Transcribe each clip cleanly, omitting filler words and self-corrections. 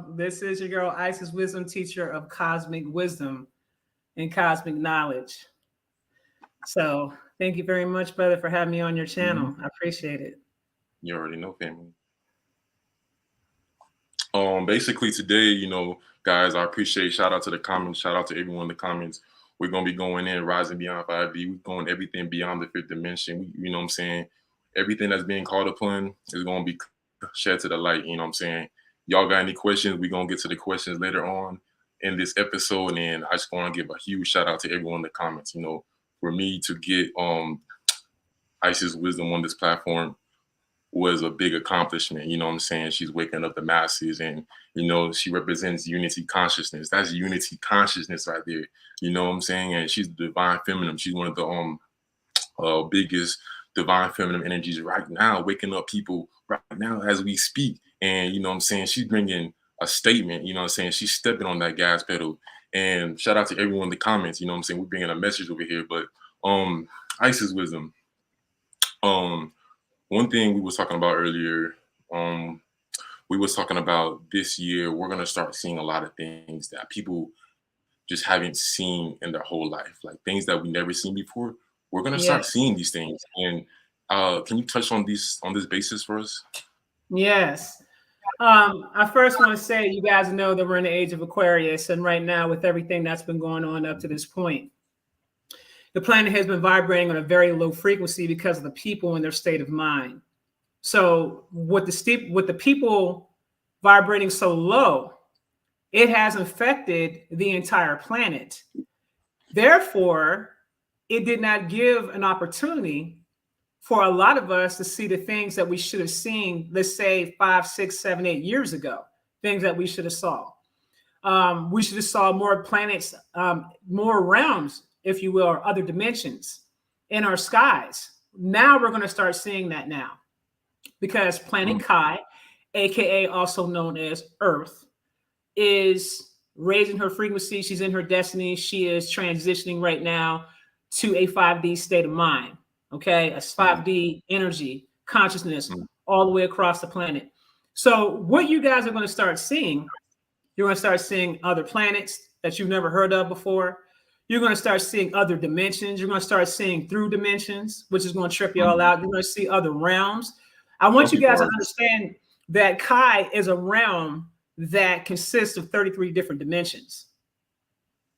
This is your girl, Isis Wisdom, teacher of cosmic wisdom and cosmic knowledge. So thank you very much, brother, for having me on your channel. I appreciate it. You already know, family. Basically today, guys, I appreciate, shout out to the comments, shout out to everyone in the comments. We're going to be going in, rising beyond 5D. We're going everything beyond the fifth dimension. You know what I'm saying? Everything that's being called upon is going to be shed to the light. You know what I'm saying? Y'all got any questions? We're going to get to the questions later on in this episode. And I just want to give a huge shout out to everyone in the comments. For me to get Isis Wisdom on this platform was a big accomplishment. You know what I'm saying? She's waking up the masses, and she represents unity consciousness. That's unity consciousness right there. You know what I'm saying? And she's the divine feminine. She's one of the biggest divine feminine energies right now, waking up people right now as we speak. And you know what I'm saying? She's bringing a statement. You know what I'm saying? She's stepping on that gas pedal. And shout out to everyone in the comments. You know what I'm saying? We're bringing a message over here. But Isis Wisdom. One thing we was talking about earlier, we was talking about this year, we're going to start seeing a lot of things that people just haven't seen in their whole life, like things that we never seen before. We're going to start seeing these things. And can you touch on this basis for us? Yes. I first want to say, you guys know that we're in the age of Aquarius. And right now, with everything that's been going on up to this point, the planet has been vibrating on a very low frequency because of the people and their state of mind. So with the people vibrating so low, it has affected the entire planet. Therefore, it did not give an opportunity for a lot of us to see the things that we should have seen, let's say 5, 6, 7, 8 years ago, things that we should have saw. We should have saw more planets, more realms, if you will, or other dimensions in our skies. Now we're going to start seeing that now, because planet Kai, aka also known as Earth, is raising her frequency. She's in her destiny. She is transitioning right now to a 5D state of mind. Okay, a 5D energy, consciousness, all the way across the planet. So what you guys are going to start seeing, you're going to start seeing other planets that you've never heard of before. You're going to start seeing other dimensions. You're going to start seeing through dimensions, which is going to trip you all out. You're going to see other realms. I want you guys to understand that Kai is a realm that consists of 33 different dimensions.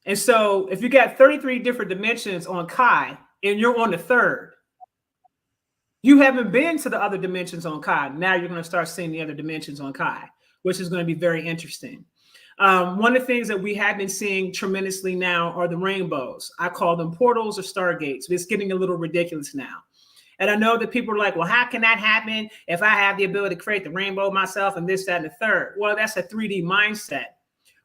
And so if you got 33 different dimensions on Kai and you're on the third, you haven't been to the other dimensions on Kai. Now you're going to start seeing the other dimensions on Kai, which is going to be very interesting. One of the things that we have been seeing tremendously now are the rainbows. I call them portals or stargates. It's getting a little ridiculous now. And I know that people are like, well, how can that happen if I have the ability to create the rainbow myself and this, that, and the third? Well, that's a 3D mindset.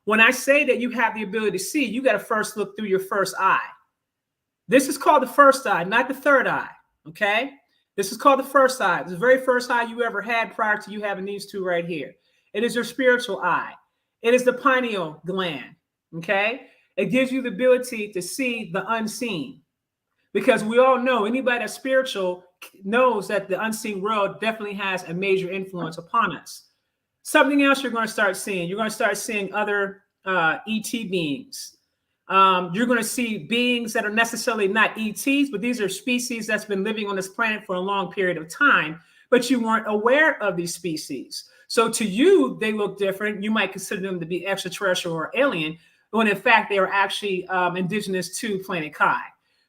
When I say that you have the ability to see, you got to first look through your first eye. This is called the first eye, not the third eye, okay? This is called the first eye. It's the very first eye you ever had prior to you having these two right here. It is your spiritual eye. It is the pineal gland, okay? It gives you the ability to see the unseen, because we all know, anybody that's spiritual knows that the unseen world definitely has a major influence upon us. Something else you're going to start seeing, you're going to start seeing other ET beings. You're going to see beings that are necessarily not ETs, but these are species that's been living on this planet for a long period of time, but you weren't aware of these species. So to you, they look different. You might consider them to be extraterrestrial or alien, when in fact, they are actually indigenous to planet Kai.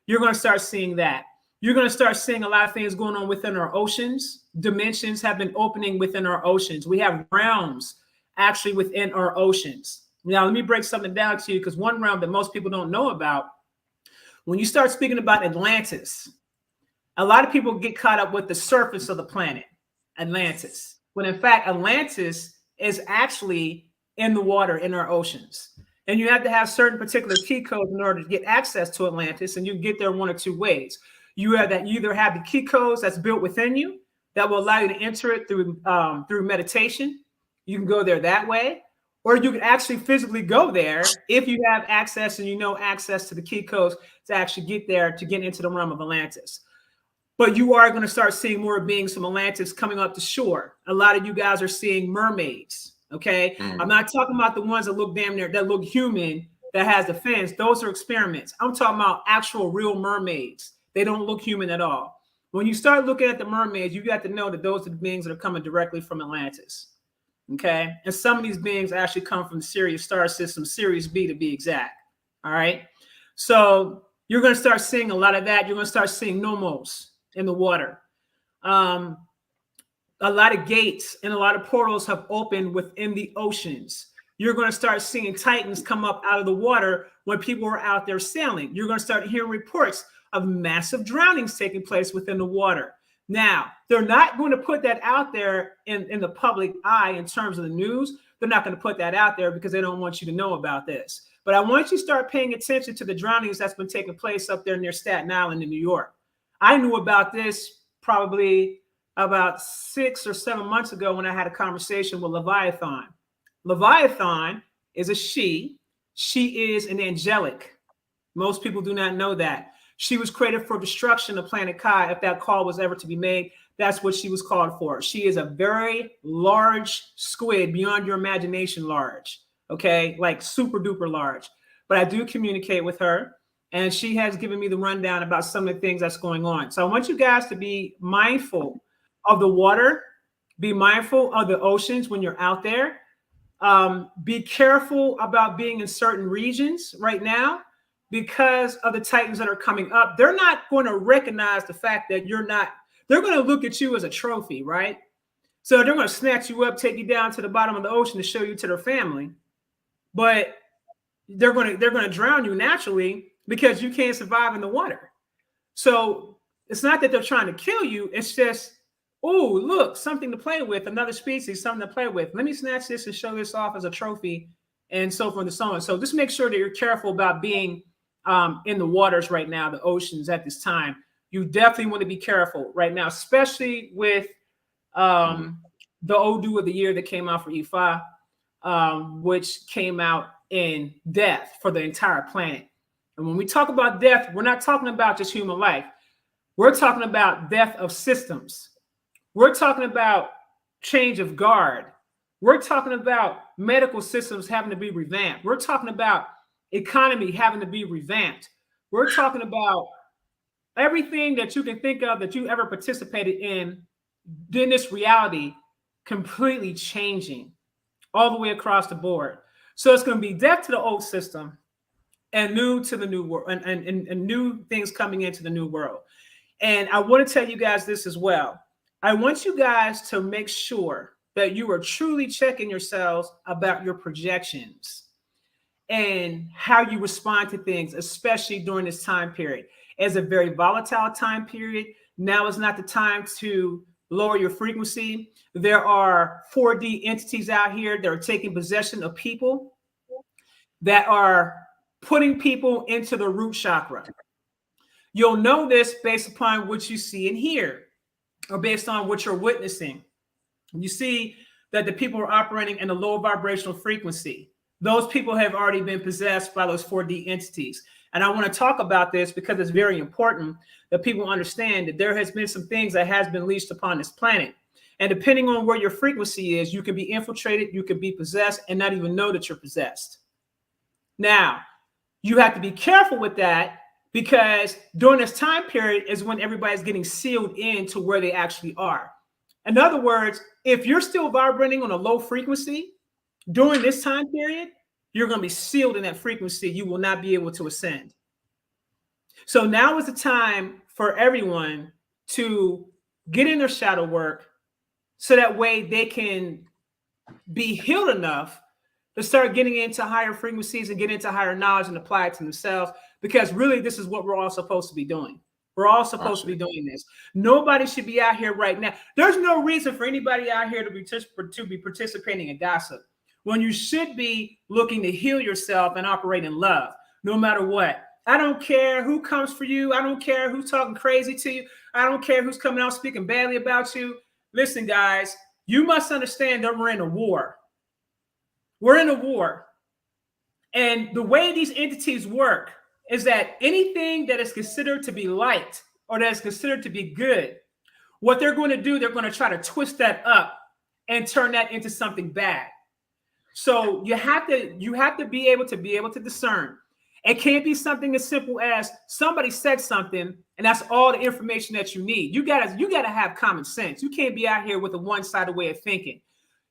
You're going to start seeing that. You're going to start seeing a lot of things going on within our oceans. Dimensions have been opening within our oceans. We have realms actually within our oceans. Now, let me break something down to you, because one realm that most people don't know about, when you start speaking about Atlantis, a lot of people get caught up with the surface of the planet, Atlantis, when in fact, Atlantis is actually in the water in our oceans. And you have to have certain particular key codes in order to get access to Atlantis. And you can get there one or two ways. You either have the key codes that's built within you that will allow you to enter it through meditation. You can go there that way. Or you can actually physically go there if you have access and you know access to the key codes to actually get there, to get into the realm of Atlantis. But you are going to start seeing more beings from Atlantis coming up to shore. A lot of you guys are seeing mermaids. Okay. I'm not talking about the ones that look damn near, that look human, that has the fins. Those are experiments. I'm talking about actual real mermaids. They don't look human at all. When you start looking at the mermaids, you got to know that those are the beings that are coming directly from Atlantis. Okay. And some of these beings actually come from the Sirius star system, Sirius B to be exact. All right. So you're going to start seeing a lot of that. You're going to start seeing nomos in the water. A lot of gates and a lot of portals have opened within the oceans. You're going to start seeing titans come up out of the water when people are out there sailing. You're going to start hearing reports of massive drownings taking place within the water. Now, they're not going to put that out there in the public eye in terms of the news. They're not going to put that out there because they don't want you to know about this. But I want you to start paying attention to the drownings that's been taking place up there near Staten Island in New York. I knew about this probably about 6 or 7 months ago when I had a conversation with Leviathan. Leviathan is a she. She is an angelic. Most people do not know that. She was created for destruction of planet Kai. If that call was ever to be made, that's what she was called for. She is a very large squid, beyond your imagination large. Okay, like super duper large. But I do communicate with her, and she has given me the rundown about some of the things that's going on. So I want you guys to be mindful of the water, be mindful of the oceans when you're out there. Be careful about being in certain regions right now because of the titans that are coming up. They're not going to recognize the fact that you're not, they're going to look at you as a trophy, right? So they're going to snatch you up, take you down to the bottom of the ocean to show you to their family. But they're going to drown you naturally because you can't survive in the water. So it's not that they're trying to kill you. It's just, oh, look, something to play with, another species, something to play with. Let me snatch this and show this off as a trophy, and so forth and so on. So just make sure that you're careful about being in the waters right now, the oceans at this time. You definitely want to be careful right now, especially with the Odu of the year that came out for Ifa, which came out in death for the entire planet. And when we talk about death, we're not talking about just human life. We're talking about death of systems. We're talking about change of guard. We're talking about medical systems having to be revamped. We're talking about economy having to be revamped. We're talking about everything that you can think of that you ever participated in this reality completely changing all the way across the board. So it's going to be death to the old system and new to the new world, and new things coming into the new world. And I want to tell you guys this as well. I want you guys to make sure that you are truly checking yourselves about your projections and how you respond to things, especially during this time period. It's a very volatile time period. Now is not the time to lower your frequency. There are 4D entities out here that are taking possession of people, that are putting people into the root chakra. You'll know this based upon what you see and hear, or based on what you're witnessing. You see that the people are operating in a low vibrational frequency. Those people have already been possessed by those 4D entities. And I want to talk about this because it's very important that people understand that there has been some things that has been leashed upon this planet. And depending on where your frequency is, you can be infiltrated, you can be possessed, and not even know that you're possessed. Now, you have to be careful with that, because during this time period is when everybody's getting sealed into where they actually are. In other words, if you're still vibrating on a low frequency during this time period, you're going to be sealed in that frequency. You will not be able to ascend. So now is the time for everyone to get in their shadow work so that way they can be healed enough to start getting into higher frequencies and get into higher knowledge and apply it to themselves. Because really, this is what we're all supposed to be doing. We're all supposed to be doing this. Nobody should be out here right now. There's no reason for anybody out here to be participating in gossip, when you should be looking to heal yourself and operate in love, no matter what. I don't care who comes for you. I don't care who's talking crazy to you. I don't care who's coming out speaking badly about you. Listen, guys, you must understand that we're in a war. We're in a war. And the way these entities work is that anything that is considered to be light or that is considered to be good, what they're going to do, they're going to try to twist that up and turn that into something bad. So you have to be able to discern. It can't be something as simple as somebody said something and that's all the information that you need. You gotta have common sense. You can't be out here with a one-sided way of thinking.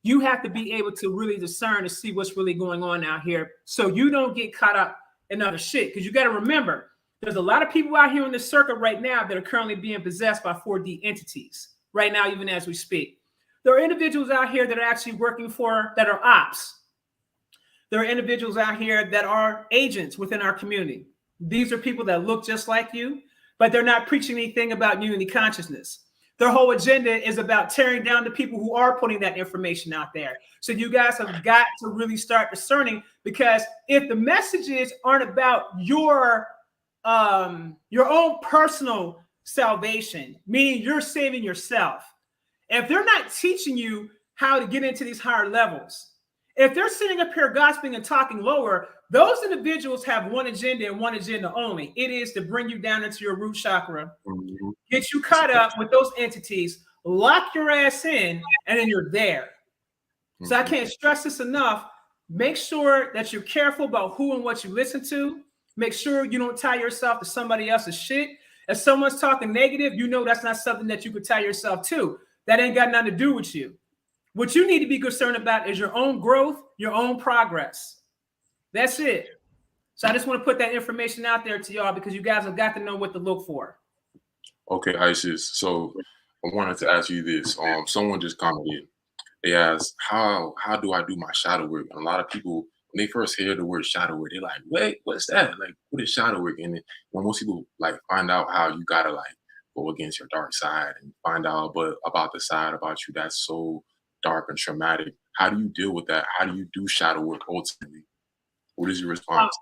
You have to be able to really discern to see what's really going on out here so you don't get caught up in other shit. Because you got to remember, there's a lot of people out here in the circuit right now that are currently being possessed by 4D entities right now, even as we speak. There are individuals out here that are actually that are ops. There are individuals out here that are agents within our community. These are people that look just like you, but they're not preaching anything about unity consciousness. Their whole agenda is about tearing down the people who are putting that information out there. So you guys have got to really start discerning, because if the messages aren't about your own personal salvation, meaning you're saving yourself, if they're not teaching you how to get into these higher levels, if they're sitting up here gossiping and talking lower, those individuals have one agenda and one agenda only. It is to bring you down into your root chakra, get you caught up with those entities, lock your ass in, and then you're there. So I can't stress this enough. Make sure that you're careful about who and what you listen to. Make sure you don't tie yourself to somebody else's shit. If someone's talking negative, you know that's not something that you could tie yourself to. That ain't got nothing to do with you. What you need to be concerned about is your own growth, your own progress. That's it. So I just want to put that information out there to y'all, because you guys have got to know what to look for. Okay, Isis. So I wanted to ask you this. Someone just commented. They asked, how do I do my shadow work? And a lot of people, when they first hear the word shadow work, they're like, wait, what's that? Like, what is shadow work? And when most people like find out how you gotta like go against your dark side and find out about the side about you that's so dark and traumatic, how do you deal with that? How do you do shadow work ultimately? What is your response?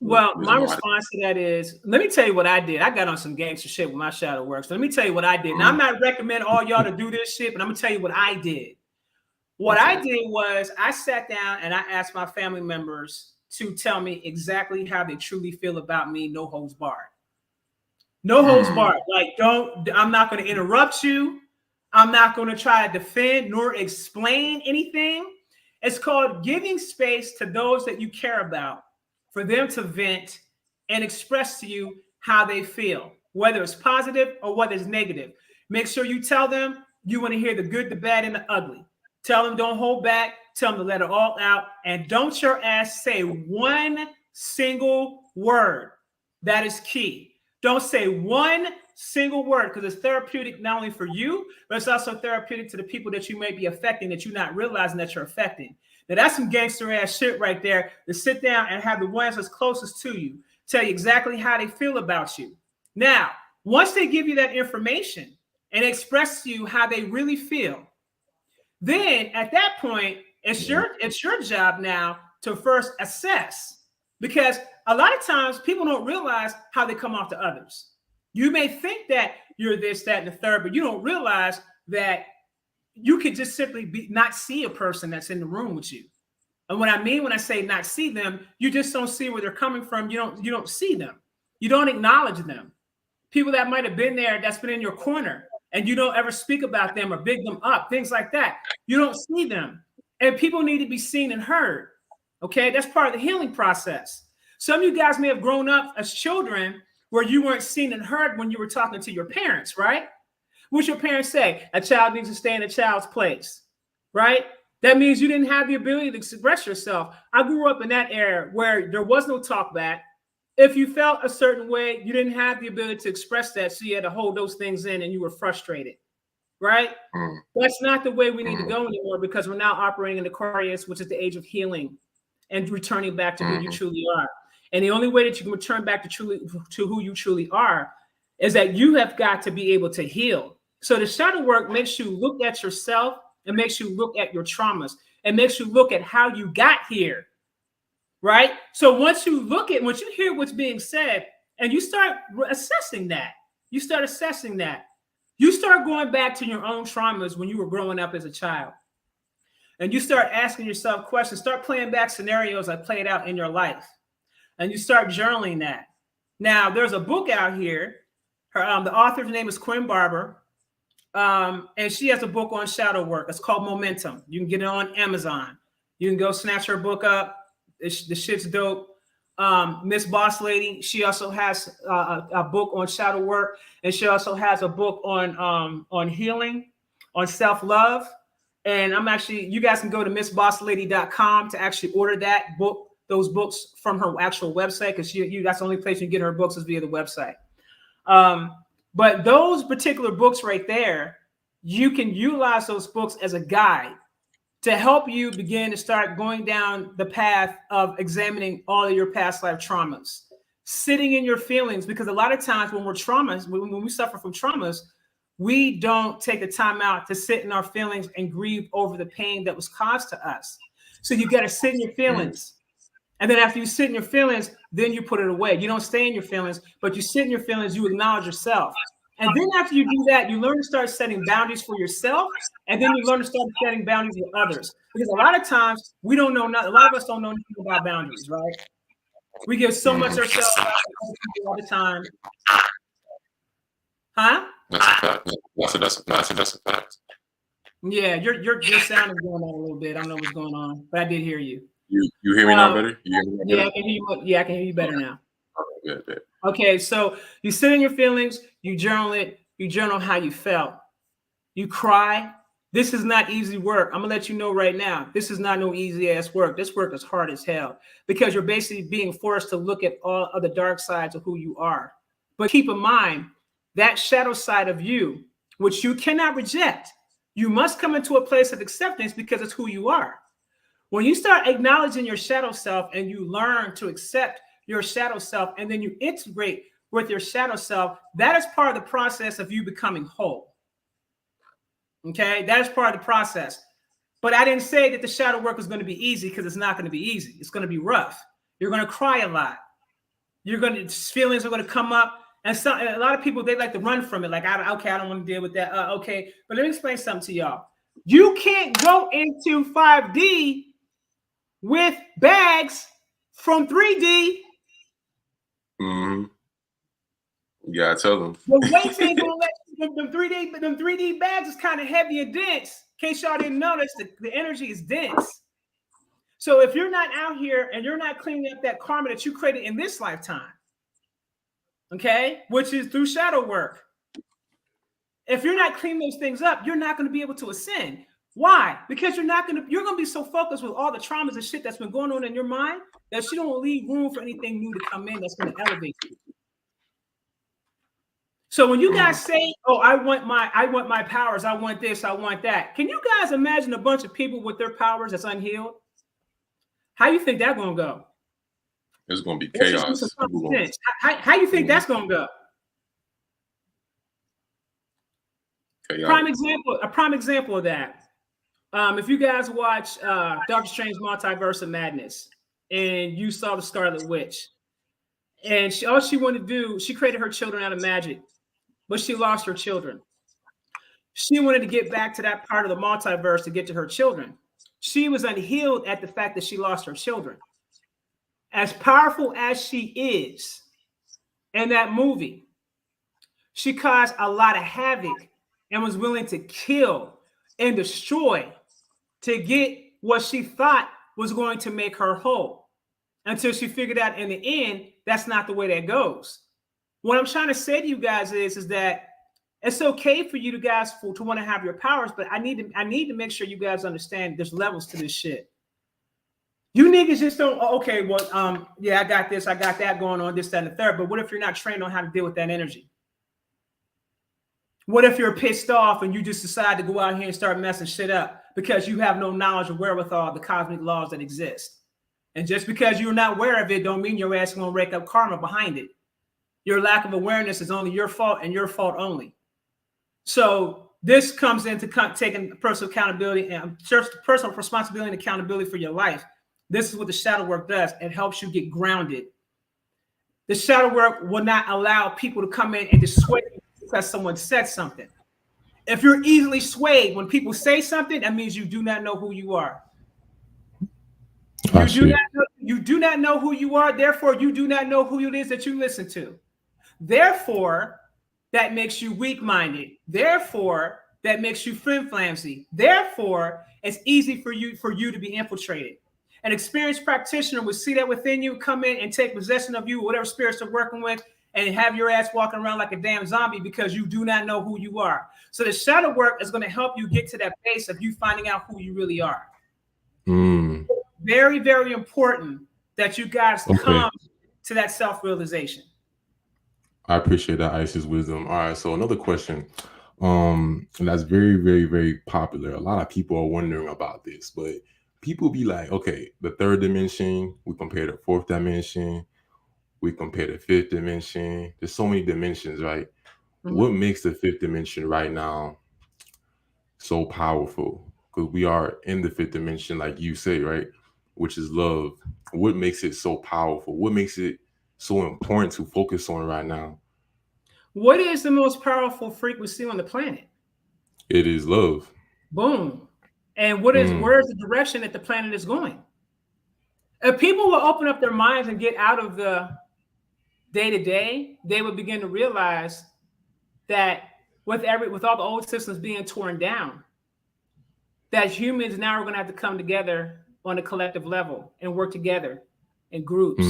Well, my response to that is, let me tell you what I did. I got on some gangster shit with my shadow work. So let me tell you what I did. Now, I'm not recommending all y'all to do this shit, but I'm gonna tell you what I did. What I did was I sat down and I asked my family members to tell me exactly how they truly feel about me, no holds barred. No holds barred. Like, I'm not going to interrupt you. I'm not going to try to defend nor explain anything. It's called giving space to those that you care about for them to vent and express to you how they feel, whether it's positive or whether it's negative. Make sure you tell them you want to hear the good, the bad, and the ugly. Tell them don't hold back. Tell them to let it all out. And don't your ass say one single word. That is key. Don't say one single word, because it's therapeutic not only for you, but it's also therapeutic to the people that you may be affecting that you're not realizing that you're affecting. Now, that's some gangster ass shit right there, to sit down and have the ones that's closest to you tell you exactly how they feel about you. Now, once they give you that information and express to you how they really feel, then at that point, it's your job now to first assess, because a lot of times people don't realize how they come off to others. You may think that you're this, that, and the third, but you don't realize that you could just simply not see a person that's in the room with you. And what I mean when I say not see them, you just don't see where they're coming from. You don't see them. You don't acknowledge them. People that might have been there, that's been in your corner, and you don't ever speak about them or big them up, things like that. You don't see them. And people need to be seen and heard. Okay, that's part of the healing process. Some of you guys may have grown up as children where you weren't seen and heard when you were talking to your parents, right? What's your parents say? A child needs to stay in a child's place, right? That means you didn't have the ability to express yourself. I grew up in that era where there was no talk back. If you felt a certain way, you didn't have the ability to express that, so you had to hold those things in and you were frustrated, right? That's not the way we need to go anymore, because we're now operating in Aquarius, which is the age of healing and returning back to who you truly are. And the only way that you can return back to who you truly are is that you have got to be able to heal. So the shadow work makes you look at yourself, and makes you look at your traumas, and makes you look at how you got here, right? So once you hear what's being said and you start assessing that, you start going back to your own traumas when you were growing up as a child. And you start asking yourself questions, start playing back scenarios that played out in your life. And you start journaling that. Now, there's a book out here. The author's name is Quinn Barber. And she has a book on shadow work. It's called Momentum. You can get it on Amazon. You can go snatch her book up. The shit's dope. Miss Boss Lady, she also has a book on shadow work, and she also has a book on healing, on self-love. And you guys can go to missbosslady.com to actually order those books from her actual website, because that's the only place you can get her books is via the website. But those particular books right there, you can utilize those books as a guide to help you begin to start going down the path of examining all of your past life traumas, sitting in your feelings, because a lot of times when we suffer from traumas, we don't take the time out to sit in our feelings and grieve over the pain that was caused to us. So you got to sit in your feelings. And then after you sit in your feelings, then you put it away. You don't stay in your feelings, but you sit in your feelings, you acknowledge yourself. And then after you do that, you learn to start setting boundaries for yourself. And then you learn to start setting boundaries with others. Because a lot of times a lot of us don't know anything about boundaries, right? We give so much ourselves all the time. Huh? That's a fact. Yeah, your sound is going on a little bit. I don't know what's going on, but I did hear you. You hear me now better? Yeah, I can hear you. Yeah, I can hear you better now. Good. Okay, so you sit in your feelings, you journal it, you journal how you felt. You cry. This is not easy work. I'm gonna let you know right now. This is not no easy ass work. This work is hard as hell, because you're basically being forced to look at all of the dark sides of who you are. But keep in mind that shadow side of you, which you cannot reject. You must come into a place of acceptance because it's who you are. When you start acknowledging your shadow self and you learn to accept your shadow self, and then you integrate with your shadow self, that is part of the process of you becoming whole. Okay, that is part of the process. But I didn't say that the shadow work was going to be easy, because it's not going to be easy. It's going to be rough. You're going to cry a lot. Feelings are going to come up. And a lot of people, they like to run from it. Like, I don't want to deal with that. Okay, but let me explain something to y'all. You can't go into 5D with bags from 3D. Mm-hmm. Yeah, I tell them. The weights ain't gonna let you, them 3D bags is kind of heavy and dense. In case y'all didn't notice, the energy is dense. So if you're not out here and you're not cleaning up that karma that you created in this lifetime, okay, which is through shadow work, if you're not cleaning those things up, you're not going to be able to ascend. Why? Because you're going to be so focused with all the traumas and shit that's been going on in your mind that you don't leave room for anything new to come in that's going to elevate you. So when you guys say, "Oh, I want my powers, I want this, I want that," can you guys imagine a bunch of people with their powers that's unhealed? How you think that's going to go? It's going to be chaos. How you think that's going to go? A prime example of that. If you guys watch Doctor Strange Multiverse of Madness and you saw the Scarlet Witch, and all she wanted to do, she created her children out of magic, but she lost her children. She wanted to get back to that part of the multiverse to get to her children. She was unhealed at the fact that she lost her children. As powerful as she is in that movie, she caused a lot of havoc and was willing to kill and destroy to get what she thought was going to make her whole, until she figured out in the end, that's not the way that goes. What I'm trying to say to you guys is that it's okay for you guys to want to have your powers, but I need to make sure you guys understand there's levels to this shit. You niggas just don't, okay, well, yeah, I got this, I got that going on, this, that, and the third, but what if you're not trained on how to deal with that energy? What if you're pissed off and you just decide to go out here and start messing shit up because you have no knowledge or wherewithal of the cosmic laws that exist? And just because you're not aware of it don't mean your ass gonna rake up karma behind it. Your lack of awareness is only your fault and your fault only. So this comes into taking personal accountability and personal responsibility and accountability for your life. This is what the shadow work does. It helps you get grounded. The shadow work will not allow people to come in and dissuade you because someone said something. If you're easily swayed when people say something, that means you do not know who you are. You do not know who you are. Therefore, you do not know who it is that you listen to. Therefore, that makes you weak-minded. Therefore, that makes you flim-flamsy. Therefore, it's easy for you to be infiltrated. An experienced practitioner would see that within you, come in and take possession of you, whatever spirits they're working with, and have your ass walking around like a damn zombie because you do not know who you are. So the shadow work is going to help you get to that base of you finding out who you really are. Very, very important that you guys come to that self-realization. I appreciate that, Isis wisdom. All right, so another question. And that's very, very, very popular. A lot of people are wondering about this, but people be like, okay, the third dimension, we compare the fourth dimension, we compare the fifth dimension. There's so many dimensions, right? What makes the fifth dimension right now so powerful? Because we are in the fifth dimension, like you say, right? Which is love. What makes it so powerful? What makes it so important to focus on right now? What is the most powerful frequency on the planet? It is love. Boom. And where is the direction that the planet is going? If people will open up their minds and get out of the day-to-day, they would begin to realize that with all the old systems being torn down, that humans now are going to have to come together on a collective level and work together in groups,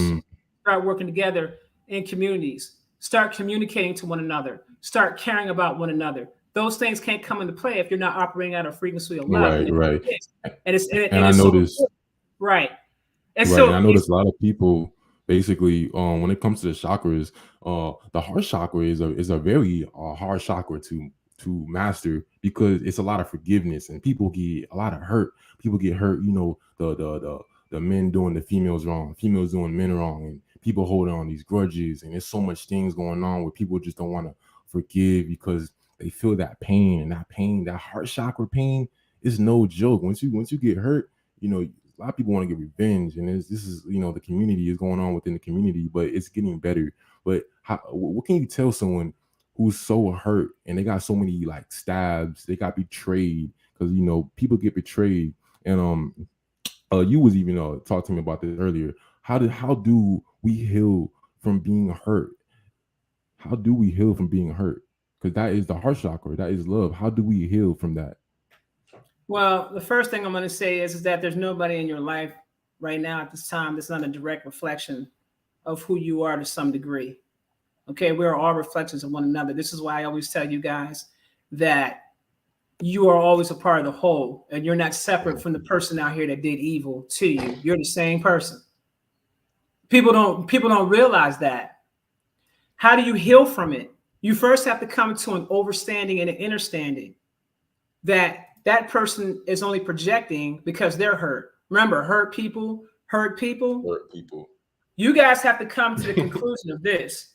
start working together in communities, start communicating to one another, start caring about one another. Those things can't come into play if you're not operating at a frequency of love. Right. And I noticed. Right. And so I noticed a lot of people basically, when it comes to the chakras, the heart chakra is a very hard chakra to master because it's a lot of forgiveness and people get a lot of hurt. People get hurt, the men doing the females wrong, females doing men wrong, and people hold on these grudges, and there's so much things going on where people just don't want to forgive because they feel that pain, and that heart chakra pain is no joke. Once you get hurt, a lot of people want to get revenge, and this is the community is going on within the community, but it's getting better. But what can you tell someone who's so hurt and they got so many like stabs, they got betrayed? Because people get betrayed, and you was even talking to me about this earlier. How do we heal from being hurt? How do we heal from being hurt? Because that is the heart chakra, that is love. How do we heal from that? Well, the first thing I'm going to say is that there's nobody in your life right now at this time that's not a direct reflection of who you are to some degree. Okay, we're all reflections of one another. This is why I always tell you guys that you are always a part of the whole, and you're not separate from the person out here that did evil to you. You're the same person. People don't realize that. How do you heal from it? You first have to come to an overstanding and an understanding that person is only projecting because they're hurt. Remember, hurt people. You guys have to come to the conclusion of this.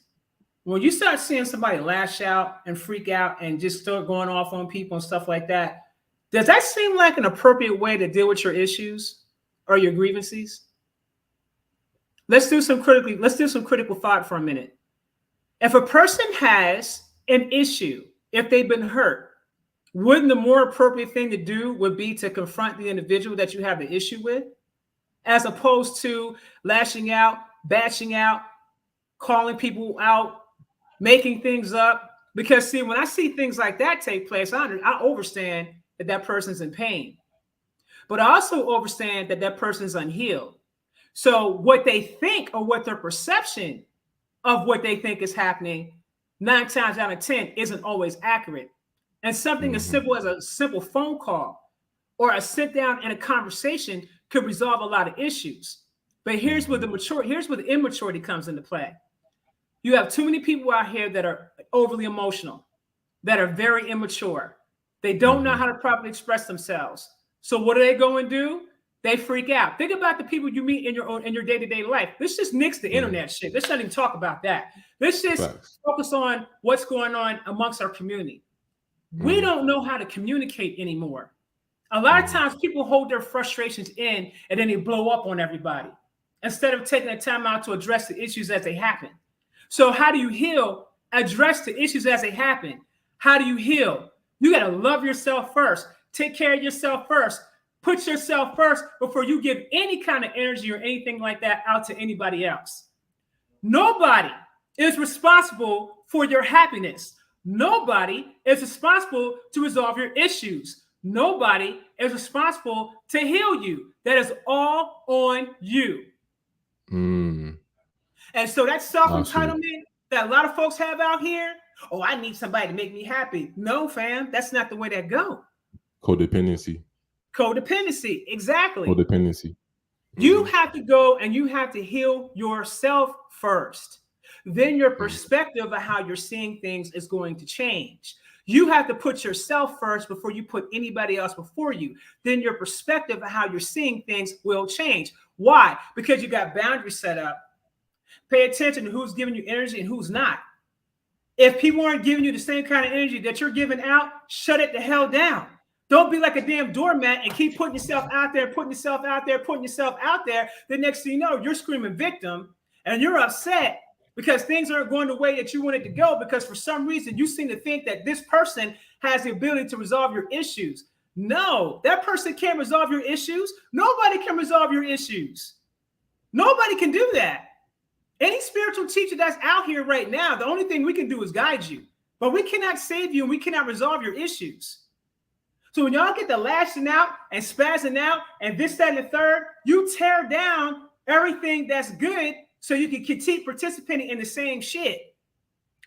When you start seeing somebody lash out and freak out and just start going off on people and stuff like that, does that seem like an appropriate way to deal with your issues or your grievances? Let's do some critical thought for a minute. If a person has an issue, if they've been hurt, wouldn't the more appropriate thing to do would be to confront the individual that you have the issue with, as opposed to lashing out, bashing out, calling people out, making things up? Because see, when I see things like that take place, I understand that person's in pain, but I also understand that person's unhealed. So what they think, or what their perception of what they think is happening, 9 times out of 10 isn't always accurate. And something as simple as a simple phone call or a sit down and a conversation could resolve a lot of issues. But here's where the immaturity comes into play. You have too many people out here that are overly emotional, that are very immature. They don't know how to properly express themselves. So what do they go and do? They freak out. Think about the people you meet in your day-to-day life. Let's just nix the internet shit. Let's not even talk about that. Let's just focus on what's going on amongst our community. We don't know how to communicate anymore. A lot of times people hold their frustrations in and then they blow up on everybody instead of taking the time out to address the issues as they happen. So how do you heal? Address the issues as they happen. How do you heal? You got to love yourself first. Take care of yourself first. Put yourself first before you give any kind of energy or anything like that out to anybody else. Nobody is responsible for your happiness. Nobody is responsible to resolve your issues. Nobody is responsible to heal you. That is all on you. Mm. And so that self-entitlement that a lot of folks have out here, oh, I need somebody to make me happy. No, fam, that's not the way that go. Codependency. Codependency, exactly. Codependency. You have to go and you have to heal yourself first. Then your perspective of how you're seeing things is going to change. You have to put yourself first before you put anybody else before you. Then your perspective of how you're seeing things will change. Why? Because you got boundaries set up. Pay attention to who's giving you energy and who's not. If people aren't giving you the same kind of energy that you're giving out, shut it the hell down. Don't be like a damn doormat and keep putting yourself out there, putting yourself out there, putting yourself out there. The next thing you know, you're screaming victim and you're upset because things aren't going the way that you want it to go because for some reason you seem to think that this person has the ability to resolve your issues. No, that person can't resolve your issues. Nobody can resolve your issues. Nobody can do that. Any spiritual teacher that's out here right now, the only thing we can do is guide you, but we cannot save you and we cannot resolve your issues. So when y'all get the lashing out and spazzing out and this, that, and the third, you tear down everything that's good so you can keep participating in the same shit.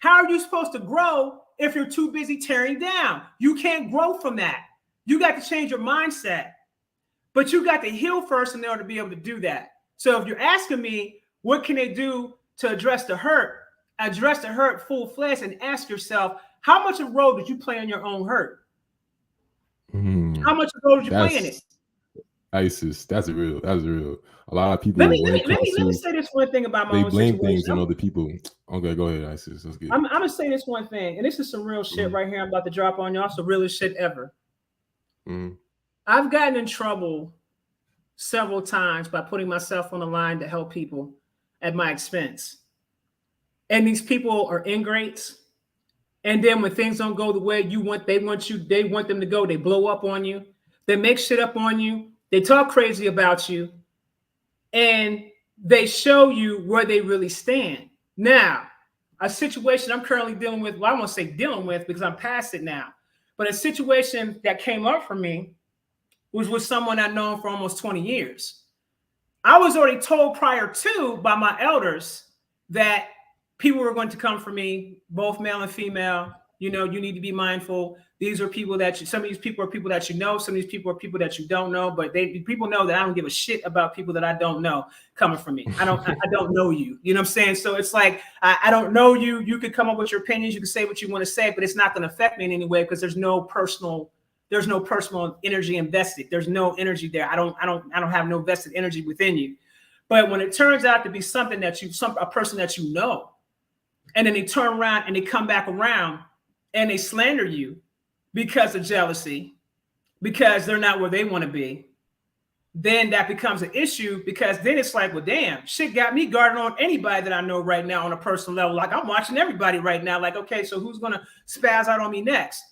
How are you supposed to grow if you're too busy tearing down? You can't grow from that. You got to change your mindset, but you got to heal first in order to be able to do that. So if you're asking me, what can they do to address the hurt? Address the hurt full fledged and ask yourself, how much of a role did you play in your own hurt? How much of a role did you play in it? ISIS, that's real. A lot of people. Let me say this one thing about my own blame situation. things on other people. Okay, go ahead, ISIS. That's good. I'm gonna say this one thing, and this is some real shit right here. I'm about to drop on y'all. Some realest shit ever. I've gotten in trouble several times by putting myself on the line to help people at my expense. And these people are ingrates. And then when things don't go the way they want them to go, they blow up on you. They make shit up on you. They talk crazy about you. And they show you where they really stand. Now, a situation I'm currently dealing with, well, I won't say dealing with because I'm past it now, but a situation that came up for me was with someone I've known for almost 20 years. I was already told prior to by my elders that people were going to come for me, both male and female. You know, you need to be mindful. These are people that some of these people are people that you know. Some of these people are people that you don't know. But people know that I don't give a shit about people that I don't know coming from me. I don't know you. You know what I'm saying? So it's like I don't know you. You could come up with your opinions. You can say what you want to say, but it's not going to affect me in any way because there's no personal energy invested. There's no energy there. I don't have no vested energy within you. But when it turns out to be something that a person that you know, and then they turn around and they come back around and they slander you because of jealousy, because they're not where they want to be, then that becomes an issue because then it's like, well, damn, shit got me guarding on anybody that I know right now on a personal level. Like I'm watching everybody right now. Like, okay, so who's going to spaz out on me next?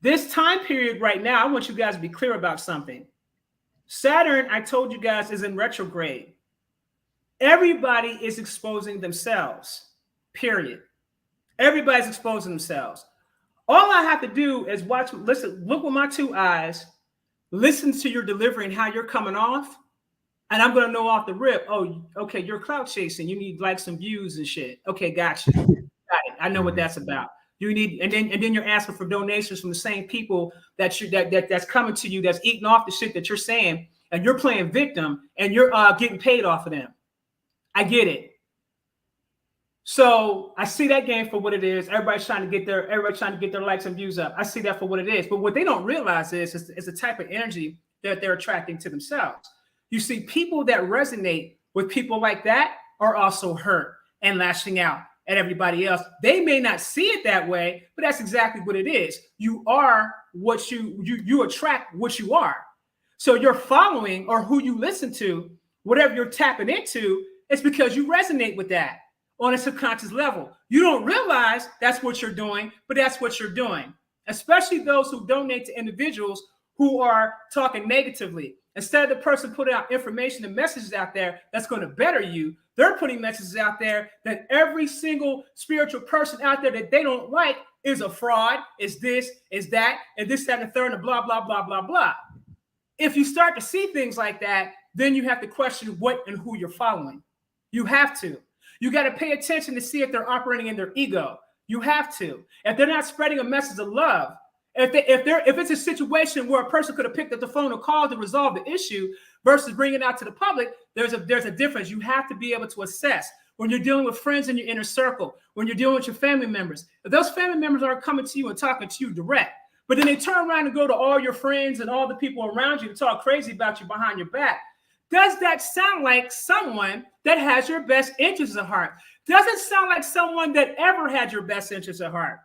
This time period right now, I want you guys to be clear about something. Saturn, I told you guys, is in retrograde. Everybody is exposing themselves, period. Everybody's exposing themselves. All I have to do is look with my two eyes, listen to your delivery and how you're coming off. And I'm going to know off the rip, oh, okay, you're clout chasing. You need likes and views and shit. Okay, gotcha. Got it. I know what that's about. You need, and then you're asking for donations from the same people that's coming to you, that's eating off the shit that you're saying, and you're playing victim and you're getting paid off of them. I get it. So I see that game for what it is. Everybody's trying to get their likes and views up. I see that for what it is. But what they don't realize is the type of energy that they're attracting to themselves. You see, people that resonate with people like that are also hurt and lashing out at everybody else. They may not see it that way, but that's exactly what it is. You are what you attract what you are. So you're following, or who you listen to, whatever you're tapping into, it's because you resonate with that on a subconscious level. You don't realize that's what you're doing, but that's what you're doing. Especially those who donate to individuals who are talking negatively. Instead of the person putting out information and messages out there that's going to better you, They're putting messages out there that every single spiritual person out there that they don't like is a fraud, is this, is that, and this, that, and the third, and blah, blah, blah, blah, blah. If you start to see things like that, then you have to question what and who you're following. You have to. You got to pay attention to see if they're operating in their ego. You have to. If they're not spreading a message of love, if it's a situation where a person could have picked up the phone and called to resolve the issue versus bringing it out to the public, there's a difference. You have to be able to assess when you're dealing with friends in your inner circle, when you're dealing with your family members. If those family members aren't coming to you and talking to you direct, but then they turn around and go to all your friends and all the people around you to talk crazy about you behind your back, does that sound like someone that has your best interests at heart? Does it sound like someone that ever had your best interests at heart?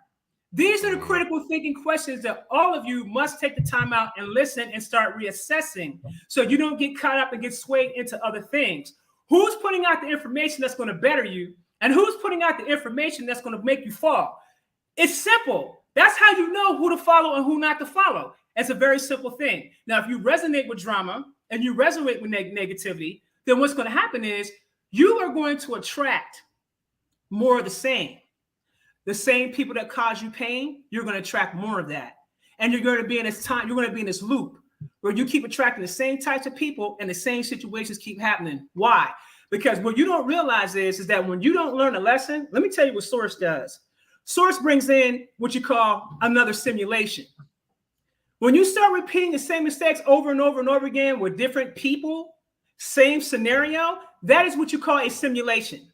These are the critical thinking questions that all of you must take the time out and listen and start reassessing so you don't get caught up and get swayed into other things. Who's putting out the information that's going to better you, and who's putting out the information that's going to make you fall? It's simple. That's how you know who to follow and who not to follow. It's a very simple thing. Now, if you resonate with drama and you resonate with negativity, then what's going to happen is you are going to attract more of the same. The same people that cause you pain, you're going to attract more of that. And you're going to be in this time, you're going to be in this loop where you keep attracting the same types of people and the same situations keep happening. Why? Because what you don't realize is that when you don't learn a lesson, let me tell you what Source does. Source brings in what you call another simulation. When you start repeating the same mistakes over and over and over again with different people, same scenario, that is what you call a simulation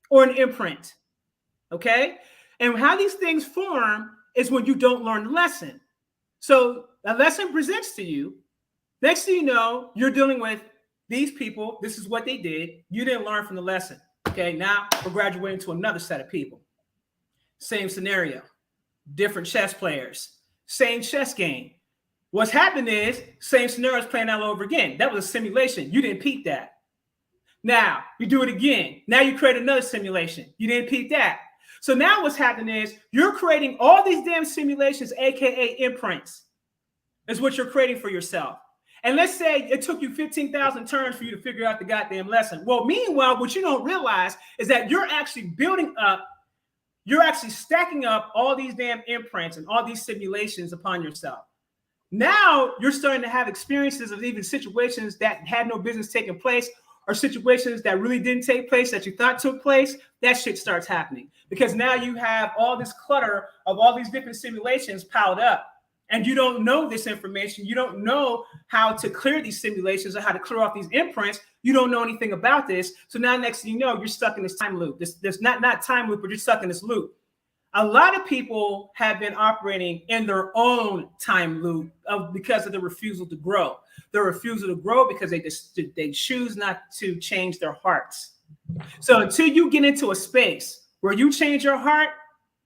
or an imprint. Okay? And how these things form is when you don't learn the lesson. So a lesson presents to you. Next thing you know, you're dealing with these people. This is what they did. You didn't learn from the lesson. Okay? Now we're graduating to another set of people. Same scenario. Different chess players. Same chess game. What's happened is same scenario is playing all over again. That was a simulation. You didn't peep that. Now you do it again. Now you create another simulation. You didn't peep that. So now what's happening is you're creating all these damn simulations, aka imprints, is what you're creating for yourself. And let's say it took you 15,000 turns for you to figure out the goddamn lesson. Well, meanwhile, what you don't realize is that you're actually building up, you're actually stacking up all these damn imprints and all these simulations upon yourself. Now you're starting to have experiences of even situations that had no business taking place, or situations that really didn't take place that you thought took place. That shit starts happening because now you have all this clutter of all these different simulations piled up, and you don't know this information. You don't know how to clear these simulations or how to clear off these imprints. You don't know anything about this. So now next thing you know, you're stuck in this time loop. This not time loop, but you're stuck in this loop. A lot of people have been operating in their own time loop because of the refusal to grow. The refusal to grow because they choose not to change their hearts. So until you get into a space where you change your heart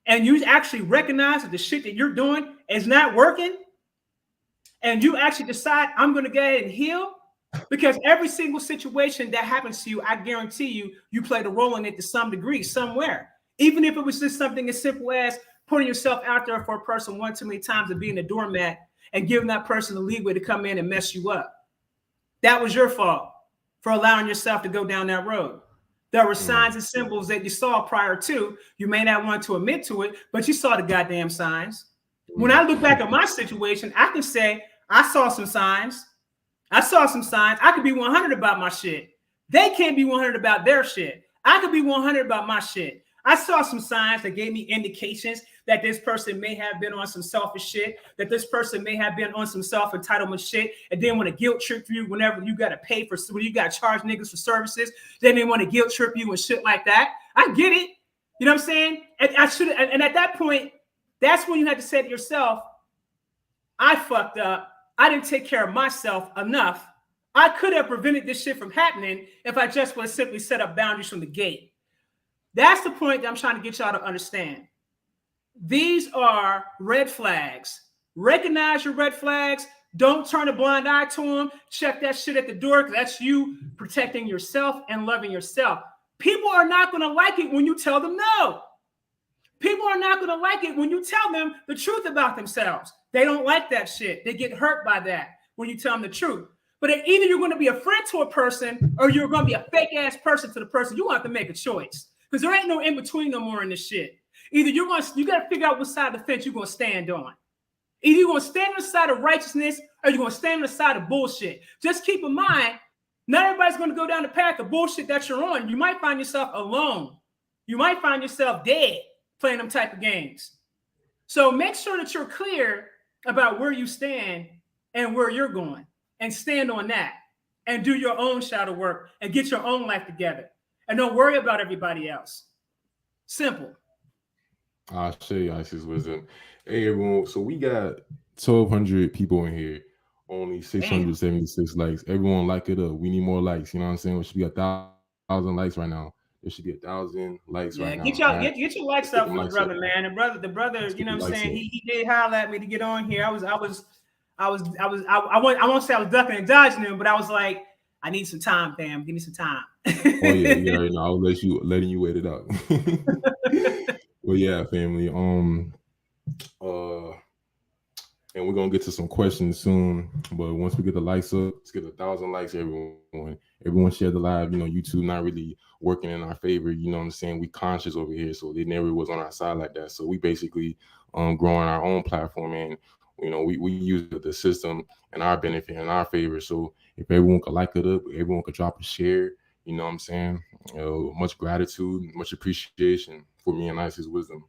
and you actually recognize that the shit that you're doing is not working, and you actually decide, I'm going to go ahead and heal, because every single situation that happens to you, I guarantee you, you played a role in it to some degree, somewhere. Even if it was just something as simple as putting yourself out there for a person one too many times and being a doormat and giving that person the leeway to come in and mess you up. That was your fault for allowing yourself to go down that road. There were signs and symbols that you saw prior to. You may not want to admit to it, but you saw the goddamn signs. When I look back at my situation, I can say I saw some signs. I saw some signs. I could be 100 about my shit. They can't be 100 about their shit. I could be 100 about my shit. I saw some signs that gave me indications that this person may have been on some selfish shit, that this person may have been on some self-entitlement shit, and then want to guilt trip you whenever you got to pay for, when you got to charge niggas for services, then they want to guilt trip you and shit like that. I get it. You know what I'm saying? And at that point, that's when you had to say to yourself, I fucked up. I didn't take care of myself enough. I could have prevented this shit from happening if I just would have simply set up boundaries from the gate. That's the point that I'm trying to get y'all to understand. These are red flags. Recognize your red flags. Don't turn a blind eye to them. Check that shit at the door, because that's you protecting yourself and loving yourself. People are not going to like it when you tell them no. People are not going to like it when you tell them the truth about themselves. They don't like that shit. They get hurt by that when you tell them the truth. But either you're going to be a friend to a person or you're going to be a fake ass person to the person. You have to make a choice because there ain't no in between no more in this shit. Either you got to figure out what side of the fence you're going to stand on. Either you're going to stand on the side of righteousness or you're going to stand on the side of bullshit. Just keep in mind, not everybody's going to go down the path of bullshit that you're on. You might find yourself alone. You might find yourself dead playing them type of games. So make sure that you're clear about where you stand and where you're going and stand on that and do your own shadow work and get your own life together. And don't worry about everybody else. Simple. I'll show you Isis wisdom. Hey everyone, so we got 1,200 people in here, only 676 likes. Everyone like it up. We need more likes. You know what I'm saying? We should be 1,000 likes right now. There should be 1,000 likes right now. Get your likes up for the brother, man. The brother, you know what I'm saying? He did holler at me to get on here. I won't say I was ducking and dodging him, but I was like, I need some time, fam. Give me some time. Oh yeah, you already know. I was letting you wait it out. Well, yeah, family. And we're gonna get to some questions soon. But once we get the likes up, let's get 1,000 likes, everyone. Everyone share the live. You know, YouTube not really working in our favor. You know what I'm saying? We conscious over here, so they never was on our side like that. So we basically growing our own platform, and you know, we use the system in our benefit, in our favor. So if everyone could like it up, everyone could drop a share. You know what I'm saying? Much gratitude, much appreciation for me and Isis wisdom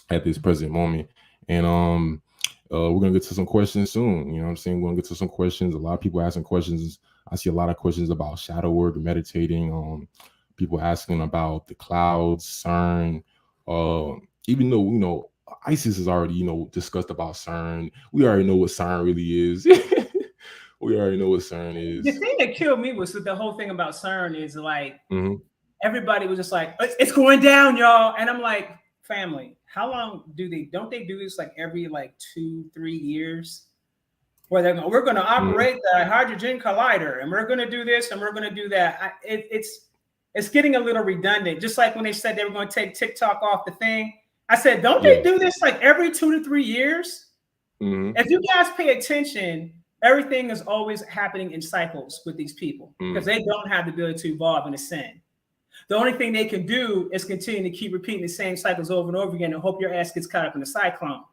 at this present moment. And we're gonna get to some questions soon. You know what I'm saying? We're gonna get to some questions. A lot of people asking questions. I see a lot of questions about shadow work, meditating. People asking about the clouds, CERN. Even though you know Isis has already discussed about CERN. We already know what CERN really is. We already know what CERN is. The thing that killed me was that the whole thing about CERN is like everybody was just like, it's going down, y'all. And I'm like, family, how long don't they do this like every like 2-3 years? Where we're going to operate the hydrogen collider and we're going to do this and we're going to do that. It's getting a little redundant. Just like when they said they were going to take TikTok off the thing. I said, don't they do this like every 2 to 3 years? If you guys pay attention, everything is always happening in cycles with these people because they don't have the ability to evolve and ascend. The only thing they can do is continue to keep repeating the same cycles over and over again and hope your ass gets caught up in the cyclone.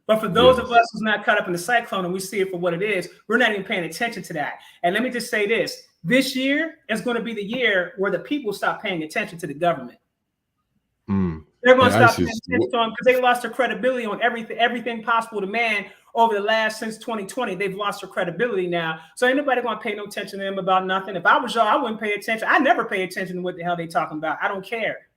But for those of us who's not caught up in the cyclone and we see it for what it is, we're not even paying attention to that. And let me just say this year is going to be the year where the people stop paying attention to the government. They're going to stop paying attention to them because they lost their credibility on everything possible to man over the last since 2020. They've lost their credibility now. So ain't nobody going to pay no attention to them about nothing. If I was y'all, I wouldn't pay attention. I never pay attention to what the hell they talking about. I don't care.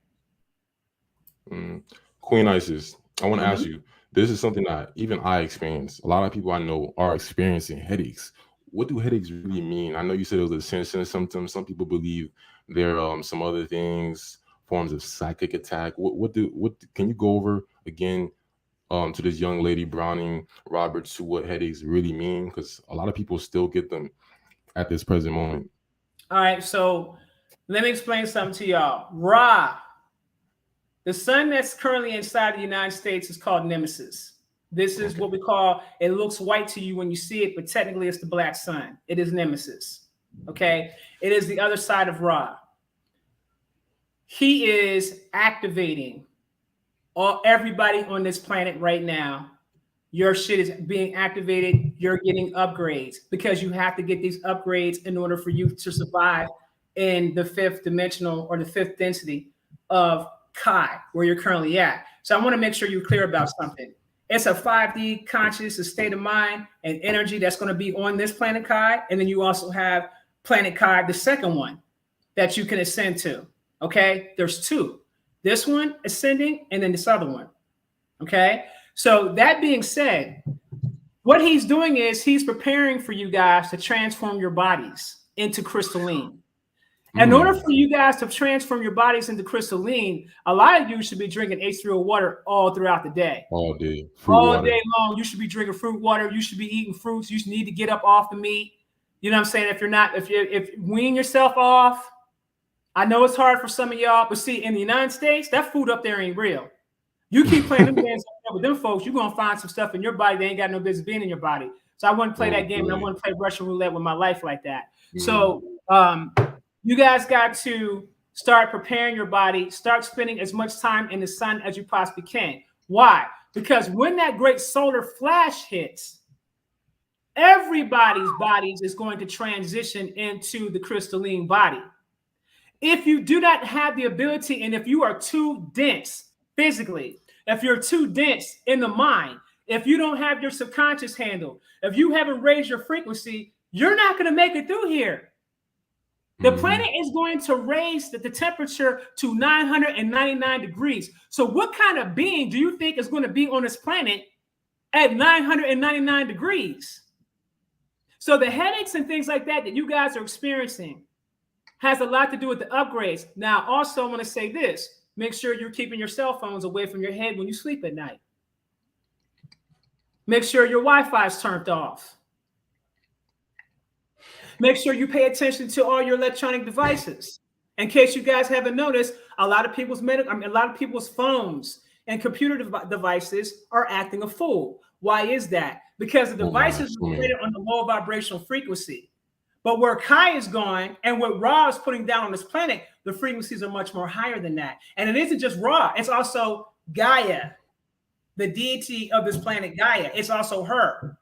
Queen Isis, I want to ask you, this is something that even I experience. A lot of people I know are experiencing headaches. What do headaches really mean? I know you said it was ascension symptoms. Some people believe there are some other things, forms of psychic attack. What can you go over again to this young lady Browning Roberts to what headaches really mean? Because a lot of people still get them at this present moment. All right, so let me explain something to y'all. Ra, the sun that's currently inside the United States is called Nemesis. This is what we call, it looks white to you when you see it, but technically it's the black sun. It is Nemesis, okay? It is the other side of Ra. He is activating everybody on this planet right now. Your shit is being activated. You're getting upgrades because you have to get these upgrades in order for you to survive in the 5th dimensional or the 5th density of Kai, where you're currently at. So I want to make sure you're clear about something. It's a 5D conscious, a state of mind and energy that's going to be on this planet Kai. And then you also have planet Kai, the second one that you can ascend to. Okay, there's two. This one ascending and then this other one. Okay, so that being said, what he's doing is he's preparing for you guys to transform your bodies into crystalline. In order for you guys to transform your bodies into crystalline, a lot of you should be drinking H3O water all throughout the day. All day. All day long, you should be drinking fruit water. You should be eating fruits. You need to get up off the meat. You know what I'm saying? If wean yourself off, I know it's hard for some of y'all, but see, in the United States, that food up there ain't real. You keep playing them games with them folks, you're going to find some stuff in your body that ain't got no business being in your body. So I wouldn't play that game. I wouldn't play Russian roulette with my life like that. So you guys got to start preparing your body, start spending as much time in the sun as you possibly can. Why? Because when that great solar flash hits, everybody's bodies is going to transition into the crystalline body. If you do not have the ability, and if you are too dense physically, if you're too dense in the mind, if you don't have your subconscious handled, if you haven't raised your frequency, you're not going to make it through here. The planet is going to raise the temperature to 999 degrees. So what kind of being do you think is going to be on this planet at 999 degrees? So the headaches and things like that you guys are experiencing has a lot to do with the upgrades. Now, also, I want to say this. Make sure you're keeping your cell phones away from your head when you sleep at night. Make sure your Wi-Fi is turned off. Make sure you pay attention to all your electronic devices. In case you guys haven't noticed, a lot of people's phones and computer devices are acting a fool. Why is that? Because the devices are rated on the low vibrational frequency. But where Kai is going and what Ra is putting down on this planet, the frequencies are much more higher than that. And it isn't just Ra, it's also Gaia, the deity of this planet Gaia. It's also her.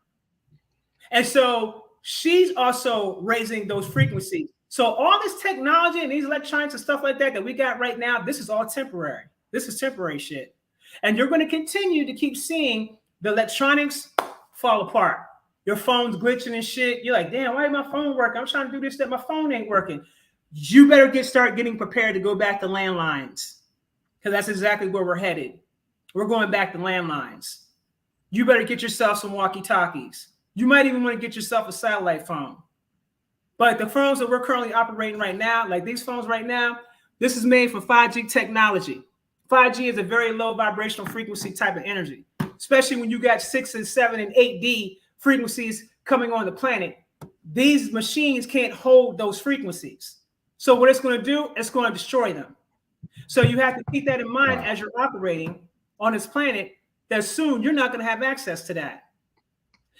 And so she's also raising those frequencies. So all this technology and these electronics and stuff like that we got right now, this is all temporary. This is temporary shit. And you're going to continue to keep seeing the electronics fall apart. Your phone's glitching and shit. You're like, damn, why is my phone working? I'm trying to do this, that my phone ain't working. You better start getting prepared to go back to landlines, because that's exactly where we're headed. We're going back to landlines. You better get yourself some walkie-talkies. You might even want to get yourself a satellite phone. But the phones that we're currently operating right now, like these phones right now, this is made for 5G technology. 5G is a very low vibrational frequency type of energy, especially when you got 6 and 7 and 8D frequencies coming on the planet. These machines can't hold those frequencies. So what it's going to do, it's going to destroy them. So you have to keep that in mind as you're operating on this planet, that soon you're not going to have access to that.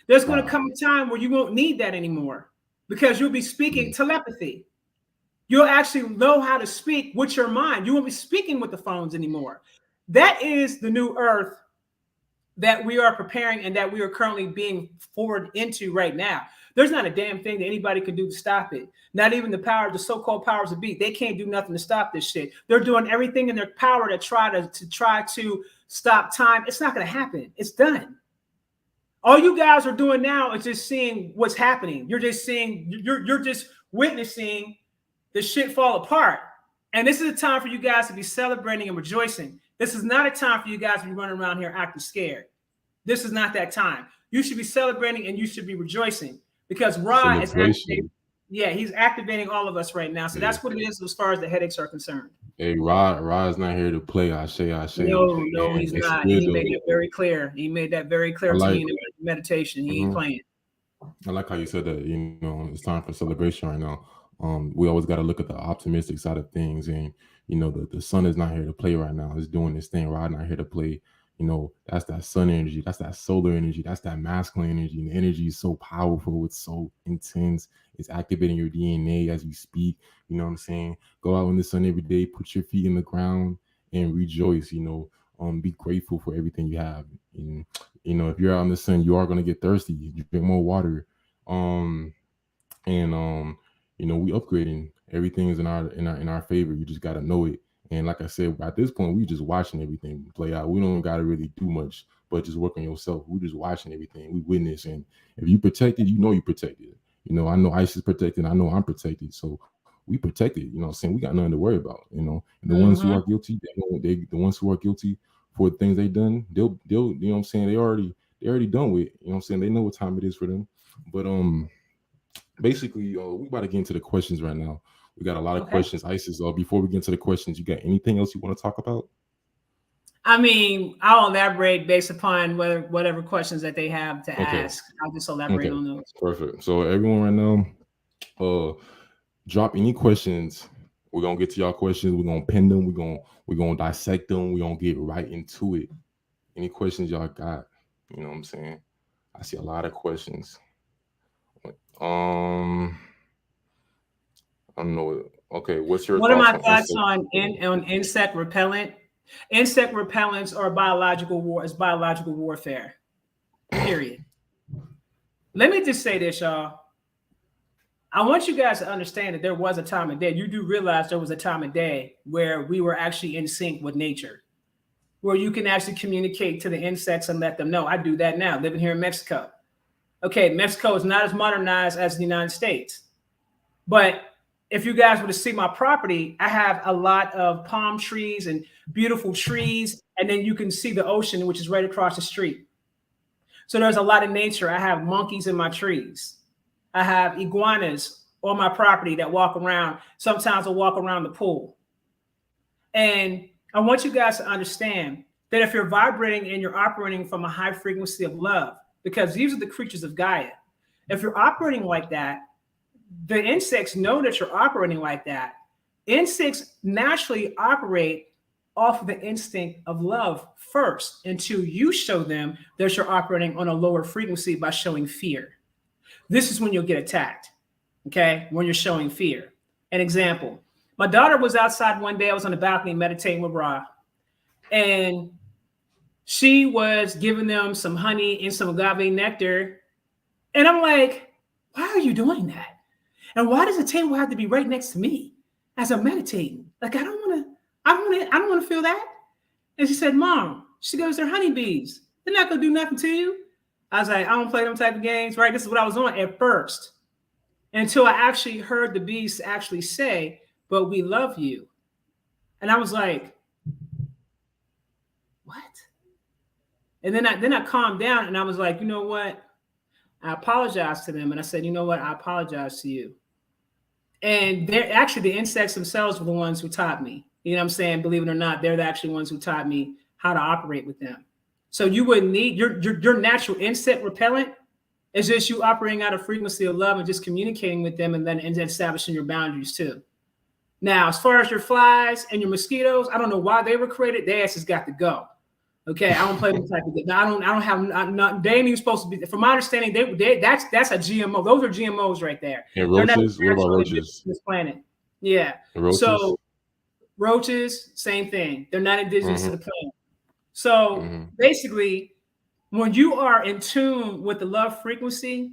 There's going to come a time where you won't need that anymore, because you'll be speaking telepathy. You'll actually know how to speak with your mind. You won't be speaking with the phones anymore. That is the new earth that we are preparing and that we are currently being forward into right now. There's not a damn thing that anybody can do to stop it. Not even the so-called powers of be. They can't do nothing to stop this shit. They're doing everything in their power to try to stop time. It's not going to happen. It's done. All you guys are doing now is just seeing what's happening. You're just seeing, you're just witnessing the shit fall apart. And this is a time for you guys to be celebrating and rejoicing. This is not a time for you guys to be running around here acting scared. This is not that time. You should be celebrating and you should be rejoicing, because Ra is activating. Yeah, he's activating all of us right now. So that's what it is as far as the headaches are concerned. Hey, Ra is not here to play. I say. No, he's not. He made it very clear. He made that very clear to me in the meditation. He ain't playing. I like how you said that. You know, it's time for celebration right now. We always got to look at the optimistic side of things, and you know, the sun is not here to play right now. It's doing this thing. Ra not here to play. You know, that's that sun energy. That's that solar energy. That's that masculine energy. And the energy is so powerful. It's so intense. It's activating your DNA as you speak. You know what I'm saying? Go out in the sun every day. Put your feet in the ground and rejoice. You know, be grateful for everything you have. And you know, if you're out in the sun, you are gonna get thirsty. You drink more water. You know, we upgrading. Everything is in our favor. You just gotta know it. And like I said, at this point, we just watching everything play out. We don't gotta really do much, but just work on yourself. We just watching everything. We witness, and if you protected, you know you protected. You know, I know Ice is protected. I know I'm protected. So we protected. You know what I'm saying? We got nothing to worry about. You know, and the ones who are guilty, the ones who are guilty for the things they done, they'll you know what I'm saying? They already done with. You know what I'm saying? They know what time it is for them. But basically, we about to get into the questions right now. We got a lot of questions. Isis, before we get into the questions, you got anything else you want to talk about? I mean, I'll elaborate based upon whatever questions that they have to ask. I'll just elaborate on those. Perfect. So everyone right now, drop any questions. We're gonna get to y'all questions. We're gonna pin them. We're gonna dissect them. We're gonna get right into it. Any questions y'all got? You know what I'm saying? I see a lot of questions. I don't know. Okay, what's your What are thoughts my on thoughts insect? on insect repellent? Insect repellents are biological war. It's biological warfare. Period. Let me just say this, y'all. I want you guys to understand that there was a time of day. You do realize there was a time of day where we were actually in sync with nature, where you can actually communicate to the insects and let them know. I do that now, living here in Mexico. Okay, Mexico is not as modernized as the United States. But if you guys were to see my property, I have a lot of palm trees and beautiful trees. And then you can see the ocean, which is right across the street. So there's a lot of nature. I have monkeys in my trees. I have iguanas on my property that walk around. Sometimes I walk around the pool. And I want you guys to understand that if you're vibrating and you're operating from a high frequency of love, because these are the creatures of Gaia, if you're operating like that, the insects know that you're operating like that. Insects naturally operate off of the instinct of love first until you show them that you're operating on a lower frequency by showing fear. This is when you'll get attacked, okay? When you're showing fear. An example, my daughter was outside one day. I was on the balcony meditating with Ra, and she was giving them some honey and some agave nectar. And I'm like, why are you doing that? And why does the table have to be right next to me as I'm meditating? Like, I don't want to feel that. And she said, Mom, she goes, they're honeybees. They're not going to do nothing to you. I was like, I don't play them type of games, right? This is what I was on at first, until I actually heard the bees actually say, but we love you. And I was like, what? And then I calmed down and I was like, you know what? I apologized to them. And I said, you know what? I apologize to you. And they're actually, the insects themselves were the ones who taught me. You know what I'm saying? Believe it or not, they're the actual ones who taught me how to operate with them. So you wouldn't need your natural insect repellent. It's just you operating out of frequency of love and just communicating with them and then establishing your boundaries too. Now, as far as your flies and your mosquitoes, I don't know why they were created. Their asses got to go. Okay, I don't play them type of thing. I don't have. They ain't even supposed to be. From my understanding, that's a GMO. Those are GMOs right there. And roaches? What about roaches? This planet. Yeah. Roaches? So roaches, same thing. They're not indigenous to the planet. So basically, when you are in tune with the love frequency,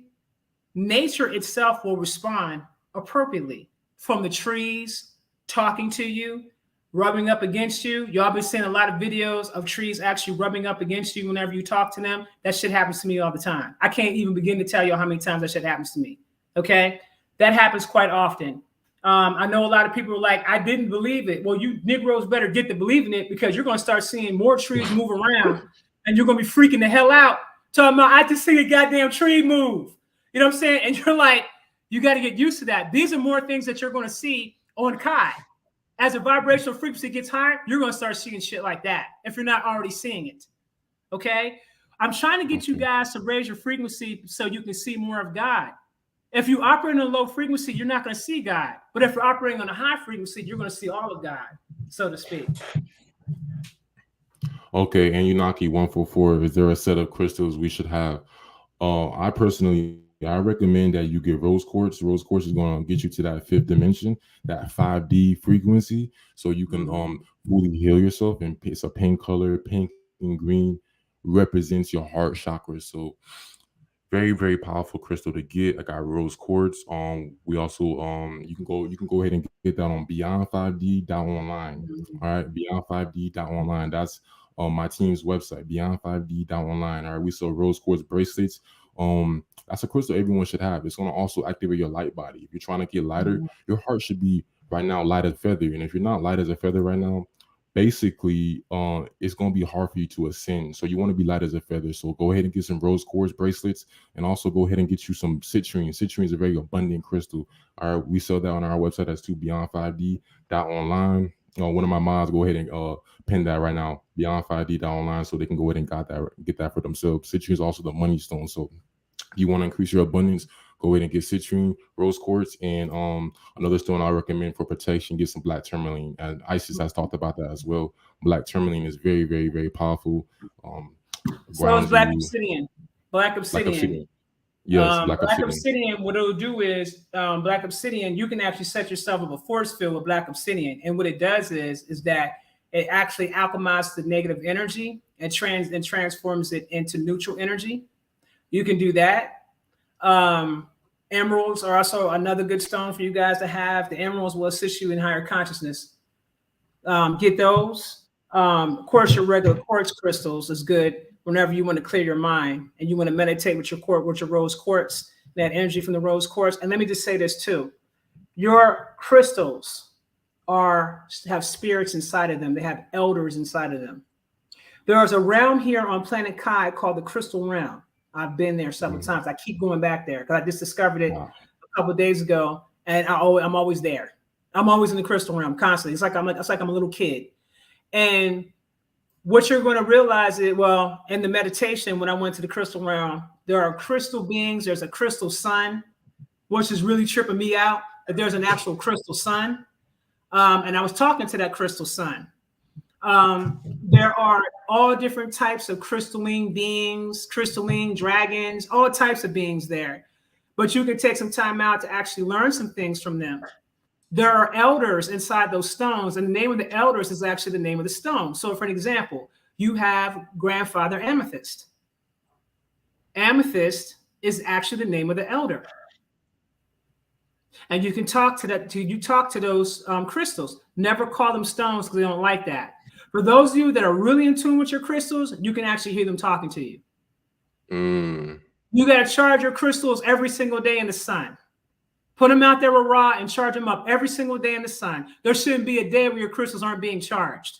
nature itself will respond appropriately. From the trees talking to you, rubbing up against you. Y'all been seeing a lot of videos of trees actually rubbing up against you whenever you talk to them. That shit happens to me all the time. I can't even begin to tell you how many times that shit happens to me. Okay? That happens quite often. I know a lot of people are like, I didn't believe it. Well, you Negroes better get to believing it, because you're going to start seeing more trees move around and you're going to be freaking the hell out. Talking about, I just see a goddamn tree move. You know what I'm saying? And you're like, you got to get used to that. These are more things that you're going to see on Kai. As the vibrational frequency gets higher, you're going to start seeing shit like that if you're not already seeing it. Okay? I'm trying to get you guys to raise your frequency so you can see more of God. If you operate on a low frequency, you're not going to see God. But if you're operating on a high frequency, you're going to see all of God, so to speak. Okay, and Unaki 144, is there a set of crystals we should have? I recommend that you get rose quartz. Rose quartz is going to get you to that 5th dimension, that 5D frequency, so you can fully heal yourself. And it's a pink color. Pink and green represents your heart chakra. So very, very powerful crystal to get. I got rose quartz. We also you can go ahead and get that on beyond5d.online. All right, beyond5d.online. That's on my team's website, beyond5d.online. All right, we sell rose quartz bracelets. That's a crystal everyone should have. It's going to also activate your light body. If you're trying to get lighter, your heart should be right now light as a feather. And if you're not light as a feather right now, basically it's going to be hard for you to ascend. So you want to be light as a feather. So go ahead and get some rose quartz bracelets, and also go ahead and get you some citrine. Citrine is a very abundant crystal. All right, we sell that on our website. That's too, beyond5d.online. One of my mods, go ahead and pin that right now, beyond5d.online, so they can go ahead and get that for themselves. Citrine is also the money stone. So if you want to increase your abundance, go ahead and get citrine, rose quartz, and another stone I recommend for protection, get some black tourmaline. And Isis has talked about that as well. Black tourmaline is very, very, very powerful. So is black obsidian. Black obsidian. Yes, black Black obsidian. obsidian, what it'll do is black obsidian, you can actually set yourself up a force field with black obsidian. And what it does is that it actually alchemizes the negative energy and transforms it into neutral energy. You can do that. Emeralds are also another good stone for you guys to have. The emeralds will assist you in higher consciousness. Get those. Of course, your regular quartz crystals is good whenever you want to clear your mind and you want to meditate with your rose quartz, that energy from the rose quartz. And let me just say this too. Your crystals have spirits inside of them. They have elders inside of them. There is a realm here on planet Kai called the Crystal Realm. I've been there several times. I keep going back there because I just discovered it a couple of days ago, and I'm always there. I'm always in the Crystal Realm constantly. It's like I'm a little kid. And what you're going to realize is, well, in the meditation, when I went to the Crystal Realm, there are crystal beings. There's a crystal sun, which is really tripping me out. That there's an actual crystal sun. And I was talking to that crystal sun. There are all different types of crystalline beings, crystalline dragons, all types of beings there. But you can take some time out to actually learn some things from them. There are elders inside those stones, and the name of the elders is actually the name of the stone. So for an example, you have Grandfather Amethyst. Amethyst is actually the name of the elder. And you can talk to those crystals. Never call them stones because they don't like that. For those of you that are really in tune with your crystals, you can actually hear them talking to you. You got to charge your crystals every single day in the sun. Put them out there with raw and charge them up every single day in the sun. There shouldn't be a day where your crystals aren't being charged.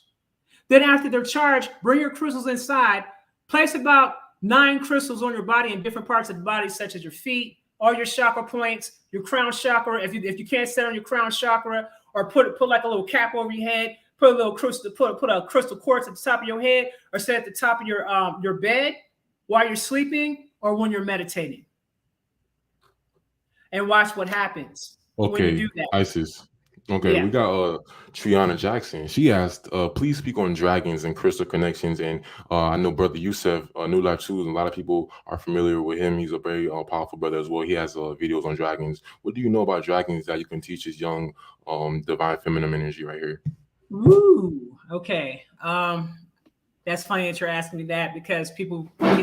Then after they're charged, bring your crystals inside. Place about 9 crystals on your body in different parts of the body, such as your feet, all your chakra points, your crown chakra. If you can't set on your crown chakra, or put like a little cap over your head, put a little crystal, put a crystal quartz at the top of your head, or set at the top of your bed while you're sleeping or when you're meditating. And watch what happens when you do that. Isis. Okay, we got Triana Jackson. She asked, please speak on dragons and crystal connections. And I know Brother Yusef, New Life Shoes, and a lot of people are familiar with him. He's a very powerful brother as well. He has videos on dragons. What do you know about dragons that you can teach this young divine feminine energy right here? Ooh, okay. That's funny that you're asking me that because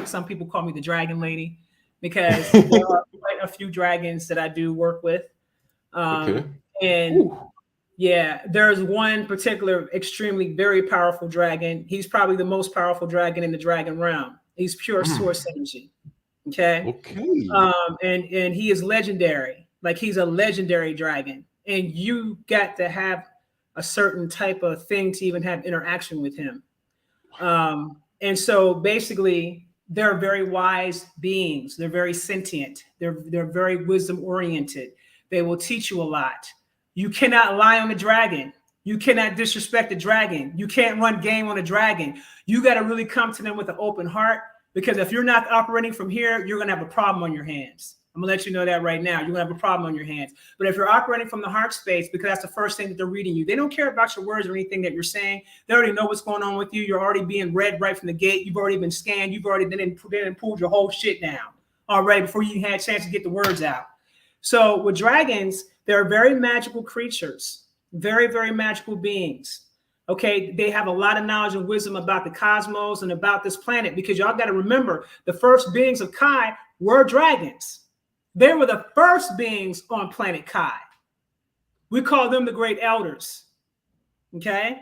some people call me the Dragon Lady because there are quite a few dragons that I do work with. And yeah, there's one particular extremely very powerful dragon. He's probably the most powerful dragon in the dragon realm. He's pure source energy. Okay. And he is legendary. Like he's a legendary dragon. And you got to have a certain type of thing to even have interaction with him. And so basically they're very wise beings. They're very sentient. They're very wisdom oriented. They will teach you a lot. You cannot lie on the dragon. You cannot disrespect the dragon. You can't run game on a dragon. You got to really come to them with an open heart, because if you're not operating from here, you're going to have a problem on your hands. I'm going to let you know that right now. You're going to have a problem on your hands. But if you're operating from the heart space, because that's the first thing that they're reading you, they don't care about your words or anything that you're saying. They already know what's going on with you. You're already being read right from the gate. You've already been scanned. You've already been pulled your whole shit down already before you had a chance to get the words out. So with dragons, they're very magical creatures, very, very magical beings. Okay, they have a lot of knowledge and wisdom about the cosmos and about this planet, because y'all got to remember the first beings of Kai were dragons. They were the first beings on planet Kai. We call them the great elders. Okay,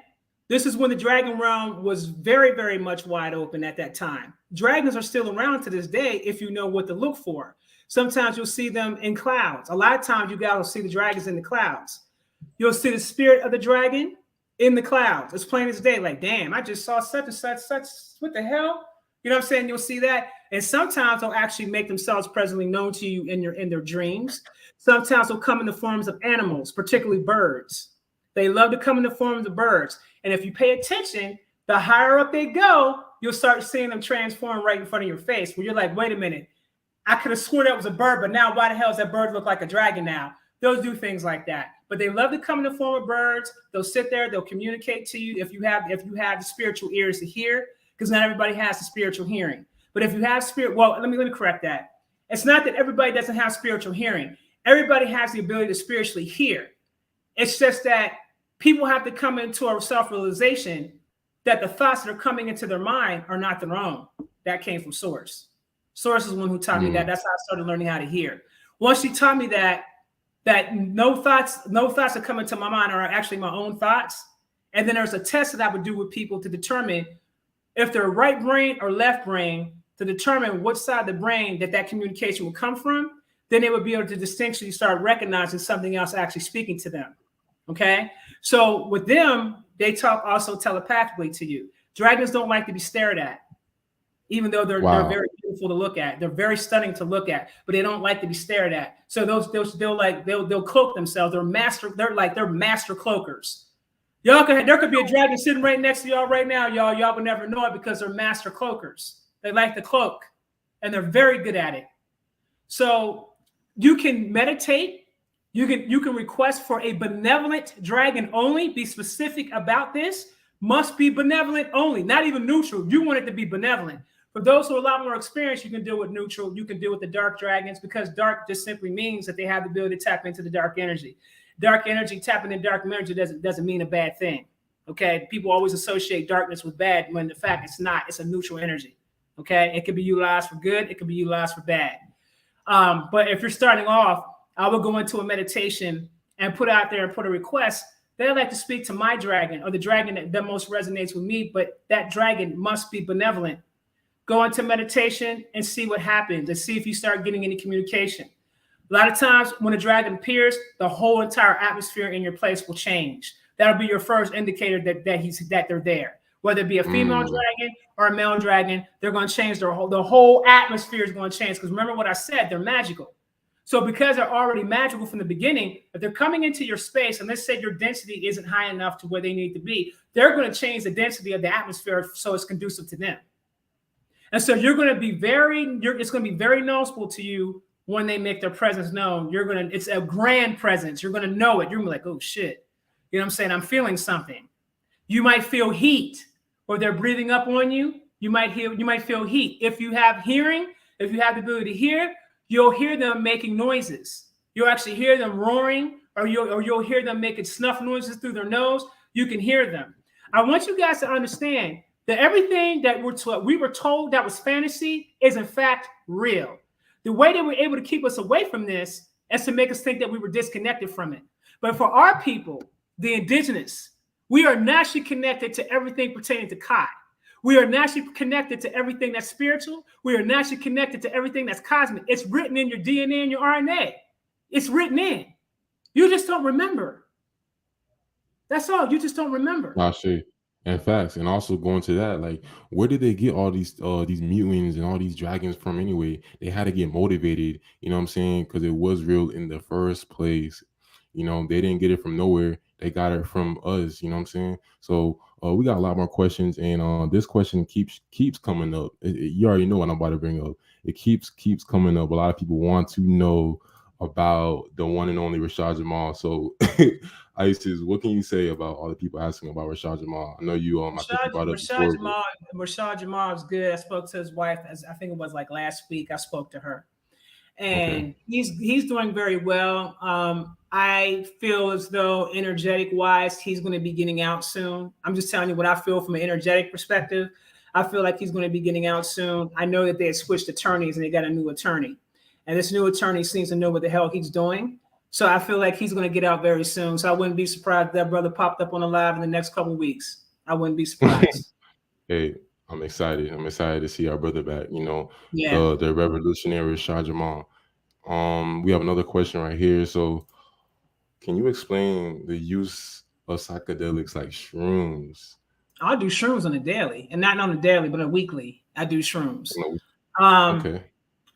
this is when the dragon realm was very, very much wide open at that time. Dragons are still around to this day if you know what to look for. Sometimes you'll see them in clouds. A lot of times you guys will see the dragons in the clouds. You'll see the spirit of the dragon in the clouds. It's plain as day. Like, damn, I just saw such and such. What the hell? You know what I'm saying? You'll see that. And sometimes they'll actually make themselves presently known to you in their dreams. Sometimes they'll come in the forms of animals, particularly birds. They love to come in the forms of birds. And if you pay attention, the higher up they go, you'll start seeing them transform right in front of your face, where you're like, wait a minute. I could have sworn that was a bird, but now why the hell does that bird look like a dragon now? They'll do things like that. But they love to come in the form of birds. They'll sit there. They'll communicate to you if you have the spiritual ears to hear, because not everybody has the spiritual hearing. But if you have spirit, well, let me correct that. It's not that everybody doesn't have spiritual hearing. Everybody has the ability to spiritually hear. It's just that people have to come into a self-realization that the thoughts that are coming into their mind are not their own. That came from Source. Source is the one who taught me that. That's how I started learning how to hear. Once she taught me that no thoughts that come into my mind are actually my own thoughts. And then there's a test that I would do with people to determine if they're right brain or left brain, to determine which side of the brain that communication will come from. Then they would be able to distinctly start recognizing something else actually speaking to them. Okay. So with them, they talk also telepathically to you. Dragons don't like to be stared at, even though they're very beautiful to look at. They're very stunning to look at, but they don't like to be stared at. So they'll cloak themselves. They're master cloakers. There could be a dragon sitting right next to y'all right now. Y'all would never know it because they're master cloakers. They like to cloak, and they're very good at it. So you can meditate. You can request for a benevolent dragon only. Be specific about this. Must be benevolent only, not even neutral. You want it to be benevolent. For those who are a lot more experienced, you can deal with neutral. You can deal with the dark dragons, because dark just simply means that they have the ability to tap into the dark energy. Dark energy, tapping in dark energy doesn't mean a bad thing. Okay, people always associate darkness with bad when in fact it's not. It's a neutral energy. Okay, it can be utilized for good. It can be utilized for bad. But if you're starting off, I will go into a meditation and put out there and put a request. They'd like to speak to my dragon, or the dragon that most resonates with me, but that dragon must be benevolent. Go into meditation and see what happens, and see if you start getting any communication. A lot of times when a dragon appears, the whole entire atmosphere in your place will change. That'll be your first indicator that they're there. Whether it be a female dragon or a male dragon, they're going to change the whole atmosphere is going to change. Because remember what I said, they're magical. So because they're already magical from the beginning, if they're coming into your space, and let's say your density isn't high enough to where they need to be, they're going to change the density of the atmosphere so it's conducive to them. And so you're going to be it's going to be very noticeable to you when they make their presence known. It's a grand presence. You're going to know it. You're going to be like, oh shit. You know what I'm saying? I'm feeling something. You might feel heat, or they're breathing up on you. You might feel heat. If you have hearing, if you have the ability to hear, you'll hear them making noises. You'll actually hear them roaring, or you'll hear them making snuff noises through their nose. You can hear them. I want you guys to understand that everything that we were told that was fantasy is in fact real. The way they were able to keep us away from this is to make us think that we were disconnected from it. But for our people, the indigenous, we are naturally connected to everything pertaining to Kai. We are naturally connected to everything that's spiritual. We are naturally connected to everything that's cosmic. It's written in your DNA and your RNA. It's written in. You just don't remember. That's all. You just don't remember. I see. And facts. And also going to that, like, where did they get all these mutants and all these dragons from anyway? They had to get motivated, you know what I'm saying? Because it was real in the first place. You know, they didn't get it from nowhere. They got it from us, you know what I'm saying? So we got a lot more questions, and this question keeps coming up. You already know what I'm about to bring up. It keeps coming up. A lot of people want to know about the one and only Rashad Jamal. So Isis, what can you say about all the people asking about Rashad Jamal? I know you I think you brought up before. Rashad Jamal is good. I spoke to his wife, I think it was like last week. I spoke to her, and he's doing very well. I feel as though energetic wise, he's going to be getting out soon. I'm just telling you what I feel from an energetic perspective. I feel like he's going to be getting out soon. I know that they had switched attorneys and they got a new attorney, and this new attorney seems to know what the hell he's doing. So I feel like he's going to get out very soon. So I wouldn't be surprised if that brother popped up on the live in the next couple of weeks. I wouldn't be surprised. Hey, I'm excited. I'm excited to see our brother back. You know, the revolutionary Rashad Jamal. We have another question right here. So, can you explain the use of psychedelics like shrooms? I'll do shrooms on a daily, and not on a daily, but a weekly. I do shrooms. Okay.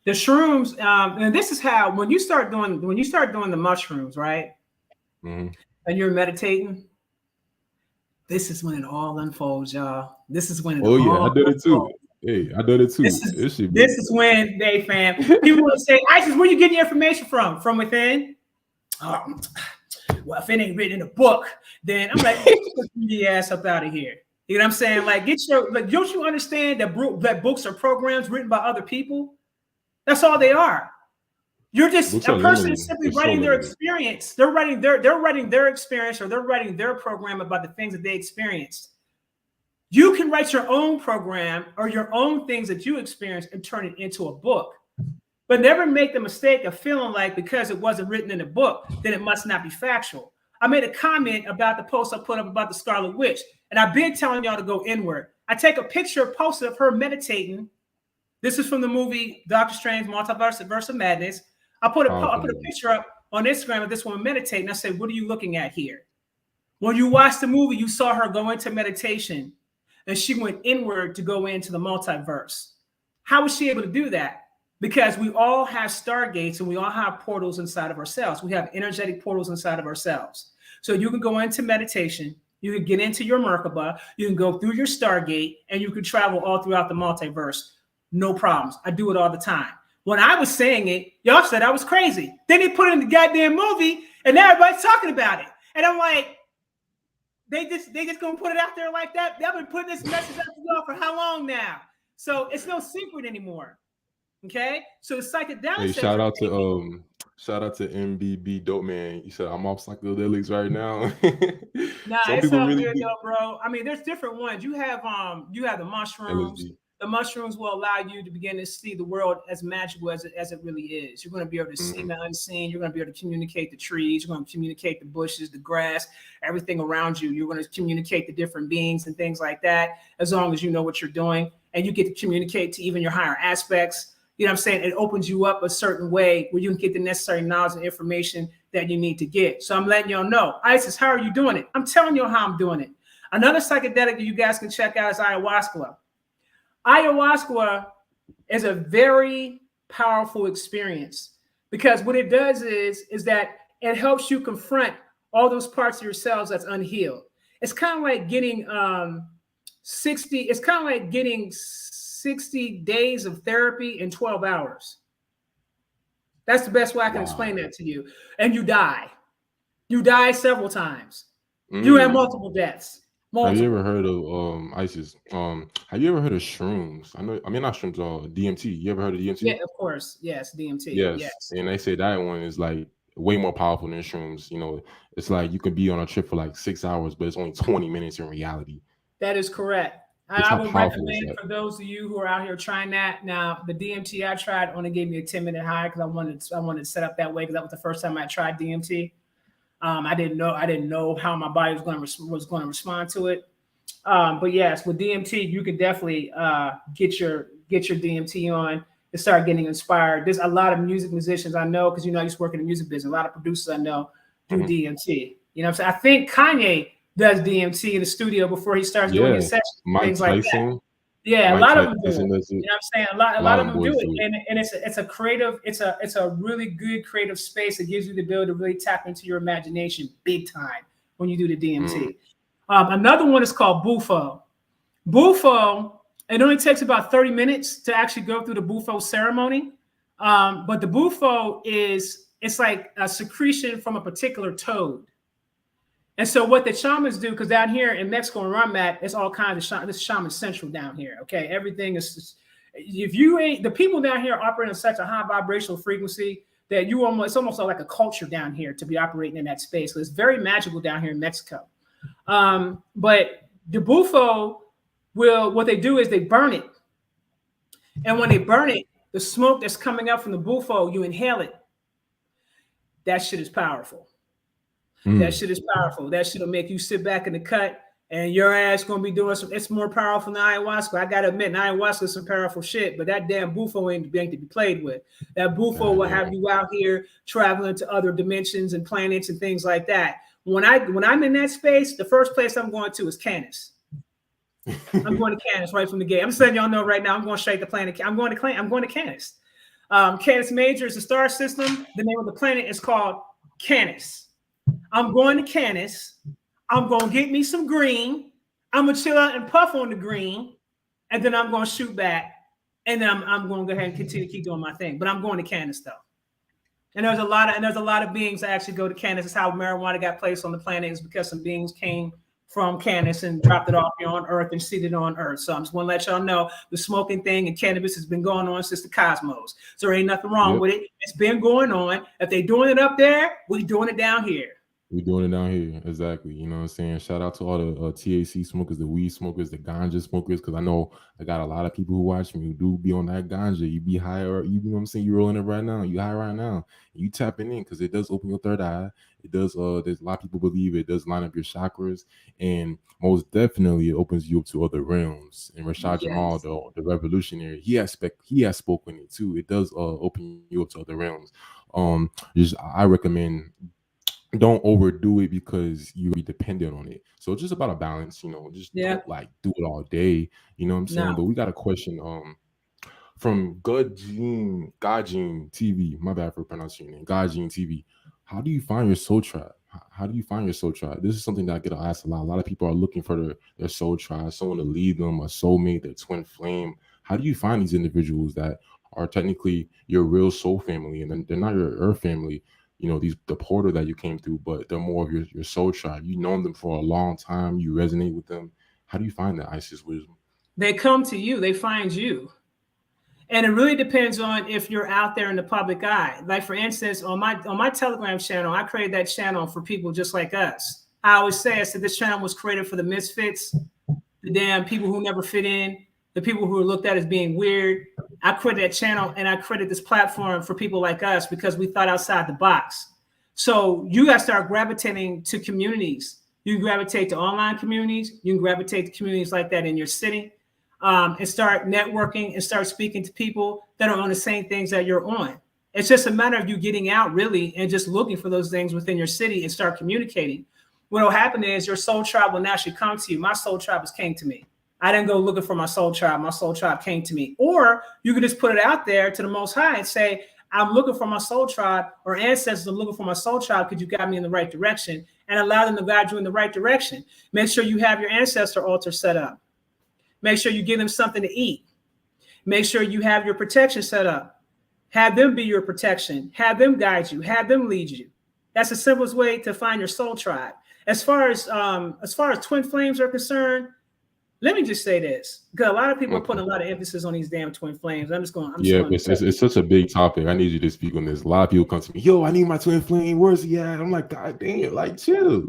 The shrooms, and this is how when you start doing the mushrooms, right? Mm-hmm. And you're meditating. This is when it all unfolds, y'all. This is when it all unfolds. I did it too. Hey, I did it too. This is when they, fam. People will say, Isis, where you getting your information from? From within? Well, if it ain't written in a book, then I'm like, get your ass up out of here. You know what I'm saying? Like, don't you understand that books are programs written by other people? That's all they are. You're just Books a are person limited. is simply It's so writing their limited. experience. They're writing their experience, or they're writing their program about the things that they experienced. You can write your own program or your own things that you experienced and turn it into a book. But never make the mistake of feeling like because it wasn't written in a book, then it must not be factual. I made a comment about the post I put up about the Scarlet Witch, and I've been telling y'all to go inward. I take a picture posted of her meditating. This is from the movie Doctor Strange Multiverse of Madness. I put a picture up on Instagram of this woman meditating. I said, what are you looking at here? When you watched the movie, you saw her go into meditation, and she went inward to go into the multiverse. How was she able to do that? Because we all have stargates and we all have portals inside of ourselves. We have energetic portals inside of ourselves. So you can go into meditation, you can get into your Merkaba, you can go through your stargate, and you can travel all throughout the multiverse. No problems. I do it all the time. When I was saying it, y'all said I was crazy. Then they put it in the goddamn movie, and now everybody's talking about it. And I'm like, they just gonna put it out there like that? They've been putting this message out to y'all for how long now? So it's no secret anymore. Okay, so the psychedelics. Hey, shout out to MBB Dope Man. He said I'm off psychedelics right now. Nah, Some it's people all really good though, bro. I mean, there's different ones. You have the mushrooms. LSD. The mushrooms will allow you to begin to see the world as magical as it really is. You're going to be able to see the unseen. You're going to be able to communicate the trees. You're going to communicate the bushes, the grass, everything around you. You're going to communicate the different beings and things like that, as long as you know what you're doing. And you get to communicate to even your higher aspects. You know what I'm saying? It opens you up a certain way where you can get the necessary knowledge and information that you need to get. So I'm letting y'all know. Isis, how are you doing it? I'm telling you how I'm doing it. Another psychedelic that you guys can check out is ayahuasca. Ayahuasca is a very powerful experience because what it does is that it helps you confront all those parts of yourselves that's unhealed. It's kind of like getting 60 days of therapy in 12 hours. That's the best way I can explain that to you. And you die. You die several times. You have multiple deaths. Have you ever heard of Isis? Have you ever heard of shrooms? I mean not shrooms, DMT. You ever heard of DMT? Yeah, of course. Yes, DMT. Yes. And they say that one is like way more powerful than shrooms. You know, it's like you could be on a trip for like 6 hours, but it's only 20 minutes in reality. That is correct. I would recommend for those of you who are out here trying that. Now, the DMT I tried only gave me a 10-minute high because I wanted to set up that way because that was the first time I tried DMT. I didn't know how my body was going to respond to it. But yes, with DMT, you can definitely get your DMT on and start getting inspired. There's a lot of musicians I know because I used to work in the music business. A lot of producers I know do DMT. You know what I'm saying? I think Kanye does DMT in the studio before he starts doing his sessions, things like that. Yeah, a lot of them do it. You know what I'm saying? A lot of them do it. And it's a creative, it's a really good creative space that gives you the ability to really tap into your imagination big time when you do the DMT. Another one is called Bufo. Bufo, it only takes about 30 minutes to actually go through the Bufo ceremony. But the Bufo it's like a secretion from a particular toad. And so what the shamans do, because down here in Mexico and where I'm at, it's all kinds of this shaman central down here. Okay, everything is. If you ain't the people down here operate in such a high vibrational frequency that it's almost like a culture down here to be operating in that space. So it's very magical down here in Mexico. But the Bufo what they do is they burn it, and when they burn it, the smoke that's coming up from the Bufo, you inhale it. That shit is powerful. That shit is powerful. That shit will make you sit back in the cut and your ass gonna be doing it's more powerful than ayahuasca. I gotta admit, ayahuasca is some powerful shit, but that damn Bufo ain't to be played with. That Bufo will have you out here traveling to other dimensions and planets and things like that. When I'm in that space, the first place I'm going to is Cannabis. I'm going to Cannabis right from the gate. I'm just letting y'all know right now. I'm going straight to planet. I'm going to Cannabis. Canis Major is a star system. The name of the planet is called Canis. I'm going to Canis. I'm going to get me some green. I'm going to chill out and puff on the green. And then I'm going to shoot back. And then I'm going to go ahead and continue to keep doing my thing. But I'm going to Canis, though. And there's a lot of beings that actually go to Canis. That's how marijuana got placed on the planet, is because some beings came from Cannabis and dropped it off here on Earth and seeded on Earth. So I'm just want to let y'all know the smoking thing and cannabis has been going on since the cosmos. So there ain't nothing wrong with it. It's been going on. If they doing it up there, we doing it down here. We're doing it down here. Exactly. You know what I'm saying? Shout out to all the THC smokers, the weed smokers, the ganja smokers, because I know I got a lot of people who watch me who do be on that ganja. You be higher, you know what I'm saying? You rolling it right now. You high right now. You tapping in because it does open your third eye. It does, there's a lot of people believe it does line up your chakras. And most definitely it opens you up to other realms. And Rashad Jamal, the revolutionary, he has spoken it too. It does open you up to other realms. I recommend don't overdo it because you're dependent on it. So it's just about a balance, you know, just don't like do it all day. You know what I'm saying? No. But we got a question from Gajin TV. My bad for pronouncing your name. Gajin TV. How do you find your soul tribe? How do you find your soul tribe? This is something that I get asked a lot. A lot of people are looking for their soul tribe, someone to lead them, a soulmate, their twin flame. How do you find these individuals that are technically your real soul family and they're not your earth family? You know, the portal that you came through, but they're more of your soul tribe. You've known them for a long time. You resonate with them. How do you find that, Isis Wisdom? They come to you. They find you. And it really depends on if you're out there in the public eye. Like, for instance, on my Telegram channel, I created that channel for people just like us. I always say, I said this channel was created for the misfits, the damn people who never fit in, the people who are looked at as being weird. I created that channel and I created this platform for people like us because we thought outside the box. So you got to start gravitating to communities. You can gravitate to online communities. You can gravitate to communities like that in your city, and start networking and start speaking to people that are on the same things that you're on. It's just a matter of you getting out really and just looking for those things within your city and start communicating. What will happen is your soul tribe will naturally come to you. My soul tribe came to me. I didn't go looking for my soul tribe. My soul tribe came to me. Or you could just put it out there to the Most High and say, I'm looking for my soul tribe, or ancestors are looking for my soul tribe. Could you guide me in the right direction? And allow them to guide you in the right direction. Make sure you have your ancestor altar set up. Make sure you give them something to eat. Make sure you have your protection set up. Have them be your protection. Have them guide you. Have them lead you. That's the simplest way to find your soul tribe. As far as twin flames are concerned, let me just say this, because a lot of people are putting a lot of emphasis on these damn twin flames. It's such a big topic. I need you to speak on this. A lot of people come to me, yo, I need my twin flame. Where's he at? I'm like, God damn, like, chill.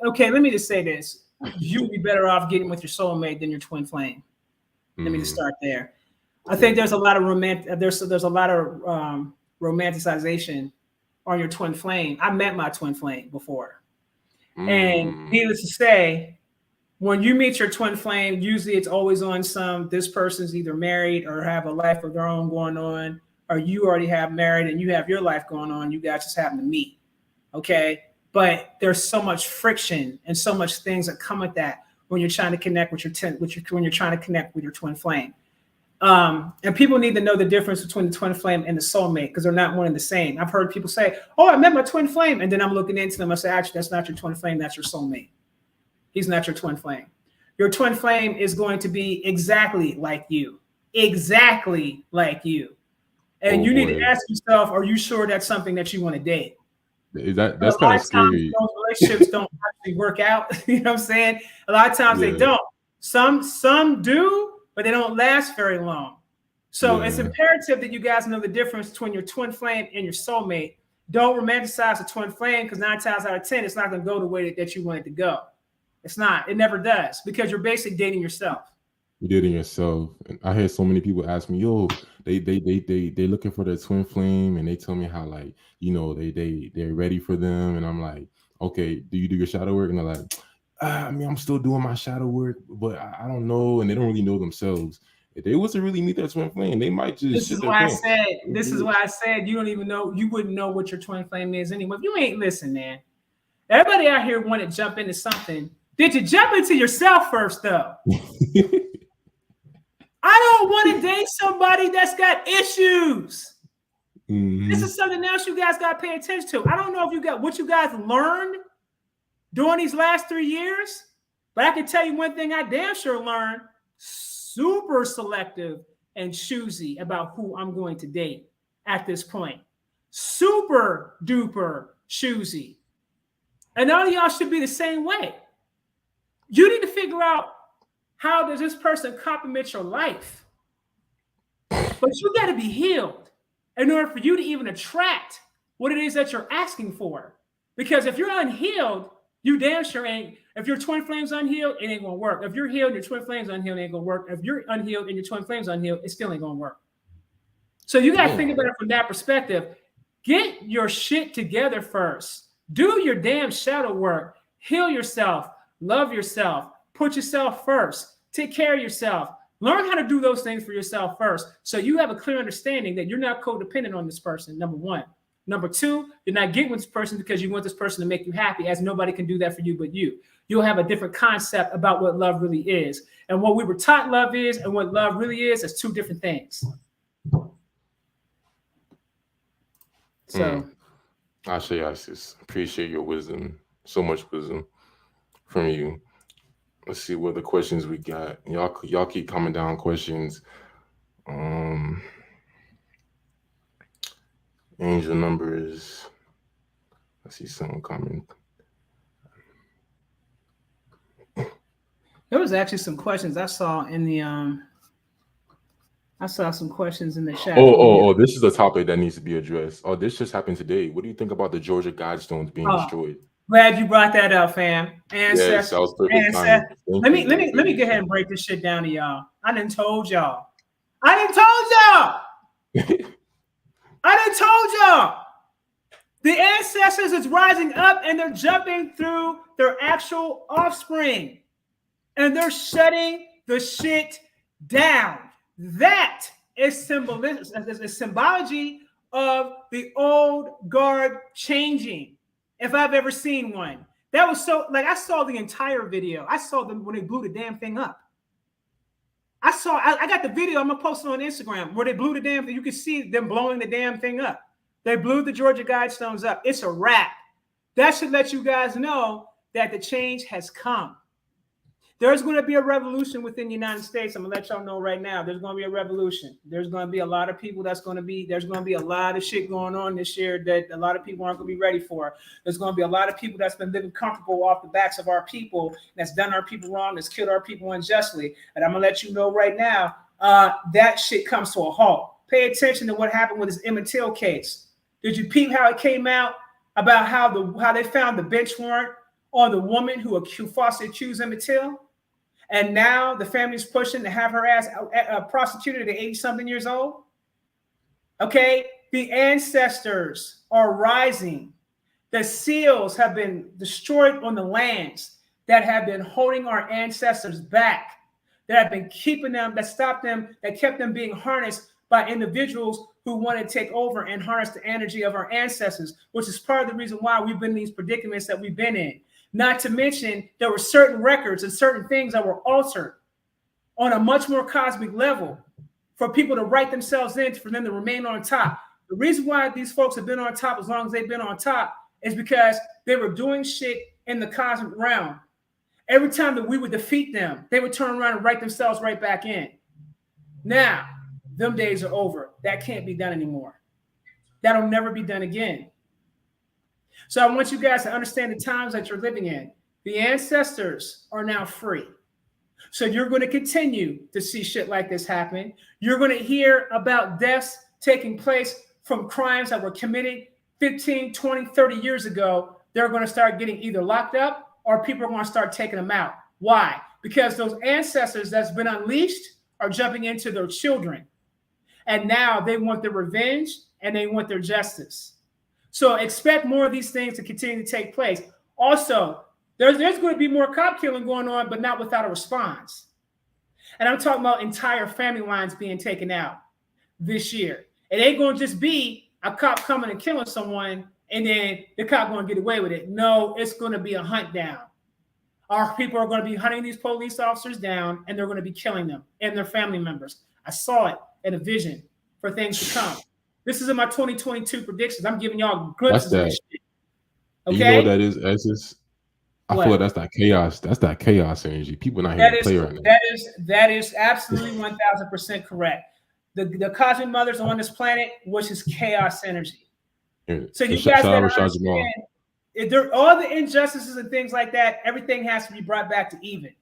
Okay, let me just say this. You'd be better off getting with your soulmate than your twin flame. Let me just start there. I think there's a lot of romanticization on your twin flame. I met my twin flame before. And needless to say, when you meet your twin flame, usually it's always on this person's either married or have a life of their own going on, or you already have married and you have your life going on. You guys just happen to meet. Okay. But there's so much friction and so much things that come with that when you're trying to connect with when you're trying to connect with your twin flame. And people need to know the difference between the twin flame and the soulmate, because they're not one and the same. I've heard people say, oh, I met my twin flame. And then I'm looking into them. I say, actually, that's not your twin flame. That's your soulmate. He's not your twin flame. Your twin flame is going to be exactly like you. Exactly like you. And you need to ask yourself, are you sure that's something that you want to date? That's kind of scary. Those relationships don't actually work out. You know what I'm saying? A lot of times they don't. Some do, but they don't last very long. So it's imperative that you guys know the difference between your twin flame and your soulmate. Don't romanticize the twin flame, because 9 times out of 10, it's not going to go the way that you want it to go. It's not. It never does, because you're basically dating yourself. You're dating yourself. And I hear so many people ask me, yo, they looking for their twin flame, and they tell me how, like, you know, they're ready for them. And I'm like, okay, do you do your shadow work? And they're like, I mean, I'm still doing my shadow work, but I don't know. And they don't really know themselves. If they was to really meet their twin flame, they might just. This is why I said you don't even know. You wouldn't know what your twin flame is anyway. If you ain't listen, man. Everybody out here want to jump into something. Did you jump into yourself first, though? I don't want to date somebody that's got issues. This is something else you guys got to pay attention to. I don't know if you got what you guys learned during these last 3 years, but I can tell you one thing I damn sure learned: super selective and choosy about who I'm going to date at this point. Super duper choosy. And all of y'all should be the same way. You need to figure out how does this person complement your life. But you got to be healed in order for you to even attract what it is that you're asking for. Because if you're unhealed, you damn sure ain't. If your twin flame's unhealed, it ain't gonna work. If you're healed and your twin flame's unhealed, it ain't gonna work. If you're unhealed and your twin flame's unhealed, it still ain't gonna work. So you gotta think about it from that perspective. Get your shit together first. Do your damn shadow work. Heal yourself. Love yourself. Put yourself first. Take care of yourself. Learn how to do those things for yourself first, so you have a clear understanding that you're not codependent on this person, number one. Number two, you're not getting with this person because you want this person to make you happy, as nobody can do that for you but you. You'll have a different concept about what love really is. And what we were taught love is and what love really is two different things. So. I say, I just appreciate your wisdom. So much wisdom from you. Let's see what the questions we got. Y'all keep coming down questions. Angel numbers. I see someone coming. There was actually some questions I saw in the I saw some questions in the chat. Oh, this is a topic that needs to be addressed. Oh, this just happened today. What do you think about the Georgia guidestones being destroyed? Glad you brought that up, fam. Yes, that was perfect timing. Let me go ahead and break this shit down to y'all. I done told y'all. The ancestors is rising up and they're jumping through their actual offspring. And they're shutting the shit down. That is symbology of the old guard changing. If I've ever seen one. That was so, like, I saw the entire video. I saw them when they blew the damn thing up. I got the video. I'm going to post it on Instagram where they blew the damn thing. You can see them blowing the damn thing up. They blew the Georgia guidestones up. It's a wrap. That should let you guys know that the change has come. There's going to be a revolution within the United States. I'm going to let y'all know right now. There's going to be a revolution. There's going to be a lot of people there's going to be a lot of shit going on this year that a lot of people aren't going to be ready for. There's going to be a lot of people that's been living comfortable off the backs of our people, that's done our people wrong, that's killed our people unjustly. And I'm going to let you know right now, that shit comes to a halt. Pay attention to what happened with this Emmett Till case. Did you peep how it came out about how they found the bench warrant on the woman who falsely accused Emmett Till? And now the family's pushing to have her ass prostituted at 80-something years old. Okay, the ancestors are rising. The seals have been destroyed on the lands that have been holding our ancestors back, that have been keeping them, that stopped them, that kept them being harnessed by individuals who want to take over and harness the energy of our ancestors, which is part of the reason why we've been in these predicaments that we've been in. Not to mention, there were certain records and certain things that were altered on a much more cosmic level for people to write themselves in, for them to remain on top. The reason why these folks have been on top as long as they've been on top is because they were doing shit in the cosmic realm. Every time that we would defeat them, they would turn around and write themselves right back in. Now, them days are over. That can't be done anymore. That'll never be done again. So I want you guys to understand the times that you're living in. The ancestors are now free. So you're going to continue to see shit like this happen. You're going to hear about deaths taking place from crimes that were committed 15, 20, 30 years ago. They're going to start getting either locked up or people are going to start taking them out. Why? Because those ancestors that's been unleashed are jumping into their children. And now they want their revenge and they want their justice. So expect more of these things to continue to take place. Also, there's going to be more cop killing going on, but not without a response. And I'm talking about entire family lines being taken out this year. It ain't going to just be a cop coming and killing someone and then the cop going to get away with it. No, it's going to be a hunt down. Our people are going to be hunting these police officers down and they're going to be killing them and their family members. I saw it in a vision for things to come. This is in my 2022 predictions. I'm giving y'all glimpses of this shit. Okay? You know what that is, Essence? I feel like that's that chaos. That's that chaos energy. People not here to play right now. That is absolutely 1,000% correct. The cosmic mothers on this planet, which is chaos energy. Yeah. So you guys gotta understand, all the injustices and things like that, everything has to be brought back to even.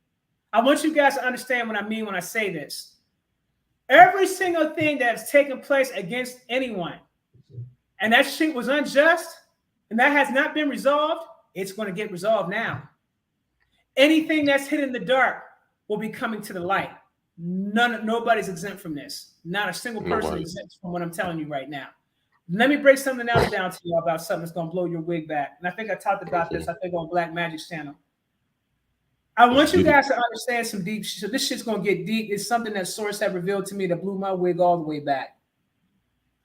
I want you guys to understand what I mean when I say this. Every single thing that's taken place against anyone, and that shit was unjust, and that has not been resolved, it's going to get resolved now. Anything that's hidden in the dark will be coming to the light. Nobody's exempt from this. Not a single person exempt from what I'm telling you right now. Let me break something else down to you about something that's going to blow your wig back. And I think I talked about this, I think, on Black Magic's channel. I want you guys to understand some deep shit. So this shit's going to get deep. It's something that Source had revealed to me that blew my wig all the way back.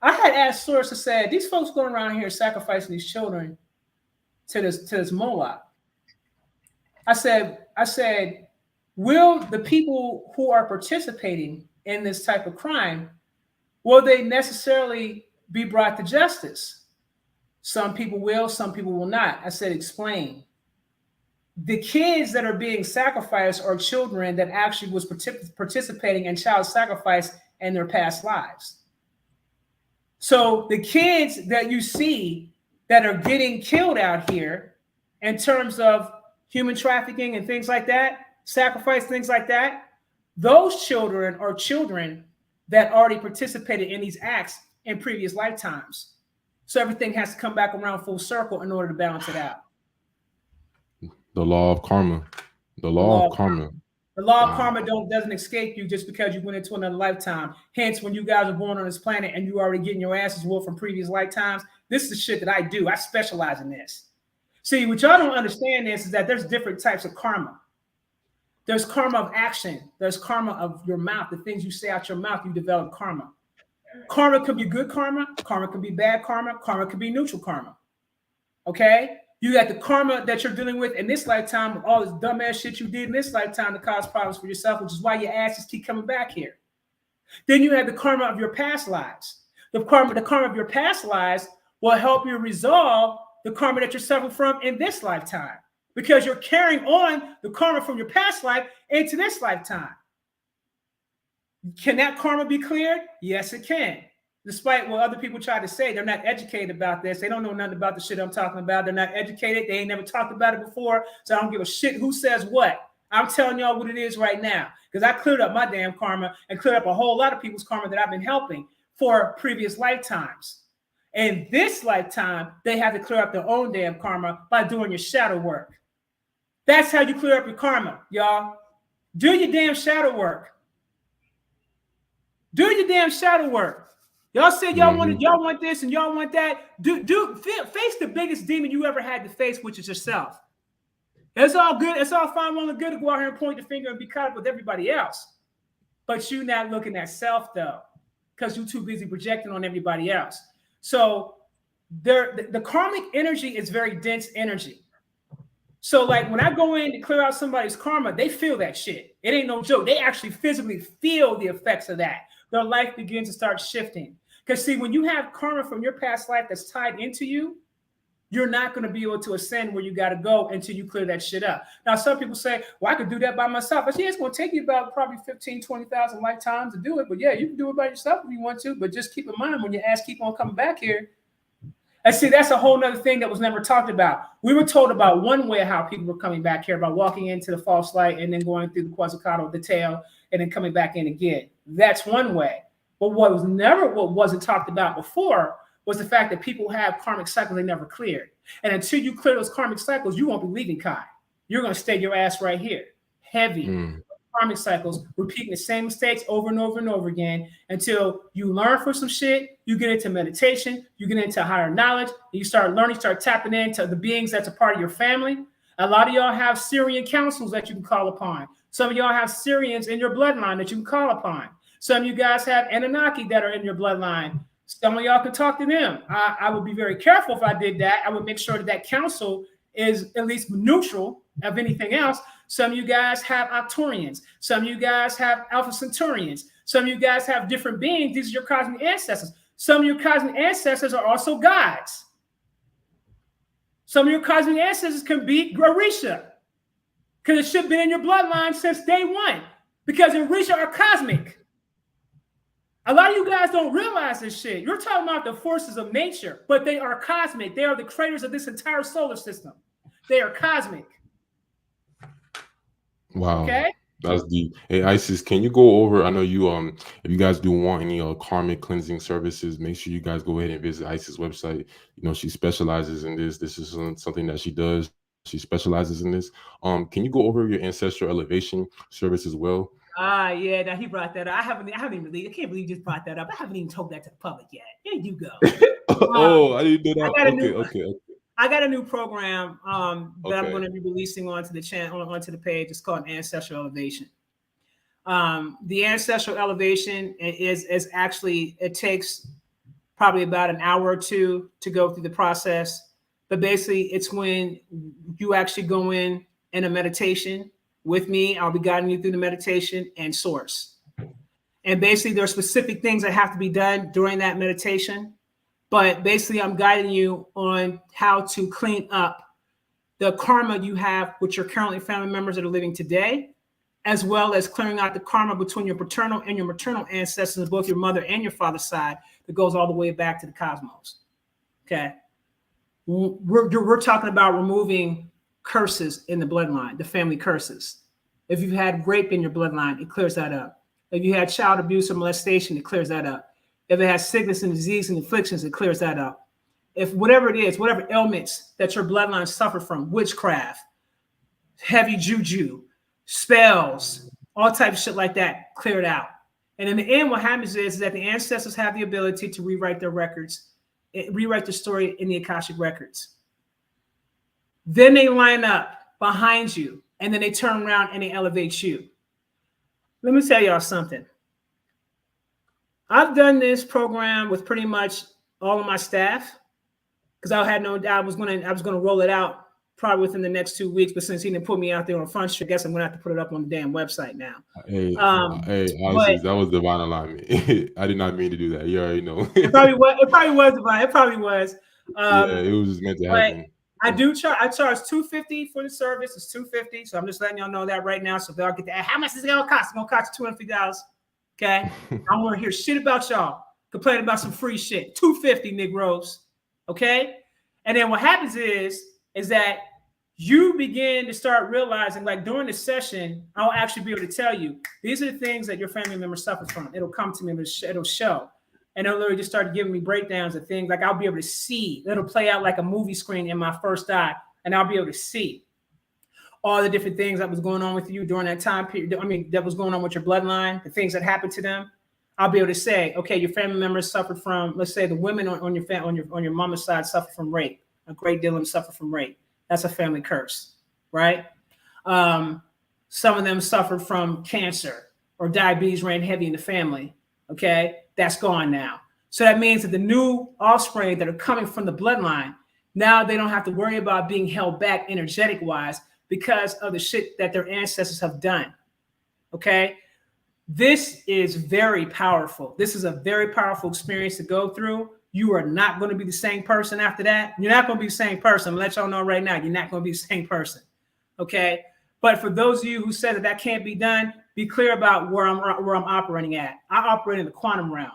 I had asked Source, I said, these folks going around here sacrificing these children to this Moloch. I said, will the people who are participating in this type of crime, will they necessarily be brought to justice? Some people will, some people will not. I said, explain. The kids that are being sacrificed are children that actually was participating in child sacrifice in their past lives. So the kids that you see that are getting killed out here in terms of human trafficking and things like that, sacrifice, things like that, those children are children that already participated in these acts in previous lifetimes. So everything has to come back around full circle in order to balance it out. The law of karma. The law of karma. The law of karma doesn't escape you just because you went into another lifetime. Hence, when you guys are born on this planet and you already getting your asses whooped from previous lifetimes, this is the shit that I do. I specialize in this. See, what y'all don't understand is that there's different types of karma. There's karma of action. There's karma of your mouth. The things you say out your mouth, you develop karma. Karma could be good karma. Karma could be bad karma. Karma could be neutral karma. Okay? You got the karma that you're dealing with in this lifetime with all this dumbass shit you did in this lifetime to cause problems for yourself, which is why your asses keep coming back here. Then you have the karma of your past lives. The karma of your past lives will help you resolve the karma that you're suffering from in this lifetime, because you're carrying on the karma from your past life into this lifetime. Can that karma be cleared? Yes, it can. Despite what other people try to say, they're not educated about this. They don't know nothing about the shit I'm talking about. They're not educated. They ain't never talked about it before. So I don't give a shit who says what. I'm telling y'all what it is right now, because I cleared up my damn karma and cleared up a whole lot of people's karma that I've been helping for previous lifetimes. In this lifetime, they have to clear up their own damn karma by doing your shadow work. That's how you clear up your karma, y'all. Do your damn shadow work. Do your damn shadow work. Y'all said y'all want this and y'all want that. Face the biggest demon you ever had to face, which is yourself. It's all good. It's all fine, well and good to go out here and point the finger and be caught up with everybody else. But you're not looking at self though, because you're too busy projecting on everybody else. So the karmic energy is very dense energy. So like when I go in to clear out somebody's karma, they feel that shit. It ain't no joke. They actually physically feel the effects of that. Their life begins to start shifting. Because see, when you have karma from your past life that's tied into you, you're not going to be able to ascend where you got to go until you clear that shit up. Now, some people say, well, I could do that by myself. I say, yeah, it's going to take you about probably 15, 20,000 lifetimes to do it. But yeah, you can do it by yourself if you want to. But just keep in mind, when your ass keep on coming back here. And see, that's a whole nother thing that was never talked about. We were told about one way how people were coming back here, by walking into the false light and then going through the Quetzalcoatl, the tail, and then coming back in again. That's one way. But what wasn't talked about before was the fact that people have karmic cycles they never cleared. And until you clear those karmic cycles, you won't be leaving Kai. You're going to stay your ass right here. Heavy karmic cycles, repeating the same mistakes over and over and over again until you learn from some shit, you get into meditation, you get into higher knowledge, you start learning, start tapping into the beings that's a part of your family. A lot of y'all have Syrian councils that you can call upon. Some of y'all have Syrians in your bloodline that you can call upon. Some of you guys have Anunnaki that are in your bloodline. Some of y'all can talk to them. I would be very careful if I did that. I would make sure that council is at least neutral of anything else. Some of you guys have Octurians. Some of you guys have Alpha Centaurians. Some of you guys have different beings. These are your cosmic ancestors. Some of your cosmic ancestors are also gods. Some of your cosmic ancestors can be Orisha, because it should have been in your bloodline since day one, because Orisha are cosmic. A lot of you guys don't realize this shit. You're talking about the forces of nature, but they are cosmic. They are the creators of this entire solar system. They are cosmic. Wow. Okay. That's deep. Hey, Isis, can you go over? I know you if you guys do want any karmic cleansing services, make sure you guys go ahead and visit Isis' website. You know, she specializes in this. This is something that she does. She specializes in this. Can you go over your ancestral elevation service as well? Yeah, now he brought that up. I haven't even really, I can't believe you just brought that up. I haven't even told that to the public yet. Here you go. Oh, I didn't know that. Okay. I got a new program that I'm going Okay. to be releasing onto the channel, onto the page. It's called Ancestral Elevation. The Ancestral Elevation is actually, it takes probably about an hour or two to go through the process. But basically, it's when you actually go in a meditation with me. I'll be guiding you through the meditation and source. And basically, there are specific things that have to be done during that meditation. But basically, I'm guiding you on how to clean up the karma you have with your currently family members that are living today, as well as clearing out the karma between your paternal and your maternal ancestors, both your mother and your father's side, that goes all the way back to the cosmos. Okay. We're talking about removing curses in the bloodline, the family curses. If you've had rape in your bloodline, it clears that up. If you had child abuse or molestation, it clears that up. If it has sickness and disease and afflictions, it clears that up. If whatever it is, whatever ailments that your bloodline suffer from, witchcraft, heavy juju, spells, all types of shit like that, cleared out. And in the end, what happens is that the ancestors have the ability to rewrite their records, rewrite the story in the Akashic records. Then they line up behind you, and then they turn around and they elevate you. Let me tell y'all something. I've done this program with pretty much all of my staff because I was gonna roll it out probably within the next 2 weeks. But since he didn't put me out there on Front Street, I guess I'm gonna have to put it up on the damn website now. Hey, Isis, that was divine alignment. I did not mean to do that. You already know. It probably was divine. It probably was. Yeah, it was just meant to happen. I charge $250 for the service. It's $250. So I'm just letting y'all know that right now. So if y'all get that, how much is it gonna cost? It's gonna cost $250. Okay. I don't want to hear shit about y'all complaining about some free shit. $250, Negroes. Okay. And then what happens is that you begin to start realizing, like during the session, I'll actually be able to tell you these are the things that your family member suffers from. It'll come to me, it'll show. And it'll literally just start giving me breakdowns of things. Like I'll be able to see. It'll play out like a movie screen in my first eye, and I'll be able to see all the different things that was going on with you during that time period. I mean, that was going on with your bloodline, the things that happened to them. I'll be able to say, okay, your family members suffered from, let's say the women on your mama's side suffered from rape. A great deal of them suffer from rape. That's a family curse, right? Some of them suffered from cancer or diabetes ran heavy in the family. Okay, that's gone now. So that means that the new offspring that are coming from the bloodline, now they don't have to worry about being held back energetic wise because of the shit that their ancestors have done. Okay. This is very powerful. This is a very powerful experience to go through. You are not going to be the same person after that. You're not going to be the same person. I'm going to let y'all know right now, you're not going to be the same person. Okay. But for those of you who said that can't be done, be clear about where I'm operating at. I operate in the quantum realm.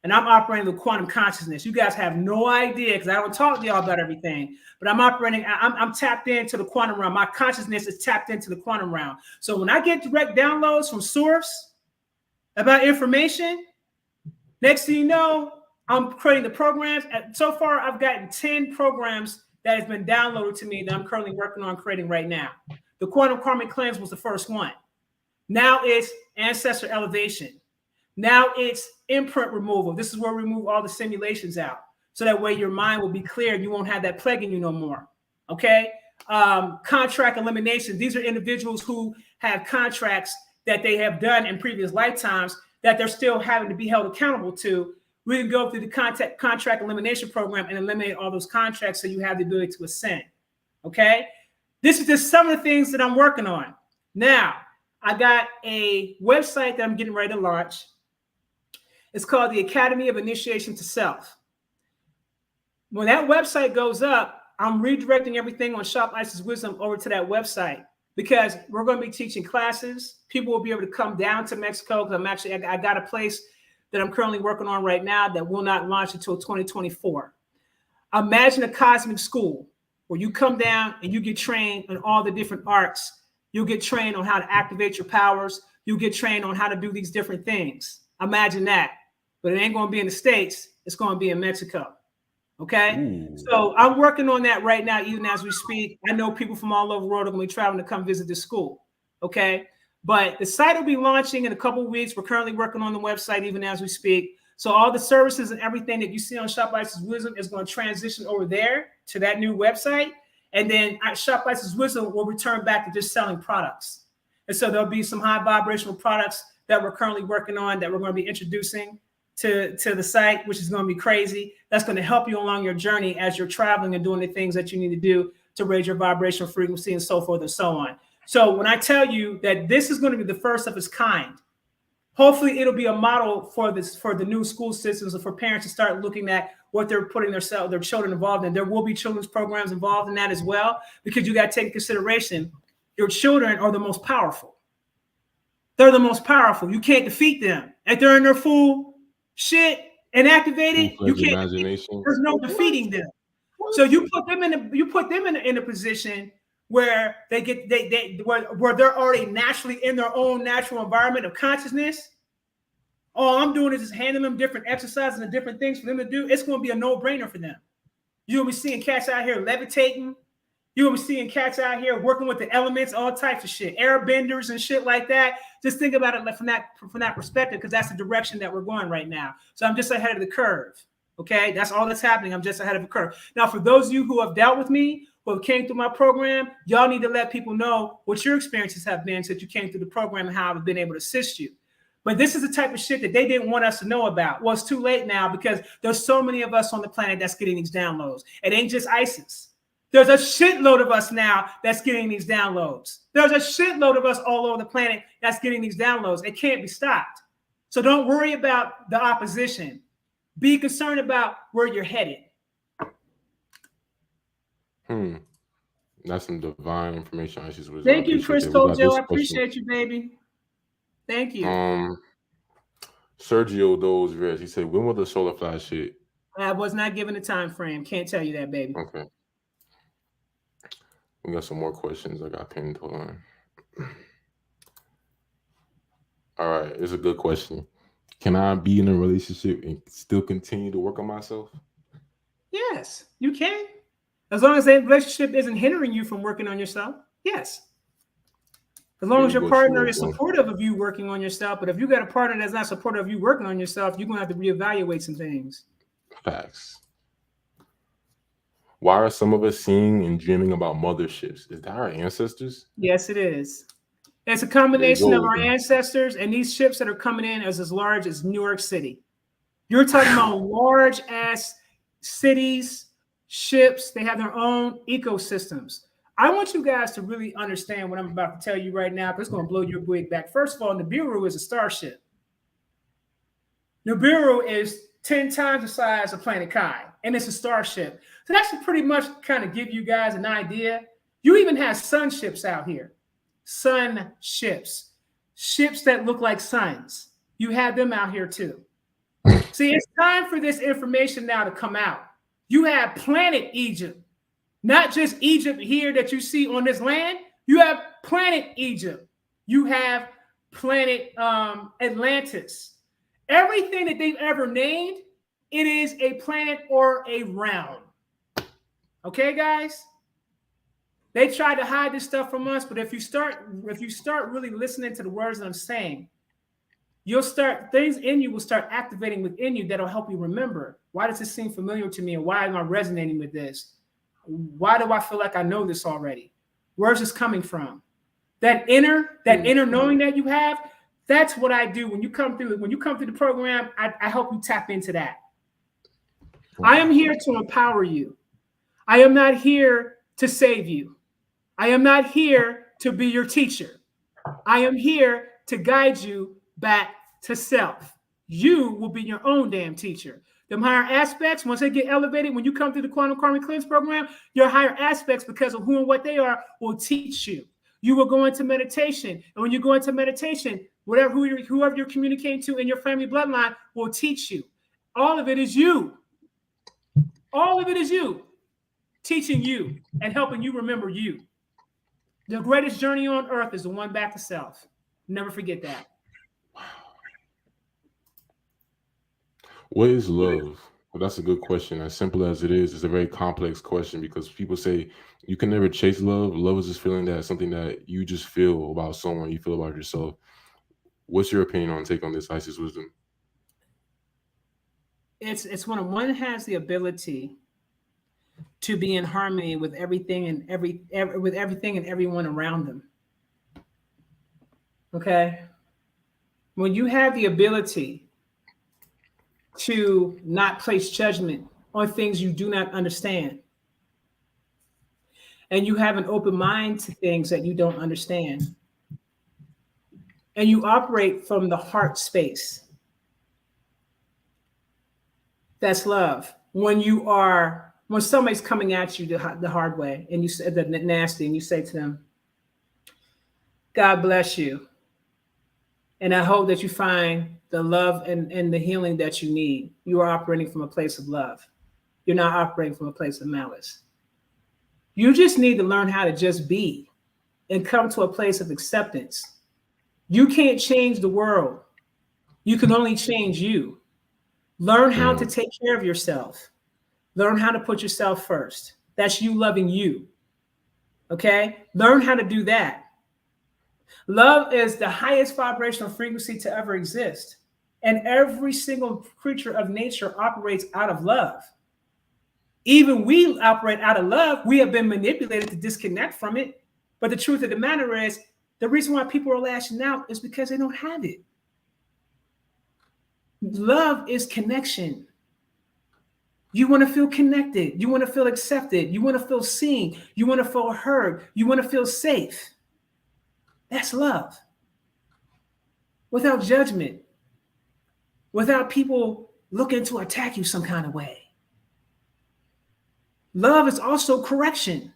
And I'm operating with quantum consciousness. You guys have no idea because I don't talk to y'all about everything. But I'm tapped into the quantum realm. My consciousness is tapped into the quantum realm. So when I get direct downloads from source about information, next thing you know, I'm creating the programs. So far, I've gotten 10 programs that has been downloaded to me that I'm currently working on creating right now. The Quantum Karmic Cleanse was the first one. Now it's Ancestral Elevation. Now it's imprint removal. This is where we remove all the simulations out. So that way your mind will be clear and you won't have that plaguing you no more. Okay. Contract elimination. These are individuals who have contracts that they have done in previous lifetimes that they're still having to be held accountable to. We can go through the contract elimination program and eliminate all those contracts so you have the ability to ascend. Okay. This is just some of the things that I'm working on. Now, I got a website that I'm getting ready to launch. It's called the Academy of Initiation to Self. When that website goes up, I'm redirecting everything on Shop Isis Wisdom over to that website because we're going to be teaching classes. People will be able to come down to Mexico because I got a place that I'm currently working on right now that will not launch until 2024. Imagine a cosmic school where you come down and you get trained in all the different arts. You'll get trained on how to activate your powers. You'll get trained on how to do these different things. Imagine that. But it ain't going to be in the States. It's going to be in Mexico. Okay? Ooh. So I'm working on that right now, even as we speak. I know people from all over the world are going to be traveling to come visit this school. Okay? But the site will be launching in a couple of weeks. We're currently working on the website even as we speak. So all the services and everything that you see on Shop Ice's Wisdom is going to transition over there to that new website. And then Shop Ice's Wisdom will return back to just selling products. And so there'll be some high vibrational products that we're currently working on that we're going to be introducing to the site, which is going to be crazy. That's going to help you along your journey as you're traveling and doing the things that you need to do to raise your vibrational frequency and so forth and so on. So when I tell you that this is going to be the first of its kind, hopefully it'll be a model for the new school systems and for parents to start looking at what they're putting their children involved in. There will be children's programs involved in that as well, because you got to take into consideration your children are the most powerful. They're the most powerful. You can't defeat them. If they're in their full shit and activated, you can't. There's no defeating them. So you put them in a position where where they're already naturally in their own natural environment of consciousness. All I'm doing is just handing them different exercises and different things for them to do. It's going to be a no-brainer for them. You'll be seeing cats out here levitating. You'll be seeing cats out here working with the elements, all types of shit, airbenders and shit like that. Just think about it from that perspective, because that's the direction that we're going right now. So I'm just ahead of the curve. Okay, that's all that's happening. I'm just ahead of the curve. Now, for those of you who have dealt with me, who came through my program, y'all need to let people know what your experiences have been since you came through the program and how I've been able to assist you. But this is the type of shit that they didn't want us to know about. Well, it's too late now, because there's so many of us on the planet that's getting these downloads. It ain't just ISIS. There's a shitload of us now that's getting these downloads. There's a shitload of us all over the planet that's getting these downloads. It can't be stopped. So don't worry about the opposition. Be concerned about where you're headed. That's some divine information. Thank you, Chris Joe. I appreciate you, baby. Thank you. Sergio Does Rest. He said, when will the solar flash hit? I was not given a time frame. Can't tell you that, baby. Okay. We got some more questions I got pinned. Hold on. All right. It's a good question. Can I be in a relationship and still continue to work on myself? Yes, you can. As long as that relationship isn't hindering you from working on yourself. Yes. As long as your partner is supportive of you working on yourself. But if you got a partner that's not supportive of you working on yourself, you're going to have to reevaluate some things. Facts. Why are some of us seeing and dreaming about motherships? Is that our ancestors? Yes, it is. It's a combination of our ancestors and these ships that are coming in as large as New York City. You're talking about large ass cities, ships. They have their own ecosystems. I want you guys to really understand what I'm about to tell you right now, because it's going to blow your wig back. First of all, Nibiru is a starship. Nibiru is 10 times the size of Planet Kai, and it's a starship. So that should pretty much kind of give you guys an idea. You even have sun ships out here. Sun ships. Ships that look like suns. You have them out here too. See, it's time for this information now to come out. You have planet Egypt. Not just Egypt here that you see on this land. You have planet Egypt. You have planet Atlantis. Everything that they've ever named, it is a planet or a realm. Okay, guys? They tried to hide this stuff from us, but if you start really listening to the words that I'm saying, things in you will start activating within you that'll help you remember. Why does this seem familiar to me, and why am I resonating with this? Why do I feel like I know this already? Where's this coming from? That inner knowing that you have, that's what I do when you come through the program. I help you tap into that. I am here to empower you. I am not here to save you. I am not here to be your teacher. I am here to guide you back to self. You will be your own damn teacher. Them higher aspects, once they get elevated, when you come through the Quantum Karmic Cleanse program, your higher aspects, because of who and what they are, will teach you. You will go into meditation. And when you go into meditation, whoever you're communicating to in your family bloodline will teach you. All of it is you. All of it is you, teaching you and helping you remember you. The greatest journey on earth is the one back to self. Never forget that. What is love? Well, that's a good question. As simple as it is, it's a very complex question because people say you can never chase love. Love is just feeling that something that you just feel about someone, you feel about yourself. What's your opinion on take on this, Isis Wisdom? It's when one has the ability to be in harmony with everything and with everything and everyone around them. Okay? When you have the ability to not place judgment on things you do not understand, and you have an open mind to things that you don't understand, and you operate from the heart space, that's love. When somebody's coming at you the hard way, and you say the nasty, and you say to them, God bless you. And I hope that you find the love and the healing that you need. You are operating from a place of love. You're not operating from a place of malice. You just need to learn how to just be and come to a place of acceptance. You can't change the world. You can only change you. Learn how to take care of yourself. Learn how to put yourself first. That's you loving you. Okay? Learn how to do that. Love is the highest vibrational frequency to ever exist. And every single creature of nature operates out of love. Even we operate out of love. We have been manipulated to disconnect from it. But the truth of the matter is, the reason why people are lashing out is because they don't have it. Love is connection. You want to feel connected. You want to feel accepted. You want to feel seen. You want to feel heard. You want to feel safe. That's love. Without judgment. Without people looking to attack you some kind of way. Love is also correction.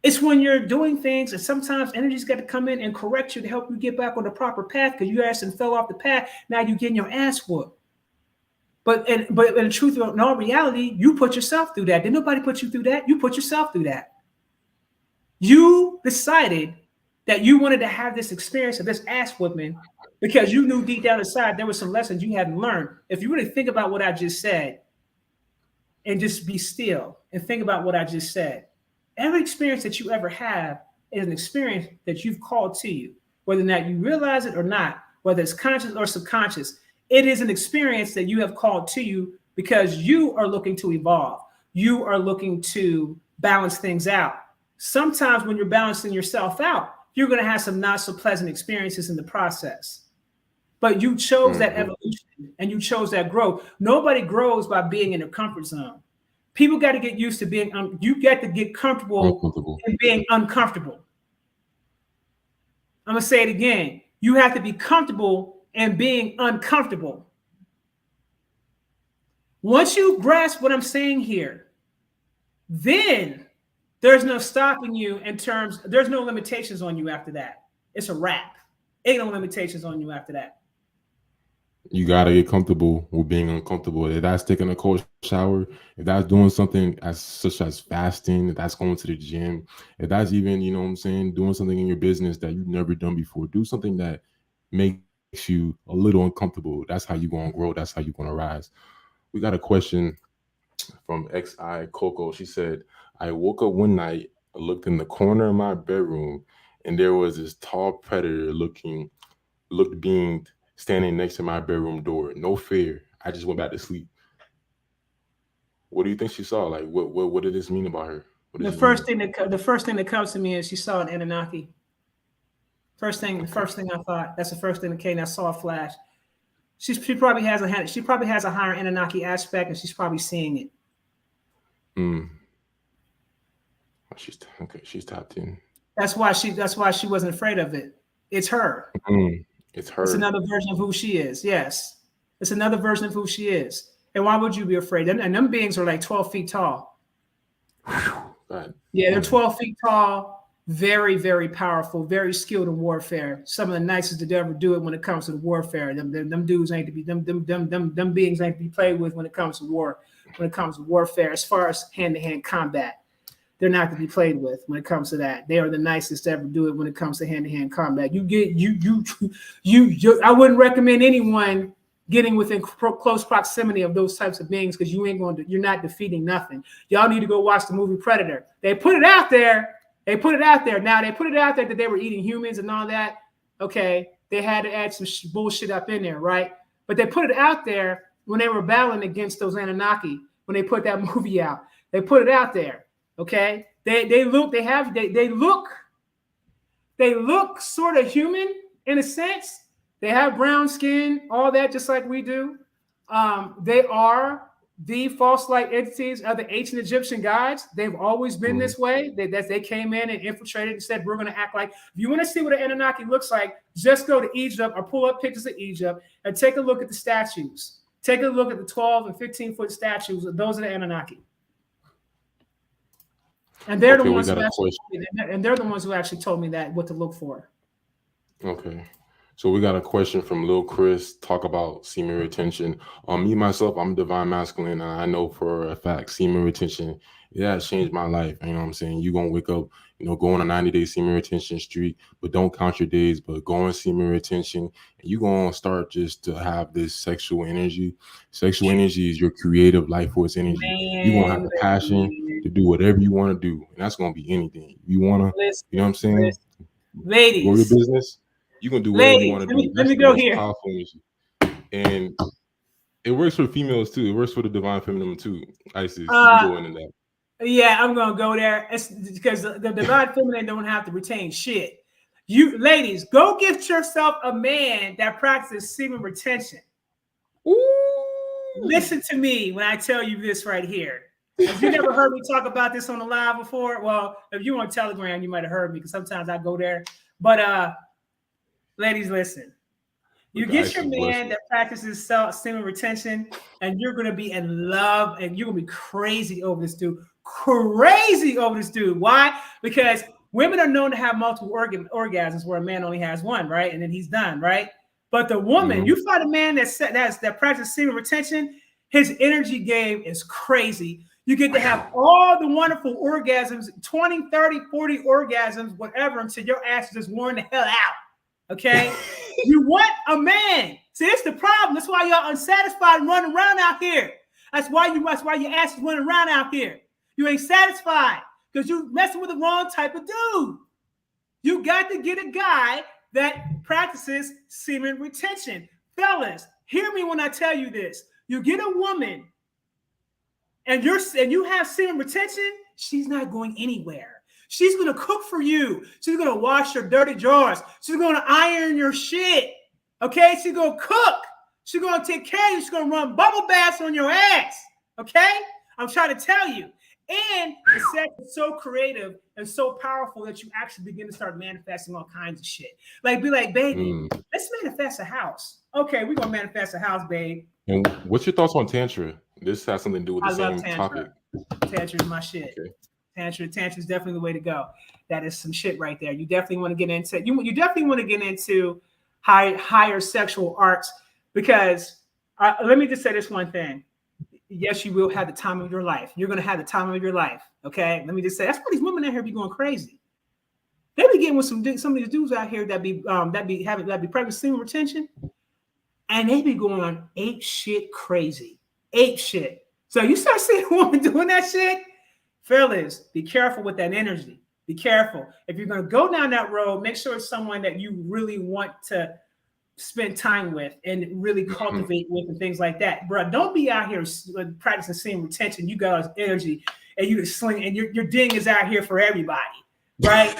It's when you're doing things and sometimes energy's got to come in and correct you to help you get back on the proper path because you asked and fell off the path. Now you're getting your ass whooped. But in truth, in all reality, you put yourself through that. Did nobody put you through that? You put yourself through that. You decided that you wanted to have this experience of this ass whooping because you knew deep down inside there were some lessons you hadn't learned. If you really think about what I just said and just be still and think about what I just said, every experience that you ever have is an experience that you've called to you, whether or not you realize it or not, whether it's conscious or subconscious. It is an experience that you have called to you because you are looking to evolve. You are looking to balance things out. Sometimes when you're balancing yourself out, you're going to have some not so pleasant experiences in the process. But you chose that evolution and you chose that growth. Nobody grows by being in a comfort zone. People got to get used to being, you got to get comfortable in being uncomfortable. I'm going to say it again. You have to be comfortable in being uncomfortable. Once you grasp what I'm saying here, then there's no stopping you in terms, there's no limitations on you after that. It's a wrap. Ain't no limitations on you after that. You got to get comfortable with being uncomfortable. If that's taking a cold shower, if that's doing something such as fasting, if that's going to the gym, if that's even, you know what I'm saying, doing something in your business that you've never done before, do something that makes you a little uncomfortable. That's how you're going to grow. That's how you're going to rise. We got a question from XI Coco. She said, I woke up one night, looked in the corner of my bedroom, and there was this tall predator looked being standing next to my bedroom door. No fear. I just went back to sleep. What do you think she saw? Like, what did this mean about her? The first thing that comes to me is she saw an Anunnaki. The first thing I thought. That's the first thing that came. I saw a flash. She probably has a higher Anunnaki aspect, and she's probably seeing it. She's tapped in. That's why she wasn't afraid of it. It's her. It's her. It's another version of who she is. Yes. It's another version of who she is. And why would you be afraid? And them beings are like 12 feet tall. God. Yeah, they're 12 feet tall, Very, very powerful, very skilled in warfare. Some of the nicest to ever do it when it comes to the warfare. Them dudes ain't to be them beings ain't to be played with when it comes to war. When it comes to warfare, as far as hand-to-hand combat, they're not to be played with when it comes to that. They are the nicest to ever do it when it comes to hand-to-hand combat. I wouldn't recommend anyone getting within close proximity of those types of beings because you're not defeating nothing. Y'all need to go watch the movie Predator. They put it out there. Now they put it out there that they were eating humans and all that. Okay, they had to add some bullshit up in there, right? But they put it out there when they were battling against those Anunnaki. When they put that movie out, they put it out there. Okay, they look sort of human in a sense. They have brown skin, all that, just like we do. They are the false light entities of the ancient Egyptian gods. They've always been this way. They came in and infiltrated and said, we're going to act like, if you want to see what an Anunnaki looks like, just go to Egypt or pull up pictures of Egypt and take a look at the statues. Take a look at the 12 and 15-foot statues. Those are the Anunnaki. And they're the ones who actually told me that what to look for. Okay. So we got a question from Lil Chris, talk about semen retention. Me, myself, I'm divine masculine, and I know for a fact semen retention, it has changed my life. You know what I'm saying? You're going to wake up, go on a 90-day semen retention streak, but don't count your days, but go on semen retention, and you're going to start just to have this sexual energy. Sexual energy is your creative life force energy. You're going to have the passion to do whatever you want to do, and that's going to be anything. You want to, you know what I'm saying? Ladies. Go your business. You can do whatever you want to do. Let me go here. And it works for females too. It works for the divine feminine too. Isis, you go into that. Yeah, I'm gonna go there. It's because the divine feminine don't have to retain shit. You ladies, go get yourself a man that practices semen retention. Ooh. Listen to me when I tell you this right here. If you never heard me talk about this on the live before, well, if you on Telegram, you might have heard me because sometimes I go there. But ladies, listen. You get your man that practices semen retention, and you're going to be in love, and you're going to be crazy over this dude. Crazy over this dude. Why? Because women are known to have multiple orgasms where a man only has one, right? And then he's done, right? But the woman, you find a man that practices semen retention, his energy game is crazy. You get to have all the wonderful orgasms, 20, 30, 40 orgasms, whatever, until your ass is just worn the hell out. Okay, you want a man. See, it's the problem. That's why y'all unsatisfied and running around out here. That's why your ass is running around out here. You ain't satisfied because you messing with the wrong type of dude. You got to get a guy that practices semen retention. Fellas, hear me when I tell you this. You get a woman and you have semen retention, she's not going anywhere. She's going to cook for you. She's going to wash your dirty drawers. She's going to iron your shit. Okay? She's going to cook. She's going to take care of you. She's going to run bubble baths on your ass. Okay? I'm trying to tell you. And the sex is so creative and so powerful that you actually begin to start manifesting all kinds of shit. Like, be like, baby, let's manifest a house. Okay, we're going to manifest a house, babe. And what's your thoughts on Tantra? This has something to do with the same topic. Tantra is my shit. Okay. Tantra is definitely the way to go. That is some shit right there. You definitely want to get into you definitely want to get into higher sexual arts because let me just say this one thing. Yes, you will have the time of your life. You're going to have the time of your life. Okay, let me just say that's why these women out here be going crazy. They be getting with some of these dudes out here that be practicing semen retention, and they be going ape shit crazy, ape shit. So you start seeing a woman doing that shit. Fellas, be careful with that energy. Be careful. If you're going to go down that road, make sure it's someone that you really want to spend time with and really cultivate with and things like that. Bro, don't be out here practicing semen retention. You got energy and you sling and your ding is out here for everybody, right?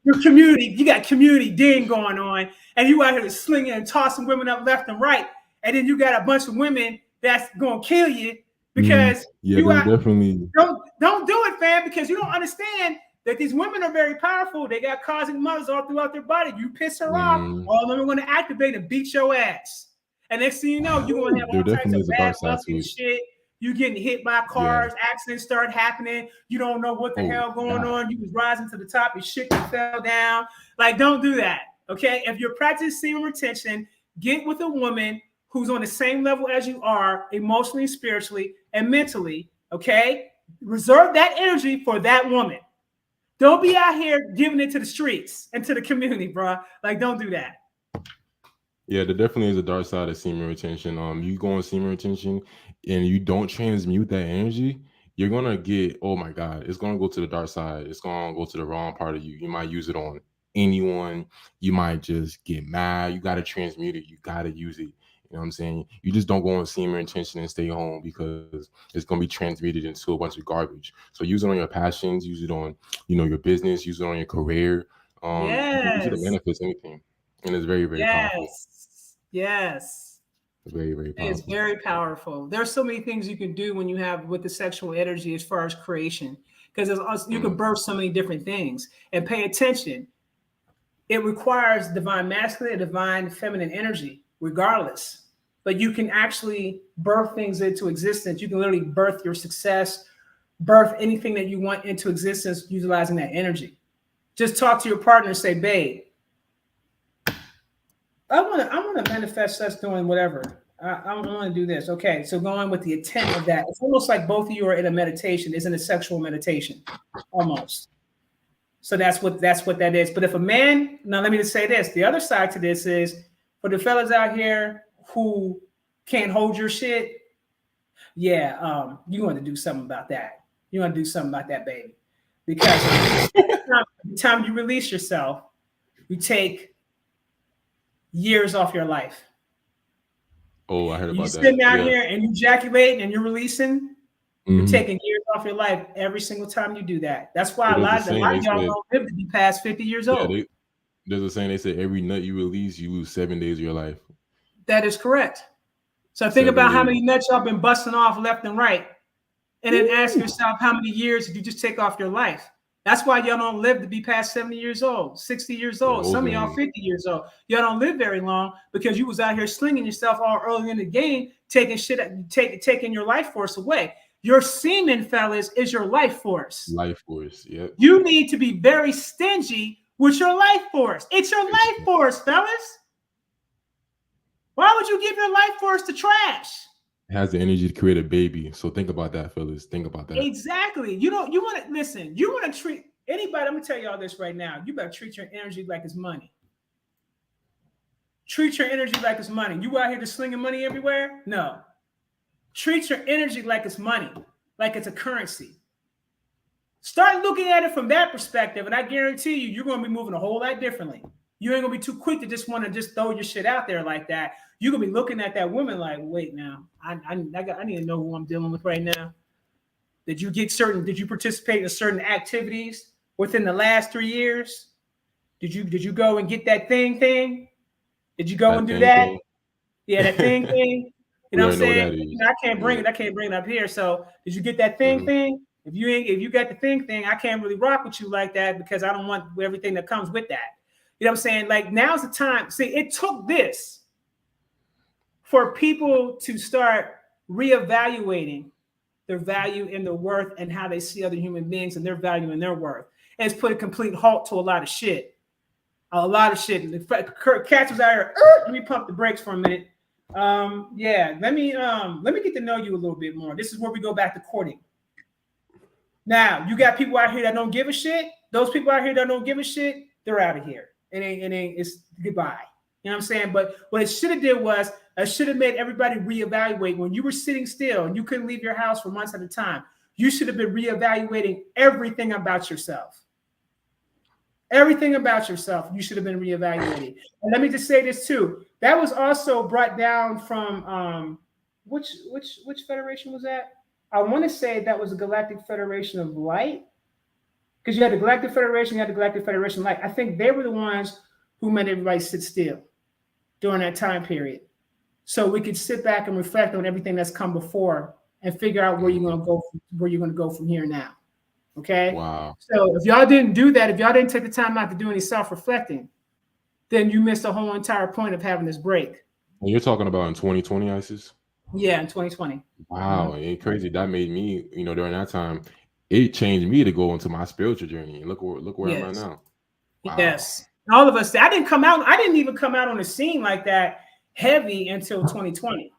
Your community, you got community ding going on and you out here slinging and tossing women up left and right. And then you got a bunch of women that's going to kill you. Because definitely don't do it, fam, because you don't understand that these women are very powerful. They got cosmic mothers all throughout their body. You piss her off, all of them are going to activate and beat your ass. And next thing you know, you're going to have all types of bad busting shit. You getting hit by cars, accidents start happening. You don't know what the hell going on. You was rising to the top, your shit fell down. Like, don't do that. Okay. If you're practicing semen retention, get with a woman who's on the same level as you are, emotionally, spiritually, and mentally. Okay. Reserve that energy for that woman. Don't be out here giving it to the streets and to the community, bro. Like, don't do that. Yeah, there definitely is a dark side of semen retention. You go on semen retention and you don't transmute that energy, you're gonna get, oh my God, it's gonna go to the dark side. It's gonna go to the wrong part of you. You might use it on anyone. You might just get mad. You gotta transmute it. You gotta use it. You know what I'm saying? You just don't go on semen retention and stay home because it's gonna be transmuted into a bunch of garbage. So use it on your passions. Use it on, your business. Use it on your career. You can use it to manifest anything. And it's very, very powerful. Yes. Very, very powerful. It's very powerful. There's so many things you can do when you have with the sexual energy as far as creation, because you can birth so many different things. And pay attention. It requires divine masculine and divine feminine energy, regardless. But you can actually birth things into existence. You can literally birth your success, birth anything that you want into existence utilizing that energy. Just talk to your partner and say, babe, I want to manifest us doing whatever. I want to do this. Okay, so going with the intent of that, it's almost like both of you are in a meditation. Isn't a sexual meditation, almost. So that's what that is. But if a man, now let me just say this: the other side to this is for the fellas out here who can't hold your shit. Yeah, you want to do something about that. You want to do something about that, baby, because the time you release yourself, you take years off your life. Oh, I heard about that. You're sitting out here and you ejaculating and you're releasing. You're taking years off your life every single time you do that. That's why a lot of y'all don't live to be past 50 years old. There's a saying, they say every nut you release, you lose 7 days of your life. That is correct. So think about how many nuts y'all been busting off left and right. And then ask yourself, how many years did you just take off your life? That's why y'all don't live to be past 70 years old, 60 years old. Some of y'all 50 years old. Y'all don't live very long because you was out here slinging yourself all early in the game, taking your life force away. Your semen, fellas, is your life force. Life force, yep. You need to be very stingy with your life force. It's your life force, fellas. Why would you give your life force to trash? It has the energy to create a baby. So think about that, fellas. Think about that. Exactly. You want to listen. You want to treat anybody. I'm gonna tell y'all this right now. You better treat your energy like it's money. Treat your energy like it's money. You out here just slinging money everywhere? No. Treat your energy like it's money, like it's a currency. Start looking at it from that perspective, and I guarantee you, you're gonna be moving a whole lot differently. You ain't gonna be too quick to just want to just throw your shit out there like that. You're gonna be looking at that woman like, wait, now I need to know who I'm dealing with right now. Did you participate in certain activities within the last 3 years? Did you go and get that thing? Did you go and do that? Yeah, that thing. You know what I'm saying? I can't bring it up here. So did you get that thing? If you got the thing, I can't really rock with you like that because I don't want everything that comes with that. You know what I'm saying? Like, now's the time. See, it took this for people to start reevaluating their value and their worth and how they see other human beings and their value and their worth. And it's put a complete halt to a lot of shit. And the Cats was out here. Let me pump the brakes for a minute. Let me get to know you a little bit more. This is where we go back to courting. Now, you got people out here that don't give a shit. Those people out here that don't give a shit, they're out of here. It's goodbye. You know what I'm saying? But what it should have did was it should have made everybody reevaluate. When you were sitting still and you couldn't leave your house for months at a time, you should have been reevaluating everything about yourself. Everything about yourself, you should have been reevaluating. And let me just say this too. That was also brought down from which federation was that? I want to say that was the Galactic Federation of Light. Because you had the Galactic Federation, you had the Galactic Federation of Light. I think they were the ones who made everybody sit still during that time period. So we could sit back and reflect on everything that's come before and figure out where you're going to go from here now. Okay. Wow. So if y'all didn't do that, if y'all didn't take the time out to do any self-reflecting, then you missed the whole entire point of having this break. And you're talking about in 2020, Isis? Yeah, in 2020. Wow, it's crazy. That made me, during that time, it changed me to go into my spiritual journey. And look where I'm at Yes. now. Wow. Yes. All of us. I didn't even come out on the scene like that heavy until 2020.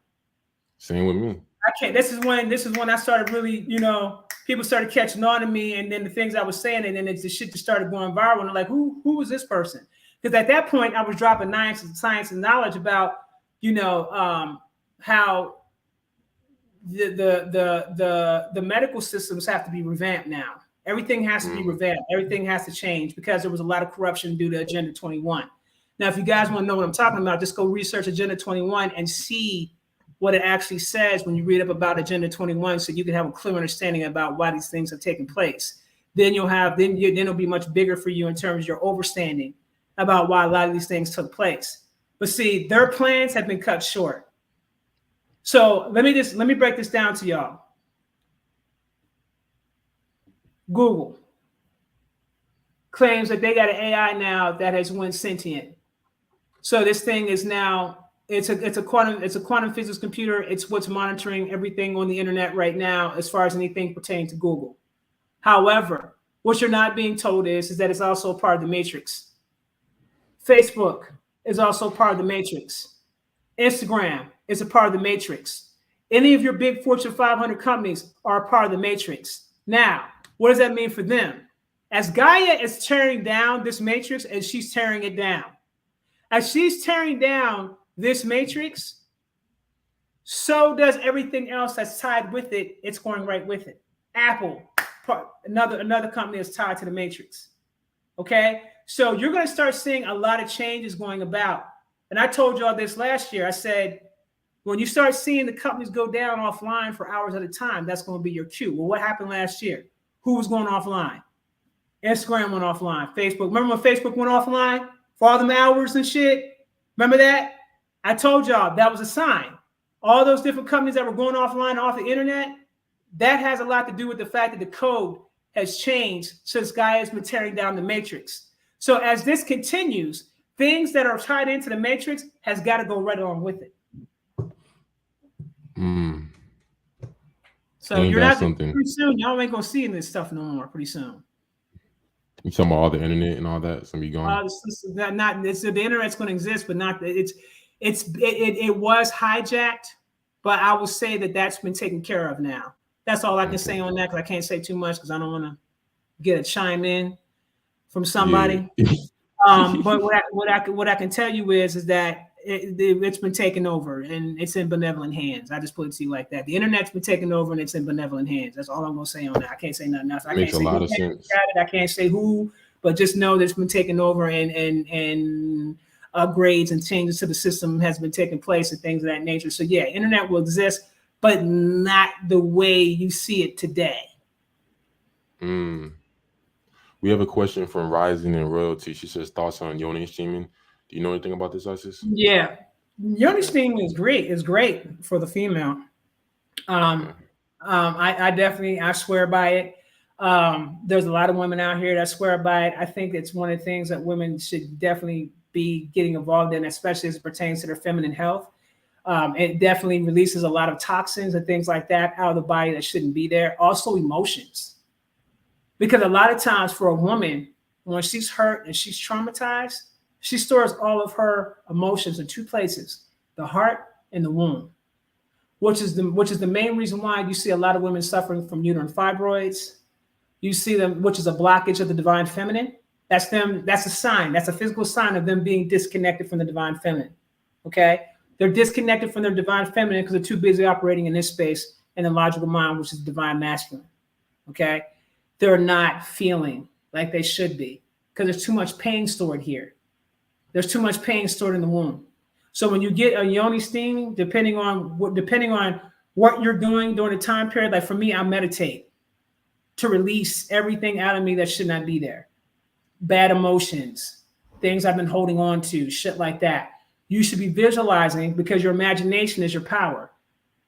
Same with me. This is when I started really, people started catching on to me, and then the things I was saying, and then the shit just started going viral. And I'm like, who was this person? Because at that point I was dropping science and knowledge about, how the medical systems have to be revamped now. Everything has to be revamped. Everything has to change because there was a lot of corruption due to Agenda 21. Now, if you guys want to know what I'm talking about, just go research Agenda 21 and see what it actually says when you read up about Agenda 21, so you can have a clear understanding about why these things have taken place. Then it'll be much bigger for you in terms of your understanding about why a lot of these things took place. But see, their plans have been cut short. So let me break this down to y'all. Google claims that they got an AI now that has went sentient. So this thing is now it's a quantum physics computer. It's what's monitoring everything on the internet right now as far as anything pertaining to Google. However, what you're not being told is that it's also part of the matrix. Facebook is also part of the matrix. Instagram is a part of the matrix. Any of your big Fortune 500 companies are a part of the matrix. Now, what does that mean for them? As Gaia is tearing down this matrix, and she's tearing it down. As she's tearing down this matrix, so does everything else that's tied with it. It's going right with it. Apple, another company that's tied to the matrix. Okay? So you're going to start seeing a lot of changes going about. And I told y'all this last year. I said, when you start seeing the companies go down offline for hours at a time, that's going to be your cue. Well, what happened last year? Who was going offline? Instagram went offline. Facebook. Remember when Facebook went offline for all them hours and shit? Remember that? I told y'all that was a sign. All those different companies that were going offline off the internet, that has a lot to do with the fact that the code has changed since Gaia has been tearing down the matrix. So as this continues, things that are tied into the matrix has got to go right along with it. So you're not pretty soon. Y'all ain't gonna see this stuff no more. Pretty soon. You talking about all the internet and all that? It's gonna be gone. The internet's gonna exist, but not it was hijacked. But I will say that's been taken care of now. That's all I can say on that because I can't say too much because I don't want to get a chime in from somebody. Yeah. But what I can tell you is that it's been taken over and it's in benevolent hands. I just put it to you like that. The internet's been taken over and it's in benevolent hands. That's all I'm gonna say on that. I can't say nothing else. Makes a lot of sense. I can't say who, but just know that it's been taken over and upgrades and changes to the system has been taking place and things of that nature. So yeah, internet will exist, but not the way you see it today. We have a question from Rising and Royalty. She says thoughts on Yoni streaming. Do you know anything about this, Isis? Yeah, Yoni streaming is great. It's great for the female. I definitely swear by it. There's a lot of women out here that swear by it. I think it's one of the things that women should definitely be getting involved in, especially as it pertains to their feminine health. It definitely releases a lot of toxins and things like that out of the body that shouldn't be there. Also emotions. Because a lot of times for a woman, when she's hurt and she's traumatized, she stores all of her emotions in two places, the heart and the womb, which is the main reason why you see a lot of women suffering from uterine fibroids. You see them, which is a blockage of the divine feminine. That's them. That's a sign. That's a physical sign of them being disconnected from the divine feminine. Okay. They're disconnected from their divine feminine because they're too busy operating in this space in the logical mind, which is divine masculine. Okay. They're not feeling like they should be because there's too much pain stored here. There's too much pain stored in the womb. So when you get a Yoni steam, depending on what you're doing during the time period, like for me, I meditate to release everything out of me that should not be there. Bad emotions, things I've been holding on to, shit like that. You should be visualizing because your imagination is your power.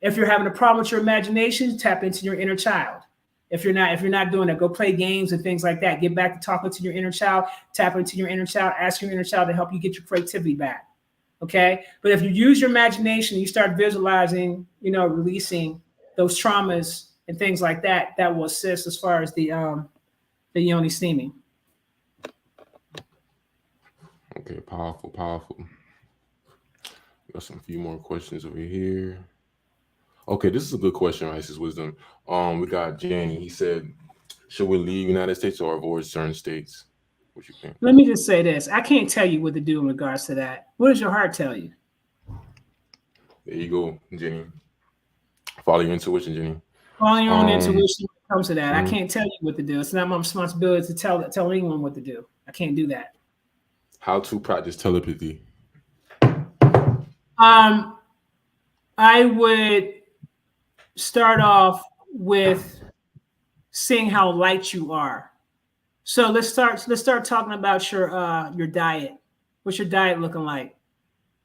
If you're having a problem with your imagination, tap into your inner child. If you're not doing it, go play games and things like that. Get back to talking to your inner child, tap into your inner child, ask your inner child to help you get your creativity back. Okay. But if you use your imagination, you start visualizing, releasing those traumas and things like that, that will assist as far as the Yoni steaming. Okay, powerful. Got some few more questions over here. Okay, this is a good question, Isis Wisdom. We got Jenny. He said, should we leave United States or avoid certain states? What you think? Let me just say this. I can't tell you what to do in regards to that. What does your heart tell you? There you go, Jenny. Follow your intuition, Jenny. Follow your own intuition when it comes to that. I can't tell you what to do. It's not my responsibility to tell anyone what to do. I can't do that. How to practice telepathy? I would start off with seeing how light you are. So let's start talking about your diet. What's your diet looking like?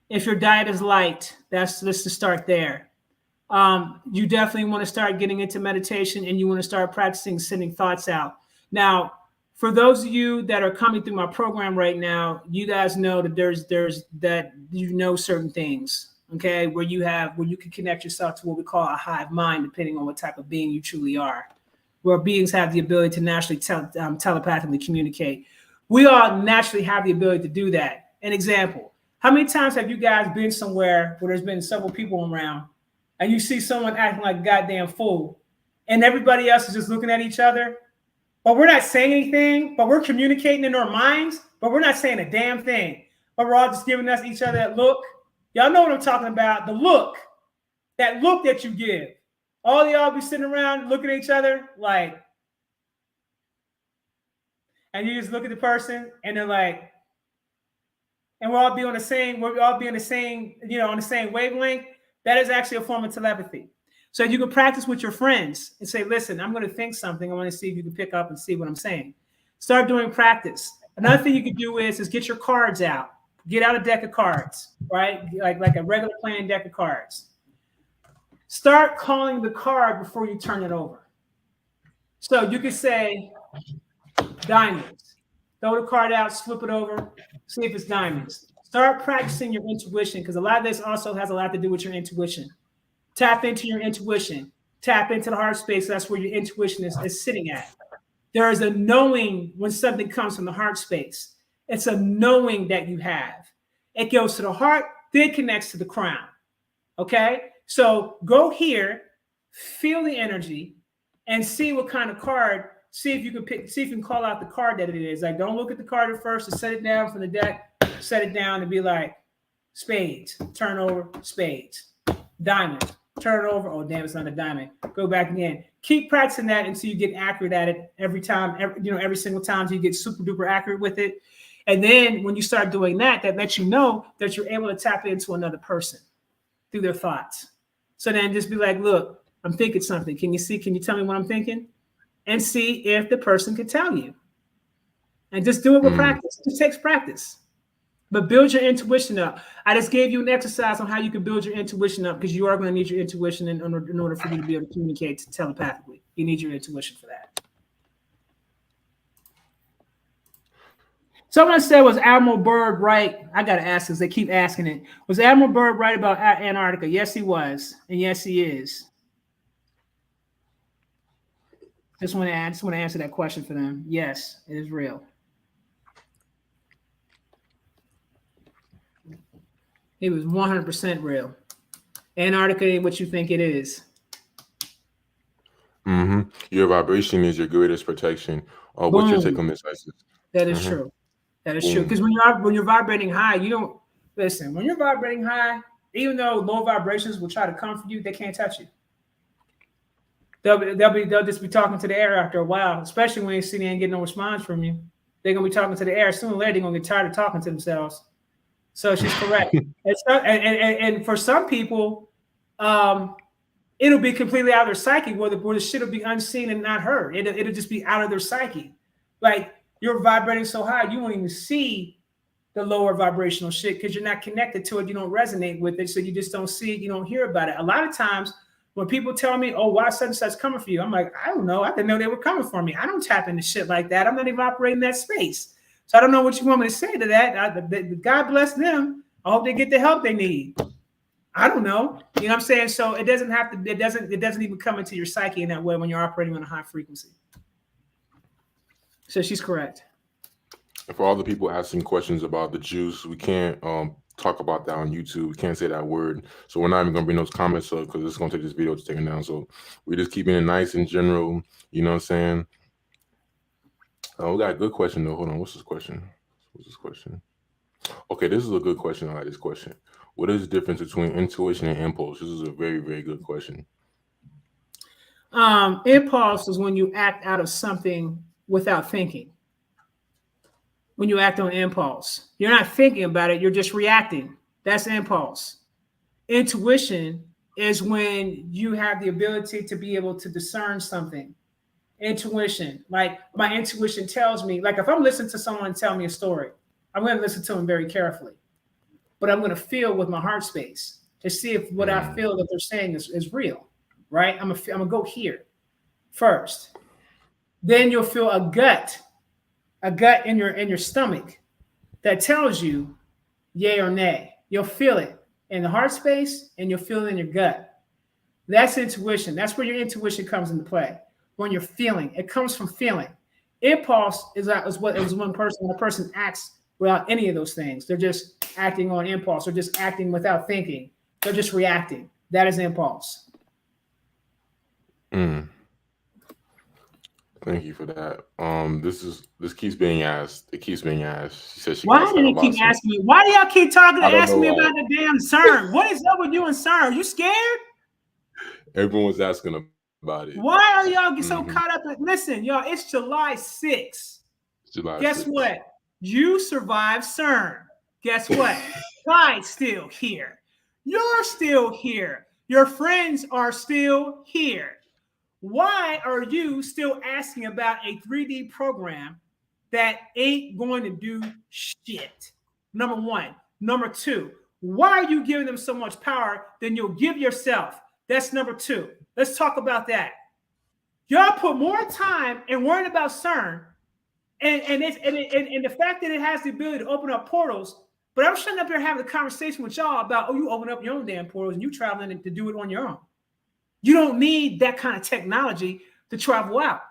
If your diet is light, let's just start there. You definitely want to start getting into meditation, and you want to start practicing sending thoughts out. Now, for those of you that are coming through my program right now, you guys know that there's certain things, okay, where you can connect yourself to what we call a hive mind, depending on what type of being you truly are, where beings have the ability to naturally telepathically communicate. We all naturally have the ability to do that. An example, how many times have you guys been somewhere where there's been several people around and you see someone acting like a goddamn fool and everybody else is just looking at each other? But we're not saying anything, but we're communicating in our minds, but we're not saying a damn thing. But we're all just giving each other that look. Y'all know what I'm talking about. The look. That look that you give. All y'all be sitting around looking at each other like, and you just look at the person and they're like, and we're all on the same wavelength. That is actually a form of telepathy. So you can practice with your friends and say, listen, I'm going to think something. I want to see if you can pick up and see what I'm saying. Start doing practice. Another thing you can do is get your cards out. Get out a deck of cards, right? Like a regular playing deck of cards. Start calling the card before you turn it over. So you could say diamonds. Throw the card out, flip it over, see if it's diamonds. Start practicing your intuition, because a lot of this also has a lot to do with your intuition. Tap into your intuition. Tap into the heart space. That's where your intuition is sitting at. There is a knowing when something comes from the heart space. It's a knowing that you have. It goes to the heart, then connects to the crown. Okay? So go here, feel the energy, and see what kind of card. See if you can call out the card that it is. Like, don't look at the card at first. Just set it down from the deck. Set it down and be like, spades. Turn over, spades. Diamond. Turn it over. Oh, damn, it's not a diamond. Go back again. Keep practicing that until you get accurate at it every time. Every single time you get super duper accurate with it. And then when you start doing that, that lets you know that you're able to tap into another person through their thoughts. So then just be like, look, I'm thinking something. Can you tell me what I'm thinking? And see if the person can tell you. And just do it with practice. It just takes practice. But build your intuition up. I just gave you an exercise on how you can build your intuition up, because you are going to need your intuition in order for you to be able to communicate telepathically. You need your intuition for that. Someone said, was Admiral Byrd right? I got to ask this. They keep asking it. Was Admiral Byrd right about Antarctica? Yes, he was. And yes, he is. Just want to answer that question for them. Yes, it is real. It was 100% real. Antarctica ain't what you think it is. Your vibration is your greatest protection. What's your take on this, Isis? That is true. That is true. Because when you're vibrating high, you don't listen. When you're vibrating high, even though low vibrations will try to come for you, they can't touch you. They'll just be talking to the air after a while, especially when they see they ain't getting no response from you. They're gonna be talking to the air. Sooner or later, they're gonna get tired of talking to themselves. So she's correct. And for some people, it'll be completely out of their psyche, where the shit will be unseen and not heard. It'll just be out of their psyche. Like, you're vibrating so high, you won't even see the lower vibrational shit because you're not connected to it. You don't resonate with it, so you just don't see it. You don't hear about it. A lot of times when people tell me, oh, why such and such coming for you? I'm like, I don't know. I didn't know they were coming for me. I don't tap into shit like that. I'm not even operating that space. So I don't know what you want me to say to that. God bless them. I hope they get the help they need. I don't know. You know what I'm saying? So it doesn't have to, it doesn't even come into your psyche in that way when you're operating on a high frequency. So she's correct. And for all the people asking questions about the juice, we can't talk about that on YouTube. We can't say that word. So we're not even gonna bring those comments up because it's gonna take this video to take it down. So we're just keeping it nice and general, you know what I'm saying? We got a good question though. Hold on, what's this question? Okay, this is a good question. I like this question. What is the difference between intuition and impulse? This is a very, very good question. Impulse is when you act out of something without thinking. When you act on impulse, you're not thinking about it, you're just reacting. That's impulse. Intuition is when you have the ability to be able to discern something. Intuition, like my intuition tells me, like if I'm listening to someone tell me a story, I'm going to listen to them very carefully, but I'm going to feel with my heart space to see if what I feel that they're saying is real, right? I'm gonna go here first. Then you'll feel a gut in your stomach that tells you yay or nay. You'll feel it in the heart space and you'll feel it in your gut. That's intuition. That's where your intuition comes into play. When you're feeling, it comes from feeling. Impulse is when a person acts without any of those things. They're just acting on impulse. They're just acting without thinking. They're just reacting. That is impulse. Thank you for that. This keeps being asked. It keeps being asked. She said she. Why did he keep asking me? Why do y'all keep talking and asking me about the damn CERN? What is up with you and CERN? Are you scared? Everyone's asking about it. Why are y'all so caught up in? Listen, y'all. It's July 6th. Guess what? You survived CERN. Guess what? God's still here. You're still here. Your friends are still here. Why are you still asking about a 3D program that ain't going to do shit? Number one. Number two, why are you giving them so much power than you'll give yourself? That's number two. Let's talk about that. Y'all put more time in worrying about CERN and the fact that it has the ability to open up portals, but I'm sitting up here having a conversation with y'all about, oh, you open up your own damn portals and you traveling to do it on your own. You don't need that kind of technology to travel out.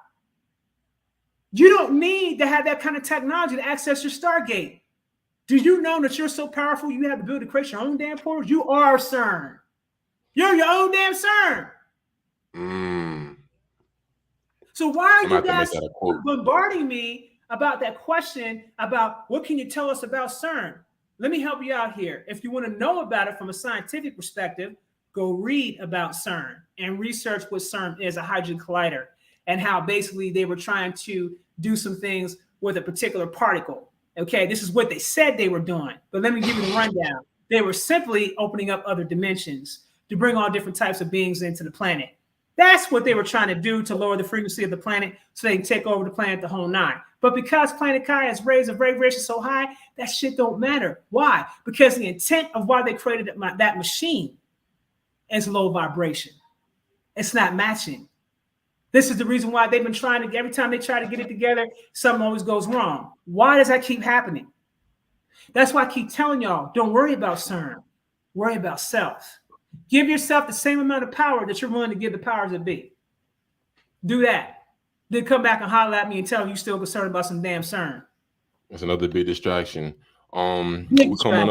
You don't need to have that kind of technology to access your Stargate. Do you know that you're so powerful you have the ability to create your own damn portals? You are CERN. You're your own damn CERN. So why are you guys bombarding me about that question about what can you tell us about CERN? Let me help you out here. If you want to know about it from a scientific perspective, go read about CERN and research what CERN is, a hydrogen collider, and how basically they were trying to do some things with a particular particle. Okay, this is what they said they were doing, but let me give you the rundown. They were simply opening up other dimensions to bring all different types of beings into the planet. That's what they were trying to do to lower the frequency of the planet so they can take over the planet the whole nine. But because Planet Kai has raised a vibration so high, that shit don't matter. Why? Because the intent of why they created that machine is low vibration. It's not matching. This is the reason why they've been trying to, every time they try to get it together, something always goes wrong. Why does that keep happening? That's why I keep telling y'all, don't worry about CERN. Worry about self. Give yourself the same amount of power that you're willing to give the powers that be. Do that. Then come back and holler at me and tell me you're still concerned about some damn CERN. That's another big distraction. We're coming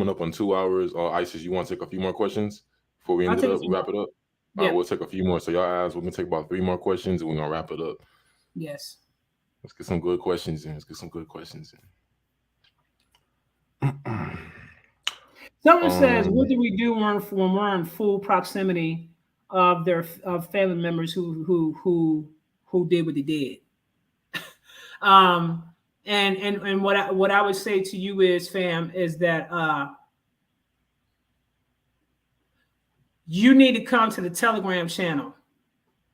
up on 2 hours. Isis, you want to take a few more questions before we wrap it up? Yeah. All right, we'll take a few more. So y'all ask, we're gonna take about 3 more questions and we're gonna wrap it up. Yes. Let's get some good questions in. Someone says, what do we do when we're in full proximity of their family members who did what they did? And what I would say to you is, fam, is that you need to come to the Telegram channel,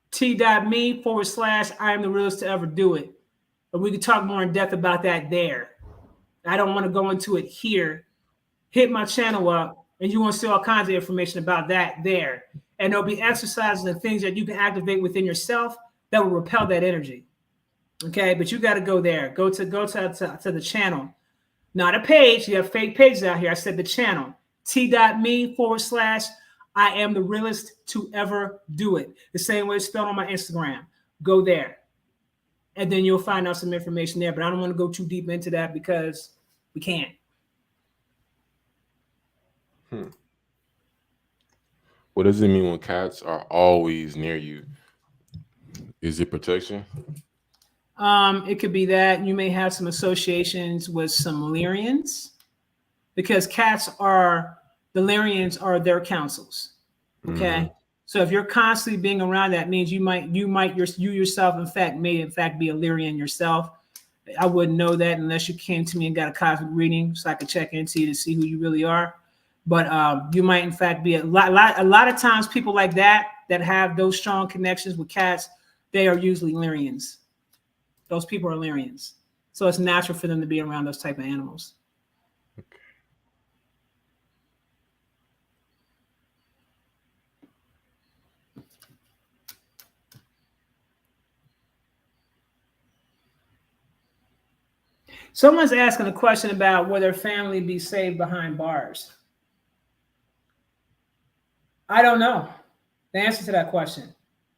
t.me/I am the realest to ever do it. But we can talk more in depth about that there. I don't want to go into it here. Hit my channel up, and you want to see all kinds of information about that there. And there'll be exercises and things that you can activate within yourself that will repel that energy. Okay, but you got to go there. Go to the channel. Not a page. You have fake pages out here. I said the channel. T.me/I am the realest to ever do it. The same way it's spelled on my Instagram. Go there. And then you'll find out some information there. But I don't want to go too deep into that because we can't. What does it mean when cats are always near you? Is it protection? It could be that you may have some associations with some Lyrians, because cats are, the Lyrians are their councils. Okay. So if you're constantly being around, that means you yourself, may in fact be a Lyrian yourself. I wouldn't know that unless you came to me and got a cosmic reading, so I could check into you to see who you really are. But you might in fact be a lot of times people like that have those strong connections with cats, they are usually Lyrians. Those people are Lyrians. So it's natural for them to be around those type of animals. Okay. Someone's asking a question about whether family be saved behind bars. I don't know the answer to that question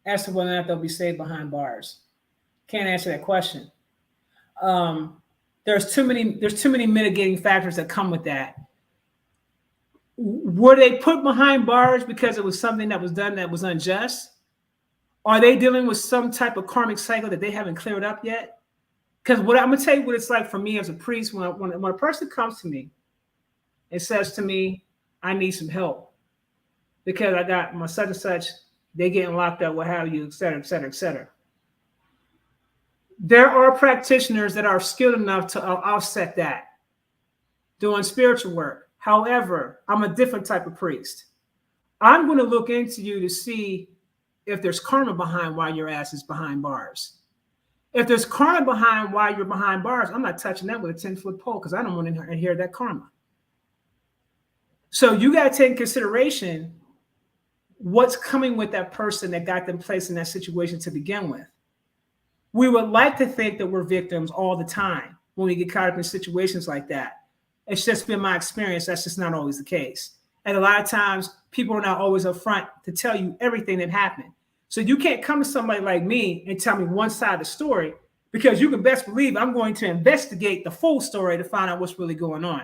as to whether or not they'll be saved behind bars. Can't answer that question. There's too many mitigating factors that come with that. Were they put behind bars because it was something that was done that was unjust? Are they dealing with some type of karmic cycle that they haven't cleared up yet? Because I'm gonna tell you what it's like for me as a priest when a person comes to me and says to me, I need some help because I got my such and such, they getting locked up, what have you, et cetera, et cetera, et cetera. There are practitioners that are skilled enough to offset that doing spiritual work. However, I'm a different type of priest. I'm going to look into you to see if there's karma behind why your ass is behind bars. If there's karma behind why you're behind bars, I'm not touching that with a 10-foot pole because I don't want to hear that karma. So you got to take in consideration what's coming with that person that got them placed in that situation to begin with. We would like to think that we're victims all the time when we get caught up in situations like that. It's just been my experience. That's just not always the case. And a lot of times people are not always upfront to tell you everything that happened. So you can't come to somebody like me and tell me one side of the story, because you can best believe I'm going to investigate the full story to find out what's really going on.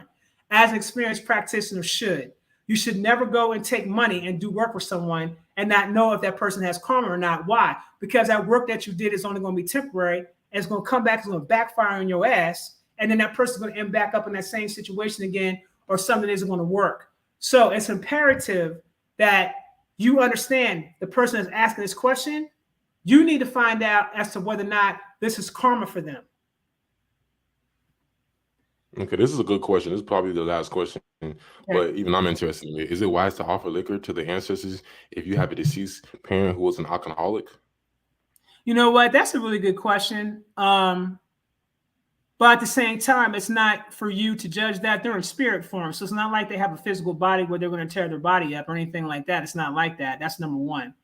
As an experienced practitioner should. You should never go and take money and do work for someone and not know if that person has karma or not. Why? Because that work that you did is only going to be temporary and it's going to come back, it's going to backfire on your ass. And then that person's going to end back up in that same situation again, or something isn't going to work. So it's imperative that you understand the person that's asking this question. You need to find out as to whether or not this is karma for them. Okay, this is a good question. This is probably the last question, but even I'm interested in it. Is it wise to offer liquor to the ancestors if you have a deceased parent who was an alcoholic? You know what? That's a really good question. But at the same time, it's not for you to judge that. They're in spirit form. So it's not like they have a physical body where they're going to tear their body up or anything like that. It's not like that. That's number one.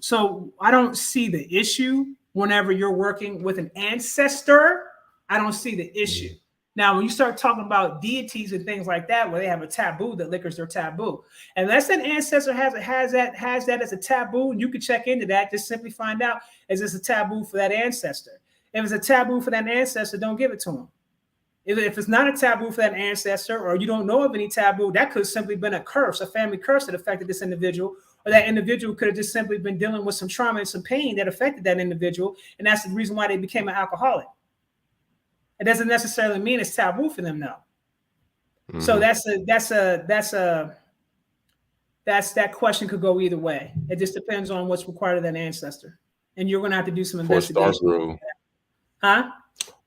So I don't see the issue whenever you're working with an ancestor. I don't see the issue. Now, when you start talking about deities and things like that, where they have a taboo, that liquor's their taboo. Unless an ancestor has that as a taboo, and you can check into that, just simply find out, is this a taboo for that ancestor? If it's a taboo for that ancestor, don't give it to him. If it's not a taboo for that ancestor, or you don't know of any taboo, that could have simply been a curse, a family curse that affected this individual, or that individual could have just simply been dealing with some trauma and some pain that affected that individual, and that's the reason why they became an alcoholic. It doesn't necessarily mean it's taboo for them, though. Mm-hmm. So that question could go either way. It just depends on what's required of that ancestor, and you're going to have to do some investigation. Huh?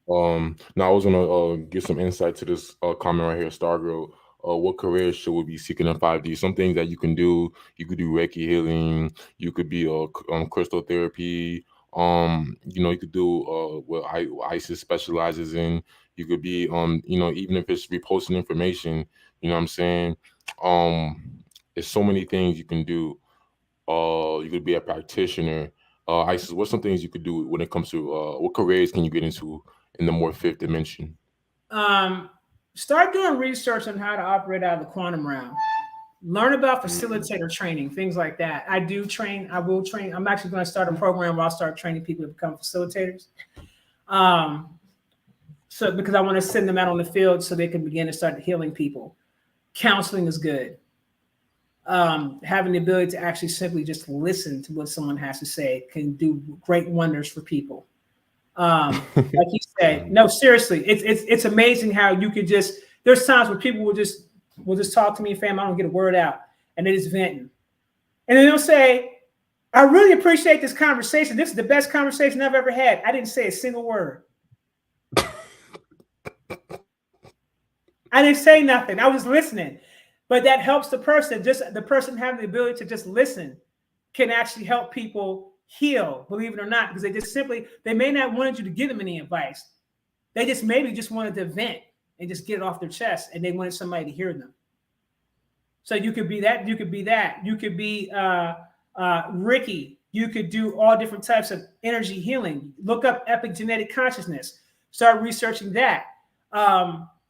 Now I was gonna get some insight to this comment right here, Stargirl. What careers should we be seeking in 5D? Some things that you can do. You could do Reiki healing. You could be crystal therapy. You could do what ISIS specializes in. You could be even if it's reposting information. You know what I'm saying? There's so many things you can do. You could be a practitioner. ISIS, what's some things you could do when it comes to what careers can you get into in the more fifth dimension? Start doing research on how to operate out of the quantum realm. Learn about facilitator training, things like that. I do train. I will train. I'm actually going to start a program where I'll start training people to become facilitators. So because I want to send them out on the field so they can begin to start healing people. Counseling is good. Having the ability to actually simply just listen to what someone has to say can do great wonders for people. Like you say, no, seriously, it's amazing how you could just. There's times where people will just talk to me, fam. I don't get a word out, and they just venting, and then they'll say, "I really appreciate this conversation. This is the best conversation I've ever had." I didn't say a single word. I didn't say nothing. I was listening. But that helps the person. Just the person having the ability to just listen can actually help people heal, believe it or not, because they may not wanted you to give them any advice. They just maybe just wanted to vent and just get it off their chest, and they wanted somebody to hear them. So you could be that. You could be that. You could be Ricky. You could do all different types of energy healing. Look up epigenetic consciousness. Start researching that.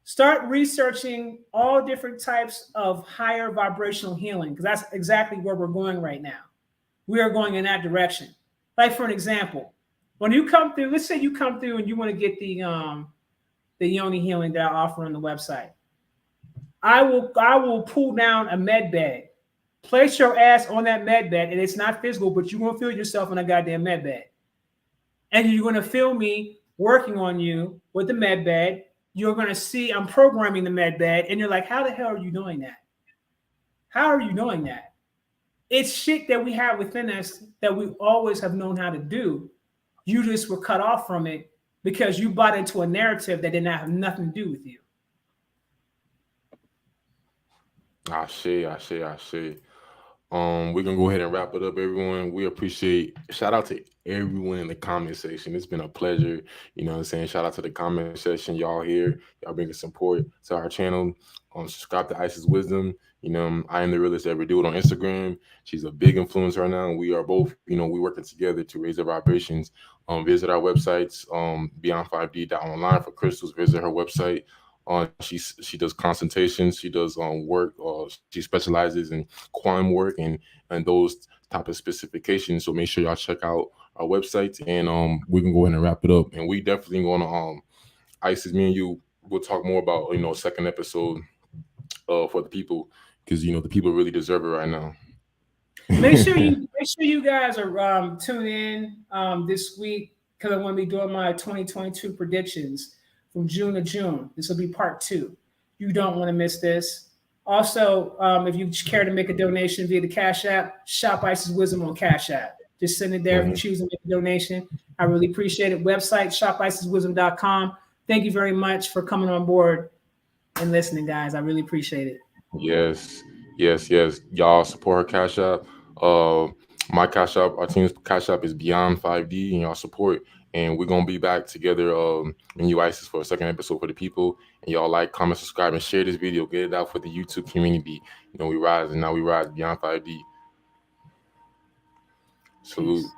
Start researching all different types of higher vibrational healing, because that's exactly where we're going right now. We are going in that direction. Like, for an example, when you come through, let's say you come through and you want to get the Yoni healing that I offer on the website. I will pull down a med bed, place your ass on that med bed, and it's not physical, but you're gonna feel yourself on a goddamn med bed, and you're gonna feel me working on you with the med bed. You're going to see I'm programming the med bed, and you're like, how the hell are you doing that? How are you doing that? It's shit that we have within us that we always have known how to do. You just were cut off from it because you bought into a narrative that did not have nothing to do with you. I see. We're gonna go ahead and wrap it up, everyone. We appreciate, shout out to everyone in the comment section. It's been a pleasure. You know what I'm saying? Shout out to the comment section. Y'all here. Y'all bringing support to our channel. Subscribe to Isis Wisdom. You know, I am the realest ever do it on Instagram. She's a big influence right now. And we are both, we working together to raise the vibrations. Visit our websites, beyond5d.online for crystals. Visit her website. She does consultations. She does work. She specializes in quantum work and those type of specifications. So make sure y'all check out our websites, and we can go ahead and wrap it up. And we definitely going to Isis, me and you, we'll talk more about second episode for the people, because the people really deserve it right now. Make sure you guys are tuned in this week, because I'm going to be doing my 2022 predictions from June to June. This will be part 2. You don't want to miss this. Also, if you care to make a donation via the Cash App, Shop Isis Wisdom on Cash App. Just send it there if you choose to make a donation. I really appreciate it. Website, shopisiswisdom.com. Thank you very much for coming on board and listening, guys. I really appreciate it. Yes. Y'all support her Cash App. My Cash App, our team's Cash App is Beyond 5D, and y'all support. And we're going to be back together in Isis for a second episode for the people. And y'all like, comment, subscribe, and share this video. Get it out for the YouTube community. We rise, and now we rise Beyond 5D. Salute. Peace.